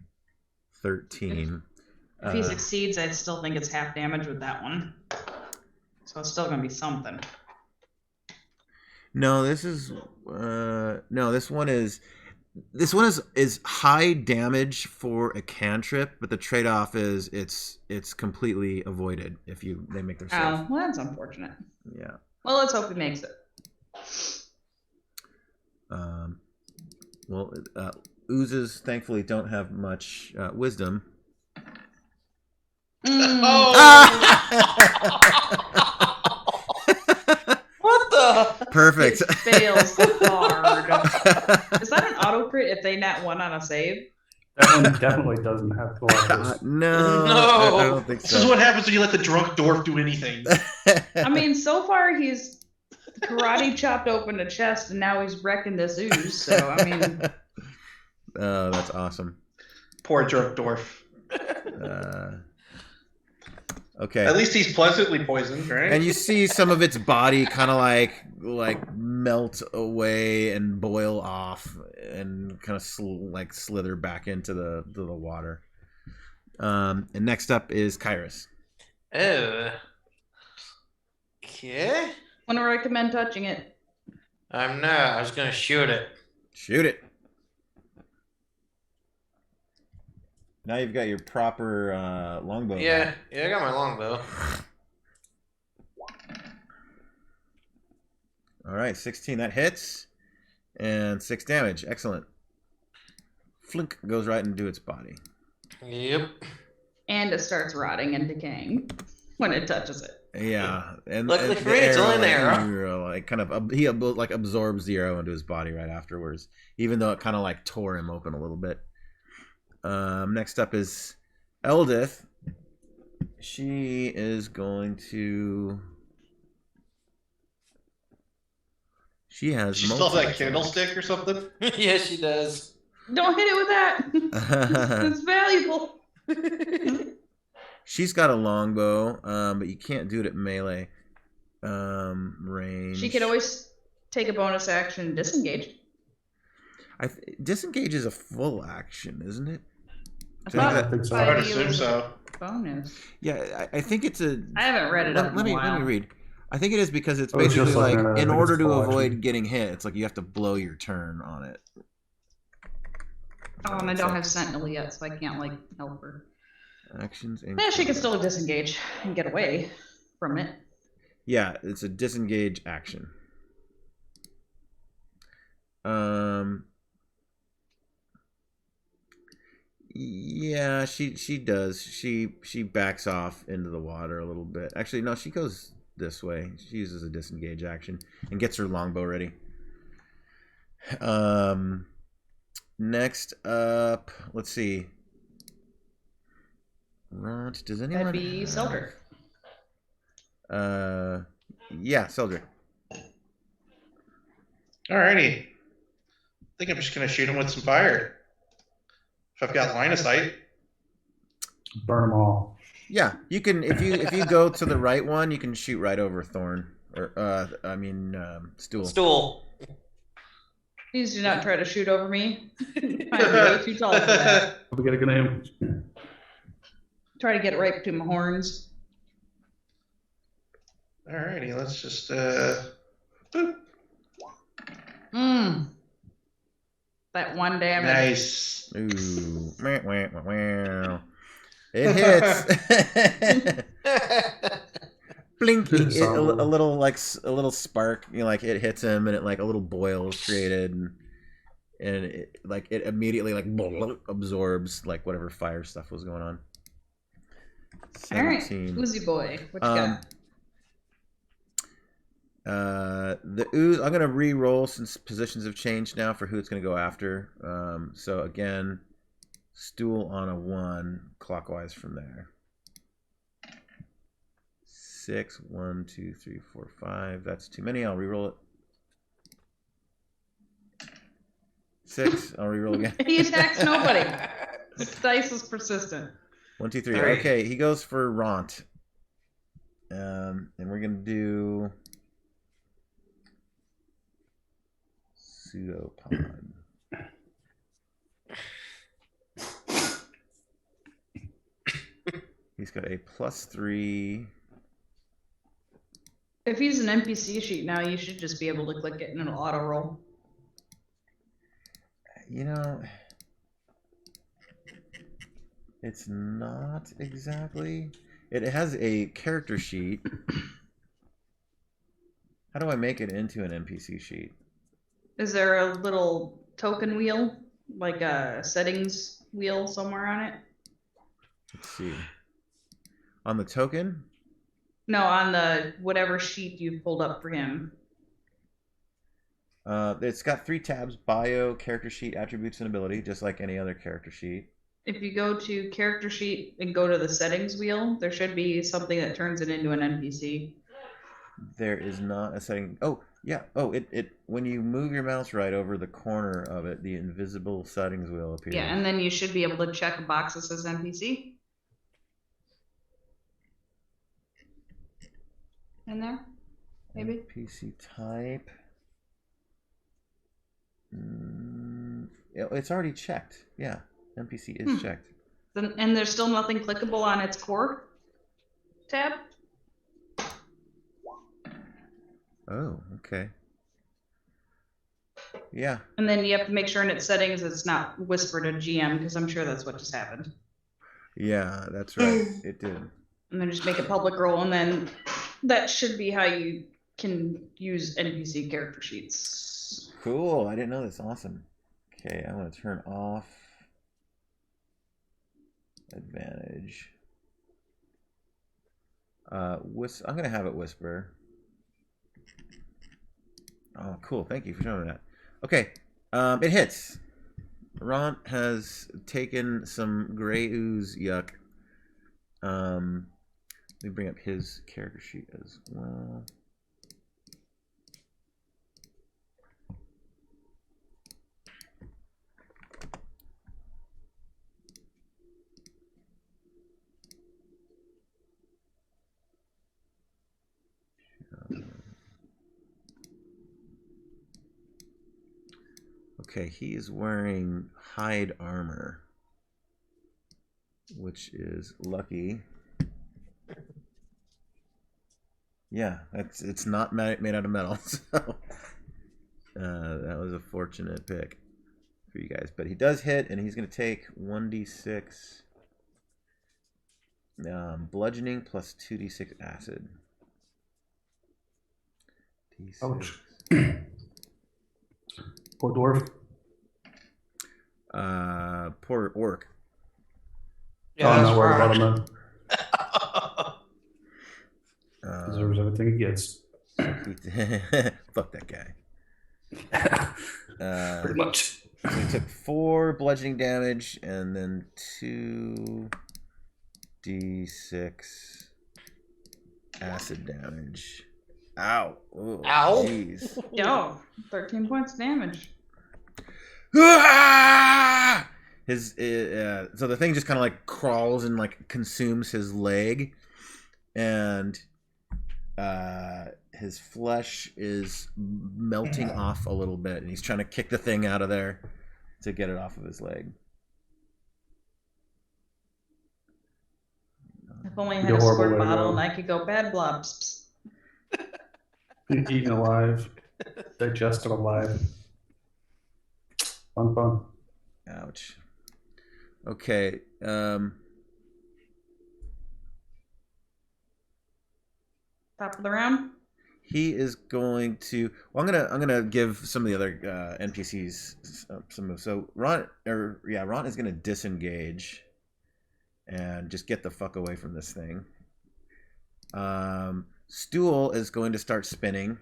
Speaker 1: 13.
Speaker 2: If he succeeds, I still think it's half damage with that one. So it's still going to be something.
Speaker 1: No, this is this one is high damage for a cantrip, but the trade-off is it's completely avoided if they make their save.
Speaker 2: Oh, well, that's unfortunate.
Speaker 1: Yeah.
Speaker 2: Well, let's hope he makes it.
Speaker 1: Oozes thankfully don't have much wisdom.
Speaker 3: What the?
Speaker 1: Perfect.
Speaker 2: It fails hard. Is that an auto crit if they nat 1 on a save?
Speaker 4: That one definitely doesn't have Colossus.
Speaker 1: No,
Speaker 3: No.
Speaker 1: I don't think
Speaker 5: This
Speaker 1: so.
Speaker 5: is what happens when you let the drunk dwarf do anything.
Speaker 2: I mean, so far he's karate chopped open a chest, and now he's wrecking this ooze. So I mean,
Speaker 1: Oh, that's awesome.
Speaker 5: Poor jerk dwarf.
Speaker 1: Okay.
Speaker 5: At least he's pleasantly poisoned, right?
Speaker 1: And you see some of its body kind of like melt away and boil off, and kind of slither back into the water. And next up is Kyrus.
Speaker 3: Oh. Okay.
Speaker 2: wouldn't recommend touching it.
Speaker 3: I'm not. I was gonna shoot it.
Speaker 1: Shoot it. Now you've got your proper longbow.
Speaker 3: Yeah, I got my longbow.
Speaker 1: All right, 16. That hits. And 6 damage. Excellent. Flink goes right into its body.
Speaker 3: Yep.
Speaker 2: And it starts rotting and decaying when it touches it.
Speaker 1: Yeah, and
Speaker 3: Luckily
Speaker 1: and
Speaker 3: for me, it's only an arrow.
Speaker 1: He absorbs the arrow into his body right afterwards, even though it kind of like tore him open a little bit. Next up is Eldith. She is going to. She has.
Speaker 5: She still have that candlestick or something?
Speaker 3: Yeah, she does.
Speaker 2: Don't hit it with that. It's valuable.
Speaker 1: She's got a longbow, but you can't do it at melee range.
Speaker 2: She could always take a bonus action and disengage.
Speaker 1: Disengage is a full action, isn't it?
Speaker 2: I
Speaker 4: think so.
Speaker 5: I would assume so.
Speaker 2: Bonus.
Speaker 1: Yeah, I think it's a.
Speaker 2: I haven't read it up
Speaker 1: Let
Speaker 2: in a
Speaker 1: me
Speaker 2: while.
Speaker 1: read. I think it is because it's
Speaker 4: I was
Speaker 1: basically
Speaker 4: just
Speaker 1: like
Speaker 4: looking at it. I
Speaker 1: in
Speaker 4: think
Speaker 1: order
Speaker 4: it's
Speaker 1: to
Speaker 4: full
Speaker 1: avoid
Speaker 4: action.
Speaker 1: getting hit, it's like you have to blow your turn on it.
Speaker 2: Oh, and I don't have Sentinel yet, so I can't like help her.
Speaker 1: Actions.
Speaker 2: Yeah, she can still disengage and get away from it.
Speaker 1: Yeah, it's a disengage action. Yeah, she does. She backs off into the water a little bit. Actually, no, she goes this way. She uses a disengage action and gets her longbow ready. Next up, let's see. Ront, does anyone?
Speaker 2: That'd be Seldrick.
Speaker 1: Yeah, Seldrick.
Speaker 5: Alrighty. I think I'm just gonna shoot him with some fire. If I've got line of sight.
Speaker 4: Burn them all.
Speaker 1: Yeah, you can if you go to the right one, you can shoot right over Thorn or Stool.
Speaker 3: Stool.
Speaker 2: Please do not try to shoot over me. I'm way too tall for that.
Speaker 4: We get a good aim.
Speaker 2: Try to get it right between my horns.
Speaker 5: Alrighty, let's just boop.
Speaker 2: That one damage.
Speaker 5: Nice.
Speaker 1: Ooh. It hits. Blink. A little spark. You know, like it hits him, and it like a little boil is created, and it immediately like absorbs like whatever fire stuff was going on.
Speaker 2: All right,
Speaker 1: 17.
Speaker 2: Oozy boy, what you got?
Speaker 1: The ooze. I'm gonna re-roll since positions have changed now for who it's gonna go after. So again, Stool on a 1 clockwise from there. 6, 1, 2, 3, 4, 5. That's too many. I'll re-roll it. 6. I'll re-roll again.
Speaker 2: He attacks nobody. This dice is persistent.
Speaker 1: 1, 2, 3.
Speaker 3: Alright.
Speaker 1: Okay, he goes for Ront. And we're gonna do pseudopod. He's got a +3.
Speaker 2: If he's an NPC sheet now, you should just be able to click it and it'll auto roll.
Speaker 1: You know, it's not exactly. It has a character sheet. How do I make it into an NPC sheet?
Speaker 2: Is there a little token wheel, like a settings wheel somewhere on it?
Speaker 1: Let's see. On the token?
Speaker 2: No, on the whatever sheet you've pulled up for him.
Speaker 1: It's got 3 tabs: bio, character sheet, attributes, and ability, just like any other character sheet.
Speaker 2: If you go to character sheet and go to the settings wheel, there should be something that turns it into an NPC.
Speaker 1: There is not a setting. Oh, Yeah. Oh, it when you move your mouse right over the corner of it, the invisible settings wheel appears.
Speaker 2: Yeah, and then you should be able to check a box that says NPC. In there, maybe.
Speaker 1: NPC type. It's already checked. Yeah, NPC is checked.
Speaker 2: And there's still nothing clickable on its core tab.
Speaker 1: Oh, okay. Yeah.
Speaker 2: And then you have to make sure in its settings it's not whisper to GM, because I'm sure that's what just happened.
Speaker 1: Yeah, that's right. It did.
Speaker 2: And then just make a public role, and then that should be how you can use NPC character sheets.
Speaker 1: Cool. I didn't know this. Awesome. Okay, I'm gonna turn off advantage. I'm gonna have it whisper. Oh, cool. Thank you for showing me that. Okay, it hits. Ron has taken some gray ooze yuck. Let me bring up his character sheet as well. Okay, he is wearing hide armor, which is lucky. Yeah, it's not made out of metal, so that was a fortunate pick for you guys. But he does hit, and he's going to take 1d6 bludgeoning plus 2d6 acid. D6.
Speaker 4: Ouch. Poor dwarf.
Speaker 1: Poor orc.
Speaker 3: Yeah,
Speaker 4: I'm
Speaker 3: that's
Speaker 4: not worried
Speaker 3: right.
Speaker 4: about him then. Deserves everything he gets.
Speaker 1: Fuck that guy.
Speaker 4: Pretty much.
Speaker 1: So he took 4 bludgeoning damage and then 2d6 acid damage. Ow. Ooh,
Speaker 3: Ow.
Speaker 1: jeez.
Speaker 2: Yo, 13 points damage.
Speaker 1: His so the thing just kind of like crawls and like consumes his leg, and his flesh is melting off a little bit, and he's trying to kick the thing out of there to get it off of his leg.
Speaker 2: If only I had
Speaker 4: Be a
Speaker 2: a
Speaker 4: horrible
Speaker 2: squirt
Speaker 4: way to
Speaker 2: bottle
Speaker 4: go.
Speaker 2: and I could go bad blobs.
Speaker 4: Eaten alive. Digested alive. Fun.
Speaker 1: Ouch. Okay.
Speaker 2: Top of the round.
Speaker 1: He is going to. Well, I'm gonna give some of the other NPCs some moves. So Ron is gonna disengage and just get the fuck away from this thing. Stool is going to start spinning.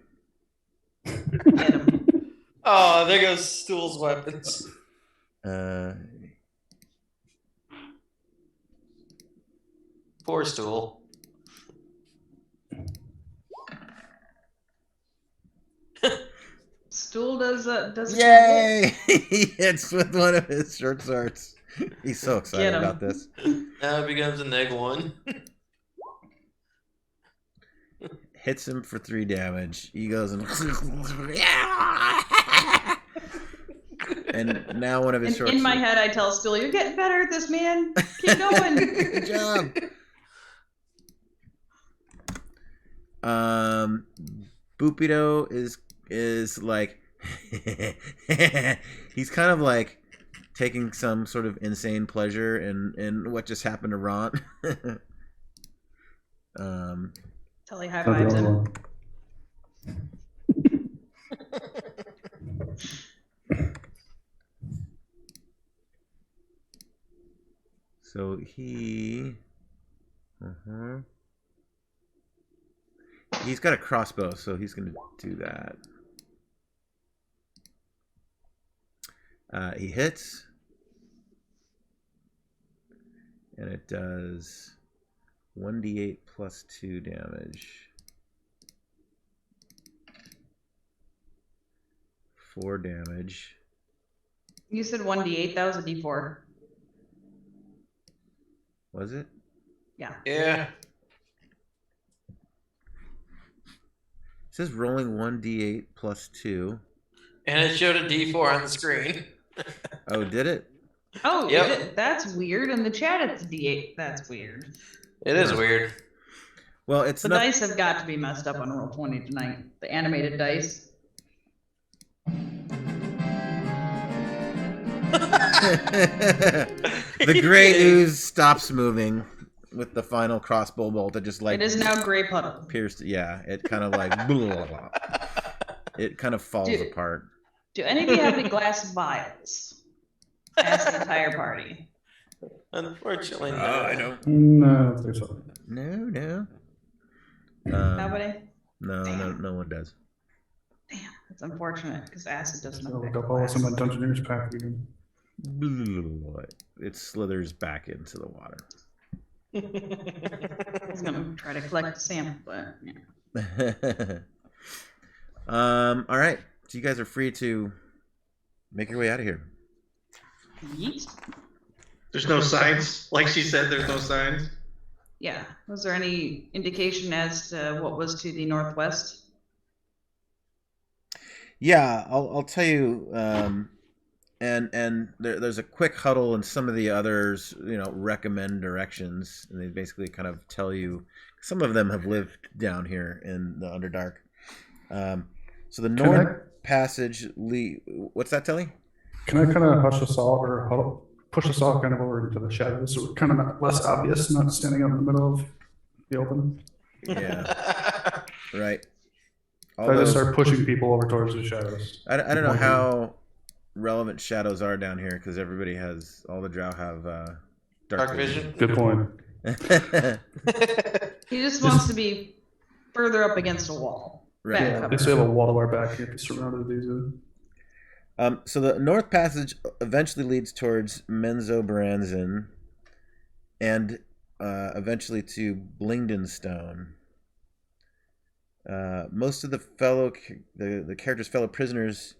Speaker 2: Get him.
Speaker 3: Oh, there goes Stool's weapons. Poor Stool.
Speaker 2: Stool does a
Speaker 1: Yay! He hits with one of his short swords. He's so excited
Speaker 2: Get him.
Speaker 1: about this.
Speaker 3: Now it becomes a -1.
Speaker 1: Hits him for 3 damage. He goes and and now one of his short
Speaker 2: In my
Speaker 1: swords.
Speaker 2: head, I tell Stool, "You're getting better at this, man. Keep going."
Speaker 1: Good job. Boopido is like he's kind of like taking some sort of insane pleasure in what just happened to Ron.
Speaker 2: Tell he high
Speaker 4: Not the
Speaker 2: fives
Speaker 4: only
Speaker 2: him.
Speaker 4: one.
Speaker 1: So he's got a crossbow, so he's gonna do that. He hits, and it does 1d8 plus 2 damage. 4 damage.
Speaker 2: You said 1d8. That was a d4.
Speaker 1: Was it?
Speaker 2: Yeah.
Speaker 3: Yeah.
Speaker 1: It says rolling 1d8 plus 2.
Speaker 3: And it showed a D4 on the screen.
Speaker 1: Oh, did it?
Speaker 2: Oh,
Speaker 3: Yep.
Speaker 2: that's weird. In the chat, it's d8. That's weird.
Speaker 3: It is weird.
Speaker 1: Well, it's
Speaker 2: The
Speaker 1: not.
Speaker 2: dice have got to be messed up on Roll20 tonight. The animated dice.
Speaker 1: The gray ooze stops moving with the final crossbow bolt that just like
Speaker 2: It is now gray puddle.
Speaker 1: pierced. Yeah, it kind of like blah, blah. It kind of falls
Speaker 2: Dude.
Speaker 1: apart.
Speaker 2: Do any of you have any glass vials? Ask the entire party.
Speaker 3: Unfortunately, no.
Speaker 1: I don't.
Speaker 4: No, I don't think so.
Speaker 1: No.
Speaker 2: Nobody?
Speaker 1: No one does.
Speaker 2: Damn, that's unfortunate because acid doesn't
Speaker 4: So
Speaker 2: affect
Speaker 4: look up all
Speaker 2: glass.
Speaker 4: some of my Dungeoneer's pack again.
Speaker 1: It slithers back into the water.
Speaker 2: He's gonna try to collect the sample, but yeah.
Speaker 1: All right. So you guys are free to make your way out of here.
Speaker 2: Yeet.
Speaker 5: There's no signs. Like she said, there's no signs.
Speaker 2: Yeah. Was there any indication as to what was to the northwest?
Speaker 1: Yeah, I'll tell you. And there's a quick huddle, and some of the others, recommend directions, and they basically kind of tell you. Some of them have lived down here in the Underdark. So the North Passage what's that, Tilly?
Speaker 4: Can I kind of hush us all or push us all kind of over into the shadows so we're kind of less obvious, not standing out in the middle of the open?
Speaker 1: Yeah, right.
Speaker 4: I just start pushing people over towards the shadows.
Speaker 1: I don't know how relevant shadows are down here because all the drow have dark vision.
Speaker 4: Good point.
Speaker 2: He just wants to be further up against a wall.
Speaker 1: Right.
Speaker 2: Back
Speaker 4: Yeah,
Speaker 2: cover.
Speaker 4: they still have a wall to our back here, surrounded these.
Speaker 1: So the North Passage eventually leads towards Menzo Baranzin and eventually to Blingden Stone. Most of the characters' fellow prisoners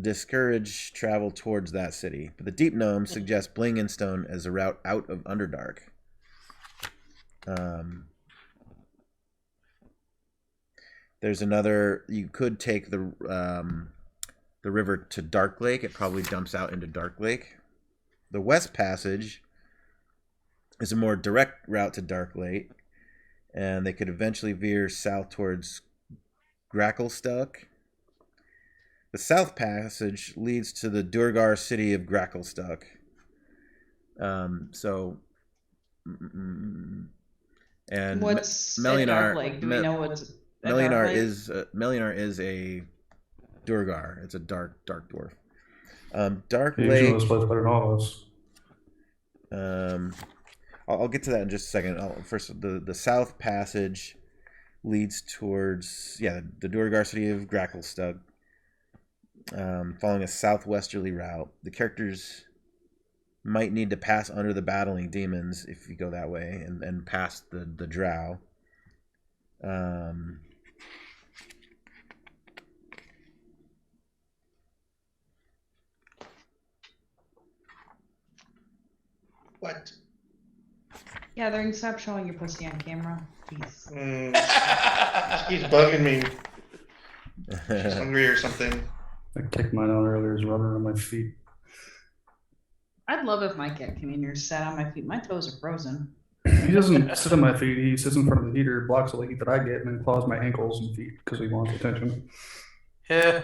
Speaker 1: discourage travel towards that city, but the Deep Gnome suggests Blingden Stone as a route out of Underdark. There's another. You could take the river to Dark Lake. It probably dumps out into Dark Lake. The West Passage is a more direct route to Dark Lake, and they could eventually veer south towards Gracklstuck. The South Passage leads to the Durgar city of Gracklstuck. And
Speaker 2: What's
Speaker 1: Melinar?
Speaker 2: at Dark Lake? Do we know what's at
Speaker 1: Melinar
Speaker 2: Dark Lake?
Speaker 1: Melinar is a Durgar. It's a dark dwarf. Dark
Speaker 4: You
Speaker 1: Lake.
Speaker 4: know this place better than all of us.
Speaker 1: I'll get to that in just a second. First, the South Passage leads towards the Durgar city of Gracklstuck, following a southwesterly route. The characters might need to pass under the battling demons if you go that way, and past the drow.
Speaker 5: What?
Speaker 2: Gathering, stop showing your pussy on camera, please.
Speaker 5: She's bugging me. She's hungry or something.
Speaker 4: I kicked mine out earlier, it's rubbing on my feet.
Speaker 2: I'd love if my cat came in here, sat on my feet. My toes are frozen.
Speaker 4: He doesn't sit on my feet, he sits in front of the heater, blocks all the heat that I get, and then claws my ankles and feet because he wants attention.
Speaker 3: Yeah.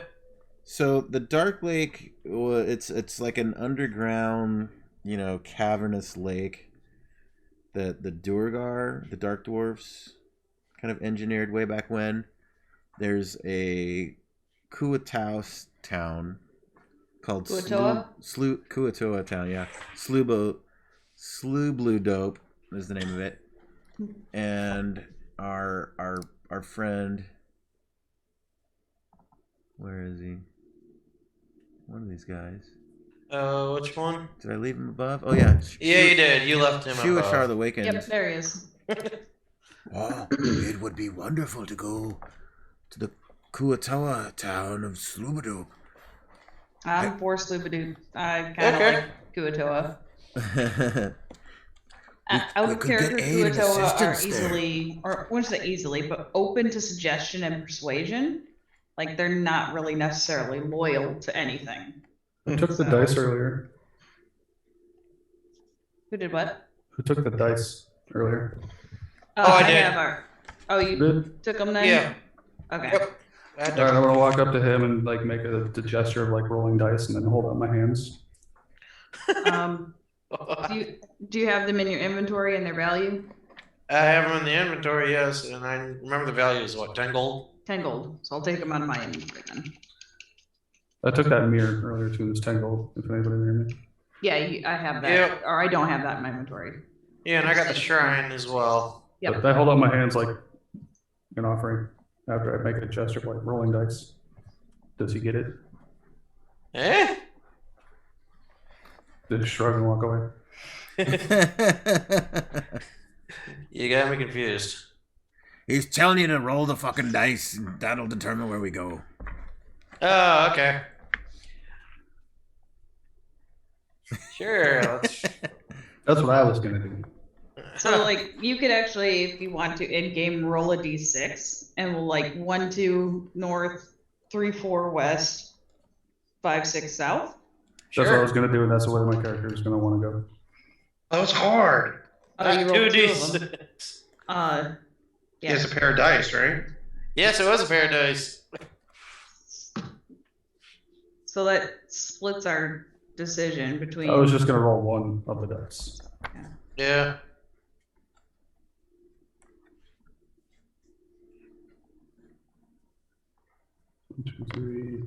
Speaker 1: So the Dark Lake, it's like an underground, cavernous lake that the Durgar, the Dark Dwarfs, kind of engineered way back when. There's a Kuatoa town called Kuatoa town, yeah. Slublu Dope is the name of it. And our friend, where is he? One of these guys.
Speaker 3: Which one?
Speaker 1: Did I leave him above? Oh yeah.
Speaker 3: Yeah, you did. You left him
Speaker 1: Shuashar
Speaker 3: above.
Speaker 1: the Awakened.
Speaker 2: Yep, there he is.
Speaker 1: Oh, it would be wonderful to go to the Kuatawa town of Slubadoop.
Speaker 2: I'm for Sloobadoop. I kind of
Speaker 3: Okay.
Speaker 2: like Kuatoa.
Speaker 1: We
Speaker 2: Out of
Speaker 1: could get
Speaker 2: character,
Speaker 1: aid and
Speaker 2: Kuatoa are
Speaker 1: assistance there.
Speaker 2: easily, or I wouldn't say easily, but open to suggestion and persuasion. Like they're not really necessarily loyal to anything.
Speaker 4: Who took the dice earlier?
Speaker 2: Who did what?
Speaker 4: Who took the dice earlier?
Speaker 3: Oh, I did.
Speaker 2: have our. Oh, you
Speaker 4: Did?
Speaker 2: took them then?
Speaker 3: Yeah.
Speaker 2: Okay.
Speaker 3: Yep.
Speaker 4: All right, I'm gonna walk up to him and like make the gesture of like rolling dice and then hold out my hands.
Speaker 2: Do you have them in your inventory and their value?
Speaker 3: I have them in the inventory, yes, and I remember the value is what, 10 gold?
Speaker 2: 10 gold. So I'll take them out of my inventory then.
Speaker 4: I took that mirror earlier too. There's 10 gold. If anybody near me.
Speaker 2: Yeah, I have that.
Speaker 3: Yep.
Speaker 2: Or I don't have that in my inventory.
Speaker 3: Yeah, and I got the shrine as well.
Speaker 2: Yep.
Speaker 4: But I hold out my hands like an offering after I make a gesture of like rolling dice. Does he get it?
Speaker 3: Eh?
Speaker 4: Just shrug and walk away.
Speaker 3: You got me confused.
Speaker 1: He's telling you to roll the fucking dice, and that'll determine where we go.
Speaker 3: Oh, okay. Sure.
Speaker 4: That's what I was gonna do.
Speaker 2: So like you could actually, if you want to, in game roll a d6 and we'll like 1, 2 north, 3, 4 west, 5, 6 south.
Speaker 4: That's what I was gonna do, and that's the way my character is gonna want to go.
Speaker 5: That was hard.
Speaker 2: Oh, you rolled 2 of them.
Speaker 3: 2d6.
Speaker 5: He
Speaker 2: Yeah.
Speaker 5: has a pair of dice, right?
Speaker 3: Yes, it was a pair of dice.
Speaker 2: So that splits our decision between.
Speaker 4: I was just gonna roll one of the dice.
Speaker 3: Yeah.
Speaker 4: One, 2, 3.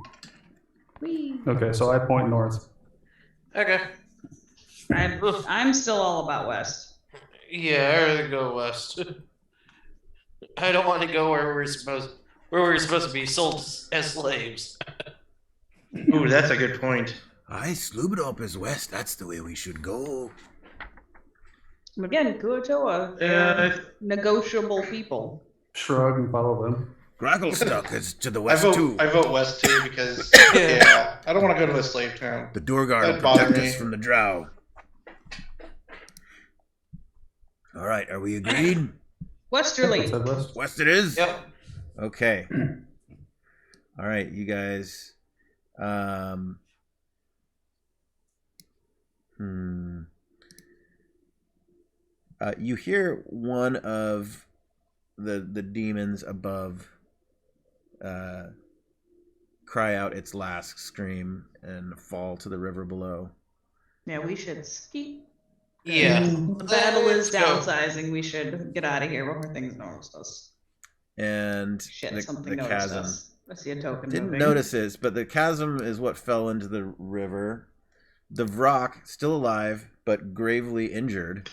Speaker 2: Whee.
Speaker 4: Okay, so I point north.
Speaker 3: Okay.
Speaker 2: I'm still all about west.
Speaker 3: Yeah, I'd rather go west. I don't want to go where we're supposed to be sold as slaves.
Speaker 5: Ooh, that's a good point.
Speaker 1: Aye, Slubadoop is west. That's the way we should go.
Speaker 2: Again, Kuatoa,
Speaker 5: Yeah,
Speaker 2: negotiable people.
Speaker 4: Shrug and follow them.
Speaker 1: Gragglestuck is to the
Speaker 5: I
Speaker 1: west
Speaker 5: vote.
Speaker 1: too.
Speaker 5: I vote west too because yeah, I don't want to go to a slave town.
Speaker 1: The Durgar will
Speaker 5: That'd bother
Speaker 1: protect
Speaker 5: me.
Speaker 1: us from the drow. All right, are we agreed?
Speaker 2: Westerly.
Speaker 4: Said west.
Speaker 1: West it is?
Speaker 3: Yep.
Speaker 1: Okay. All right, you guys. You hear one of the demons above cry out its last scream and fall to the river below.
Speaker 2: Yeah, we should ski.
Speaker 3: Yeah.
Speaker 2: The battle is
Speaker 3: Let's go.
Speaker 2: downsizing. We should get out of here before things notice us.
Speaker 1: And
Speaker 2: Shit, something
Speaker 1: the
Speaker 2: noticed
Speaker 1: chasm.
Speaker 2: us. I see a token
Speaker 1: Didn't
Speaker 2: moving.
Speaker 1: notice this, but the chasm is what fell into the river. The Vrock, still alive, but gravely injured,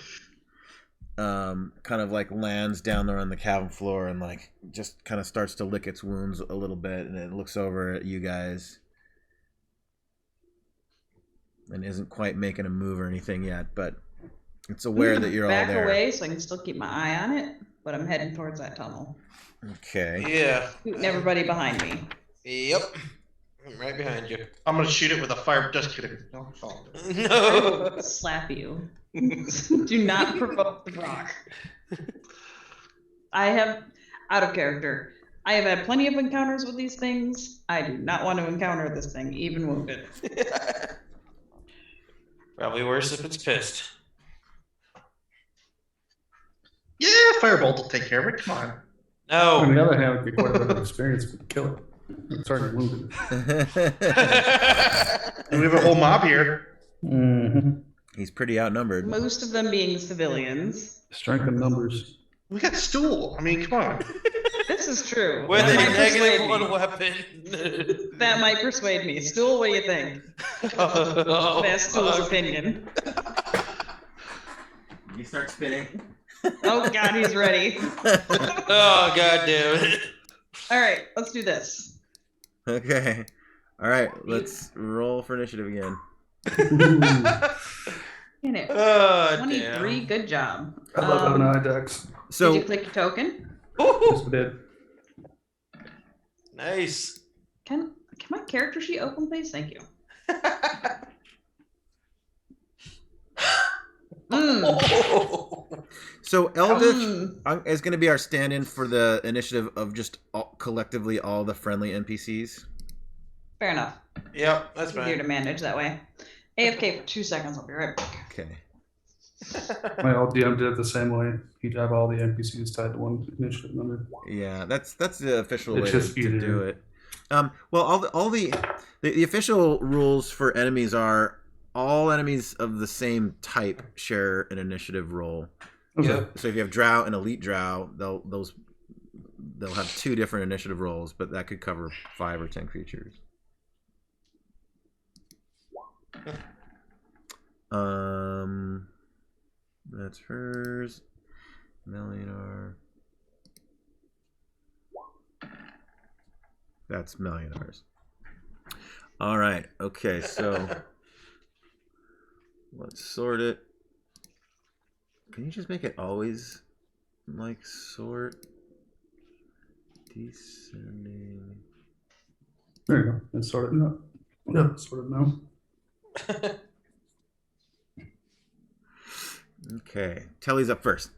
Speaker 1: kind of like lands down there on the cabin floor and like just kind of starts to lick its wounds a little bit, and it looks over at you guys and isn't quite making a move or anything yet, but it's aware that you're all
Speaker 2: Back
Speaker 1: there.
Speaker 2: away so I can still keep my eye on it, but I'm heading towards that tunnel.
Speaker 1: Okay.
Speaker 3: Yeah.
Speaker 2: Shooting everybody behind me.
Speaker 3: Yep. I'm right behind you.
Speaker 5: I'm gonna shoot it with a fire. Just kidding. No,
Speaker 3: No.
Speaker 2: Slap you. Do not provoke the rock. I have, out of character, I have had plenty of encounters with these things. I do not want to encounter this thing, even wounded.
Speaker 3: Probably worse if it's pissed.
Speaker 5: Yeah, firebolt will take care of it. Come on.
Speaker 4: On
Speaker 3: No.
Speaker 4: the other hand, it'd be quite a bit of experience if we could kill it. It's already wounded.
Speaker 5: And we have a whole mob here.
Speaker 4: Mm-hmm.
Speaker 1: He's pretty outnumbered.
Speaker 2: Most of them being civilians.
Speaker 4: Strength in numbers.
Speaker 5: We got stool. I mean, come on.
Speaker 2: This is true.
Speaker 3: With
Speaker 2: That
Speaker 3: a
Speaker 2: might persuade
Speaker 3: -1
Speaker 2: me.
Speaker 3: weapon.
Speaker 2: That might persuade me. Stool, what do you think?
Speaker 3: Oh,
Speaker 2: That's Stool's
Speaker 3: fuck.
Speaker 2: opinion.
Speaker 1: You start spinning.
Speaker 2: Oh god, he's ready.
Speaker 3: Oh, god damn it.
Speaker 2: All right, let's do this.
Speaker 1: Okay. All right, let's roll for initiative again.
Speaker 2: In it.
Speaker 3: Oh,
Speaker 2: 23,
Speaker 3: damn.
Speaker 2: good job.
Speaker 4: I love having eye decks.
Speaker 2: Did
Speaker 1: So
Speaker 2: you click your token?
Speaker 4: Yes, we did.
Speaker 3: Nice.
Speaker 2: Can my character sheet open, please? Thank you.
Speaker 1: So Eldith is going to be our stand-in for the initiative of just collectively all the friendly NPCs.
Speaker 2: Fair enough.
Speaker 3: Yep, that's
Speaker 2: It's easier
Speaker 3: fine.
Speaker 2: to manage that way. AFK for 2 seconds. I'll be right back.
Speaker 1: Okay.
Speaker 4: My old DM did it the same way. He'd have all the NPCs tied to one initiative number.
Speaker 1: Yeah, that's the official
Speaker 4: It's
Speaker 1: way
Speaker 4: just
Speaker 1: to
Speaker 4: easier.
Speaker 1: do it. Well, all the official rules for enemies are all enemies of the same type share an initiative roll.
Speaker 4: Okay.
Speaker 3: Yep.
Speaker 1: So if you have Drow and Elite Drow, they'll have 2 different initiative rolls, but that could cover 5 or 10 creatures. That's hers. Melionar. That's Melionar's. All right. Okay. So let's sort it. Can you just make it always like sort? Descending.
Speaker 4: There you go. It's sorted now. Yep, sorted now.
Speaker 1: Okay. Telly's up first.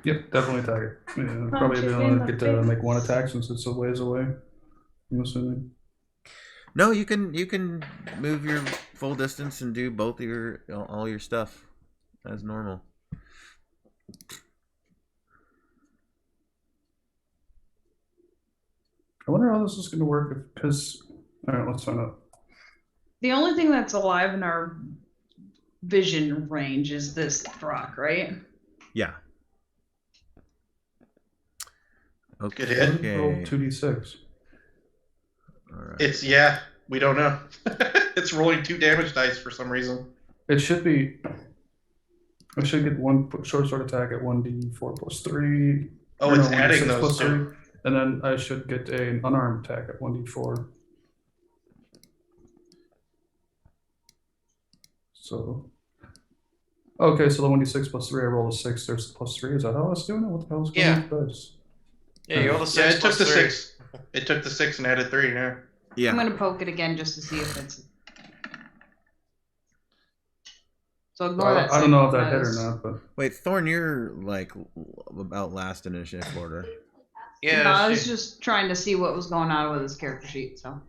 Speaker 4: Yep, definitely attack it. Yeah, probably be
Speaker 6: it
Speaker 4: able
Speaker 6: in
Speaker 4: to
Speaker 6: the
Speaker 4: get to make one
Speaker 6: face.
Speaker 4: attack since it's a ways away. I'm assuming.
Speaker 1: No, you can move your full distance and do both of all your stuff as normal.
Speaker 4: I wonder how this is going to work because. All right, let's find out.
Speaker 2: The only thing that's alive in our vision range is this rock, right?
Speaker 1: Yeah. Okay.
Speaker 5: Good hit.
Speaker 4: Roll 2d6.
Speaker 1: All right.
Speaker 5: It's we don't know. It's rolling 2 damage dice for some reason.
Speaker 4: It should be. I should get one short sword attack at 1d4 plus 3.
Speaker 5: Oh,
Speaker 4: Or
Speaker 5: it's
Speaker 4: no,
Speaker 5: adding
Speaker 4: 1d6
Speaker 5: those
Speaker 4: plus
Speaker 5: two.
Speaker 4: 3. And then I should get an unarmed attack at 1d4. So. Okay, so the 1d6 plus 3, I roll a 6. There's the plus 3. Is that how I was doing it? What the hell is going on with dice?
Speaker 3: Yeah, you roll the 6
Speaker 5: Yeah, it took
Speaker 3: plus
Speaker 5: the
Speaker 3: 3.
Speaker 5: 6. It took the 6 and added 3 now.
Speaker 1: Yeah.
Speaker 2: I'm gonna poke it again just to see if it's. So ignore that.
Speaker 4: I don't know if
Speaker 2: signal
Speaker 4: that hit or
Speaker 2: because-
Speaker 4: not, but
Speaker 1: Wait, Thorn, you're like about last in initiative order.
Speaker 3: Yeah,
Speaker 2: No, I was
Speaker 3: she-
Speaker 2: just trying to see what was going on with his character sheet. So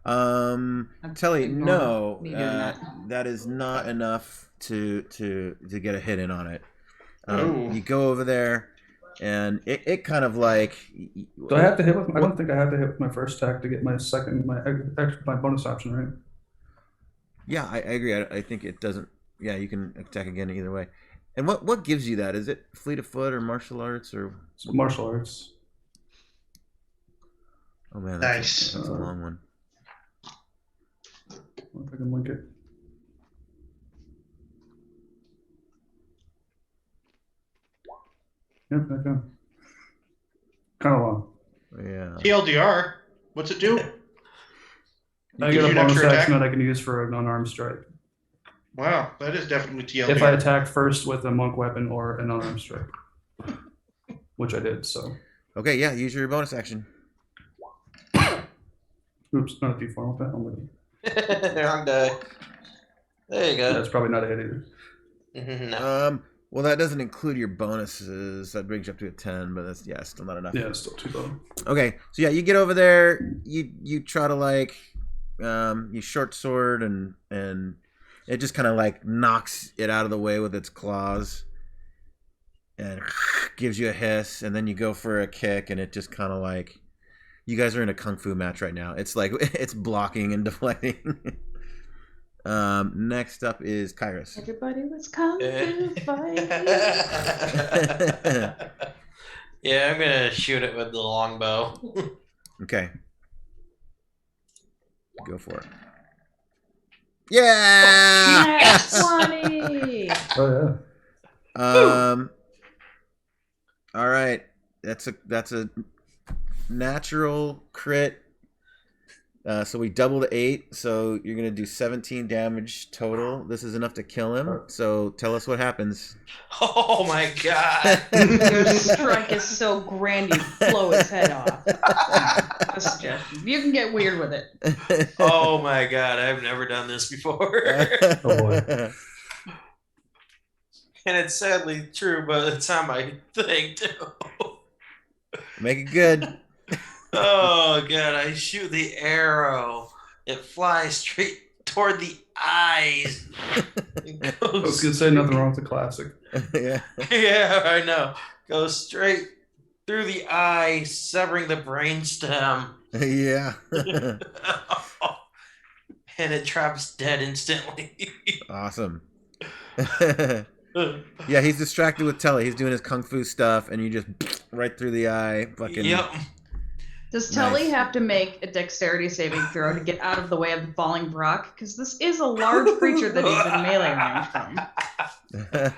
Speaker 1: Telly,
Speaker 2: Ignore
Speaker 1: no,
Speaker 2: me doing that.
Speaker 1: that is not enough to get a hit in on it.
Speaker 5: Ooh.
Speaker 1: You go over there, and it kind of like.
Speaker 4: do I have to hit with? I don't think I have to hit with my first attack to get my second, my bonus option, right?
Speaker 1: Yeah, I agree. I think it doesn't. Yeah, you can attack again either way. And what gives you that? Is it fleet of foot or martial arts or?
Speaker 4: It's martial arts.
Speaker 1: Oh man,
Speaker 5: Nice.
Speaker 1: That's a long one.
Speaker 4: If I can link it. Yep, I can. Kind of long.
Speaker 1: Yeah.
Speaker 5: TLDR. What's it do?
Speaker 4: I
Speaker 5: Gives
Speaker 4: get a
Speaker 5: you an
Speaker 4: bonus
Speaker 5: extra
Speaker 4: action
Speaker 5: attack?
Speaker 4: that I can use for an unarmed strike.
Speaker 5: Wow, that is definitely TLDR.
Speaker 4: If I attack first with a monk weapon or an unarmed strike, which I did. So,
Speaker 1: Okay, yeah. Use your bonus action.
Speaker 4: oops, not a D4 with that.
Speaker 3: Wrong die. There you go.
Speaker 4: That's probably not a hit either.
Speaker 3: No.
Speaker 1: Well, that doesn't include your bonuses. That brings you up to a 10, but that's still not enough.
Speaker 4: Yeah, it's still too low.
Speaker 1: Okay, so yeah, you get over there. You try to like, you short sword and it just kind of like knocks it out of the way with its claws, and gives you a hiss, and then you go for a kick, and it just kind of like, you guys are in a kung fu match right now. It's like it's blocking and deflecting. Next up is Kairos.
Speaker 2: Everybody was kung fu fighting.
Speaker 3: Yeah, I'm gonna shoot it with the longbow.
Speaker 1: Okay. Go for it. Yeah.
Speaker 2: Max 20.
Speaker 4: Oh
Speaker 1: All right. That's a natural crit. So we doubled 8, so you're going to do 17 damage total. This is enough to kill him, so tell us what happens.
Speaker 3: Oh my god.
Speaker 2: Your strike is so grand you blow his head off. A suggestion. You can get weird with it.
Speaker 3: Oh my god, I've never done this before.
Speaker 4: Oh boy.
Speaker 3: And it's sadly true, but it's on my thing too.
Speaker 1: Make it good.
Speaker 3: Oh god, I shoot the arrow. It flies straight toward the eyes. It
Speaker 4: I was
Speaker 3: goes,
Speaker 4: gonna say nothing wrong with the classic.
Speaker 1: Yeah.
Speaker 3: yeah, I know. Goes straight through the eye, severing the brainstem.
Speaker 1: Yeah.
Speaker 3: And it drops dead instantly.
Speaker 1: Awesome. Yeah, he's distracted with Telly. He's doing his kung fu stuff, and you just right through the eye. Fucking.
Speaker 3: Yep.
Speaker 2: Does Tully
Speaker 1: Nice.
Speaker 2: have to make a dexterity saving throw to get out of the way of the falling Brock? Because this is a large creature that he's in melee range from.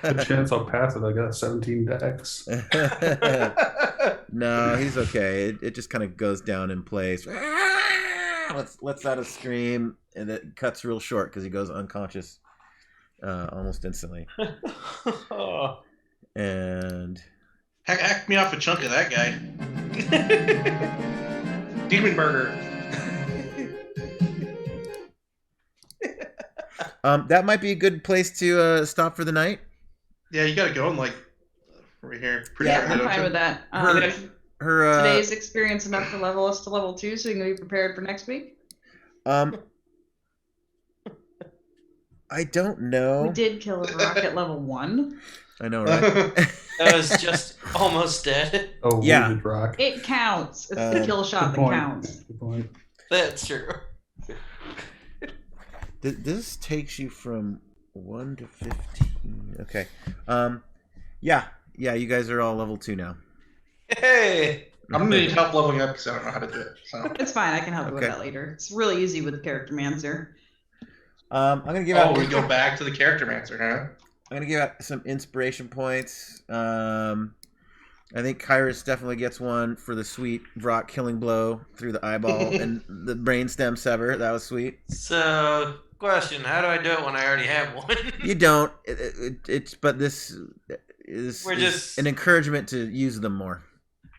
Speaker 4: Good chance I'll pass it. I got 17 dex.
Speaker 1: No, he's okay. It just kind of goes down in place. Lets out a scream, and it cuts real short because he goes unconscious almost instantly.
Speaker 3: Oh.
Speaker 1: And
Speaker 5: Hack me off a chunk of that guy. Demon Burger.
Speaker 1: that might be a good place to stop for the night.
Speaker 5: Yeah, you gotta go in like right here. Pretty
Speaker 2: Yeah,
Speaker 5: sure
Speaker 2: I'm
Speaker 5: don't
Speaker 2: fine
Speaker 5: you?
Speaker 2: with that.
Speaker 1: Her
Speaker 2: Today's experience enough to level us to level 2 so you can be prepared for next week?
Speaker 1: I don't know.
Speaker 2: We did kill a Brock at level 1.
Speaker 1: I know, right?
Speaker 3: That was just almost dead.
Speaker 4: Oh,
Speaker 1: Yeah.
Speaker 4: wounded rock.
Speaker 2: It counts. It's the kill shot
Speaker 4: Good
Speaker 2: that
Speaker 4: point.
Speaker 2: counts.
Speaker 4: Good point.
Speaker 3: That's true.
Speaker 1: This takes you from 1 to 15. Okay. Yeah. You guys are all level 2 now.
Speaker 3: Hey.
Speaker 5: I'm gonna need help leveling up because I don't know how to do it. So.
Speaker 2: It's fine. I can help you with
Speaker 1: Okay.
Speaker 2: that later. It's really easy with Character Mancer.
Speaker 1: I'm gonna give
Speaker 5: Oh,
Speaker 1: out.
Speaker 5: we go back to the character mancer, huh?
Speaker 1: I'm gonna give out some inspiration points. I think Kyrus definitely gets one for the sweet Vrock killing blow through the eyeball and the brainstem sever. That was sweet.
Speaker 3: So, question: how do I do it when I already have one?
Speaker 1: You don't. It's but this is
Speaker 3: We're just-
Speaker 1: an encouragement to use them more.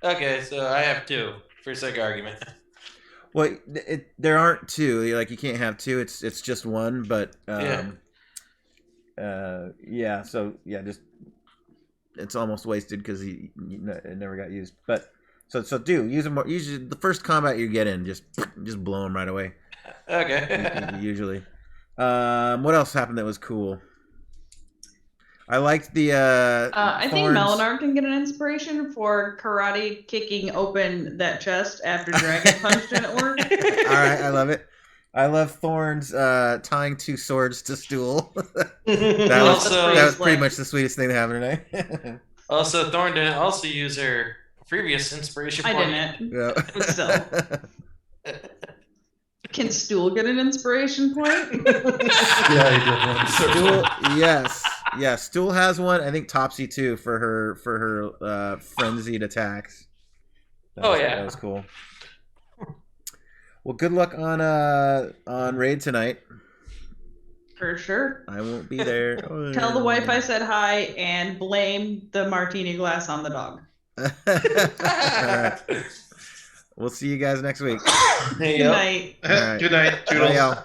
Speaker 3: Okay, so I have 2 for sake of argument.
Speaker 1: Well, there aren't 2. Like you can't have 2. It's just 1. But yeah. So yeah, just it's almost wasted because it never got used. But so use them more. Usually the first combat you get in, just blow them right away.
Speaker 3: Okay.
Speaker 1: Usually. What else happened that was cool? I liked the
Speaker 2: I think
Speaker 1: thorns.
Speaker 2: Melinar can get an inspiration for karate kicking open that chest after Dragon punched and it worked.
Speaker 1: All right, I love it. I love Thorns tying 2 swords to stool. that
Speaker 3: Also-
Speaker 1: was pretty much the sweetest thing that happened today.
Speaker 3: Also, Thorn didn't also use her previous inspiration
Speaker 2: I
Speaker 3: point.
Speaker 2: didn't.
Speaker 1: Yeah.
Speaker 2: But still. Can Stool get an inspiration point?
Speaker 4: Yeah, he did.
Speaker 1: Stool, yes. Yeah, Stool has one. I think Topsy too for her frenzied attacks. That was cool. Well, good luck on raid tonight.
Speaker 2: For sure.
Speaker 1: I won't be there.
Speaker 2: Tell the wife I said hi and blame the martini glass on the dog.
Speaker 1: All right. We'll see you guys next week.
Speaker 3: Hey,
Speaker 2: Good
Speaker 3: yo.
Speaker 2: night.
Speaker 1: All right.
Speaker 5: Good night.
Speaker 1: Bye,
Speaker 5: Toodles.
Speaker 1: y'all.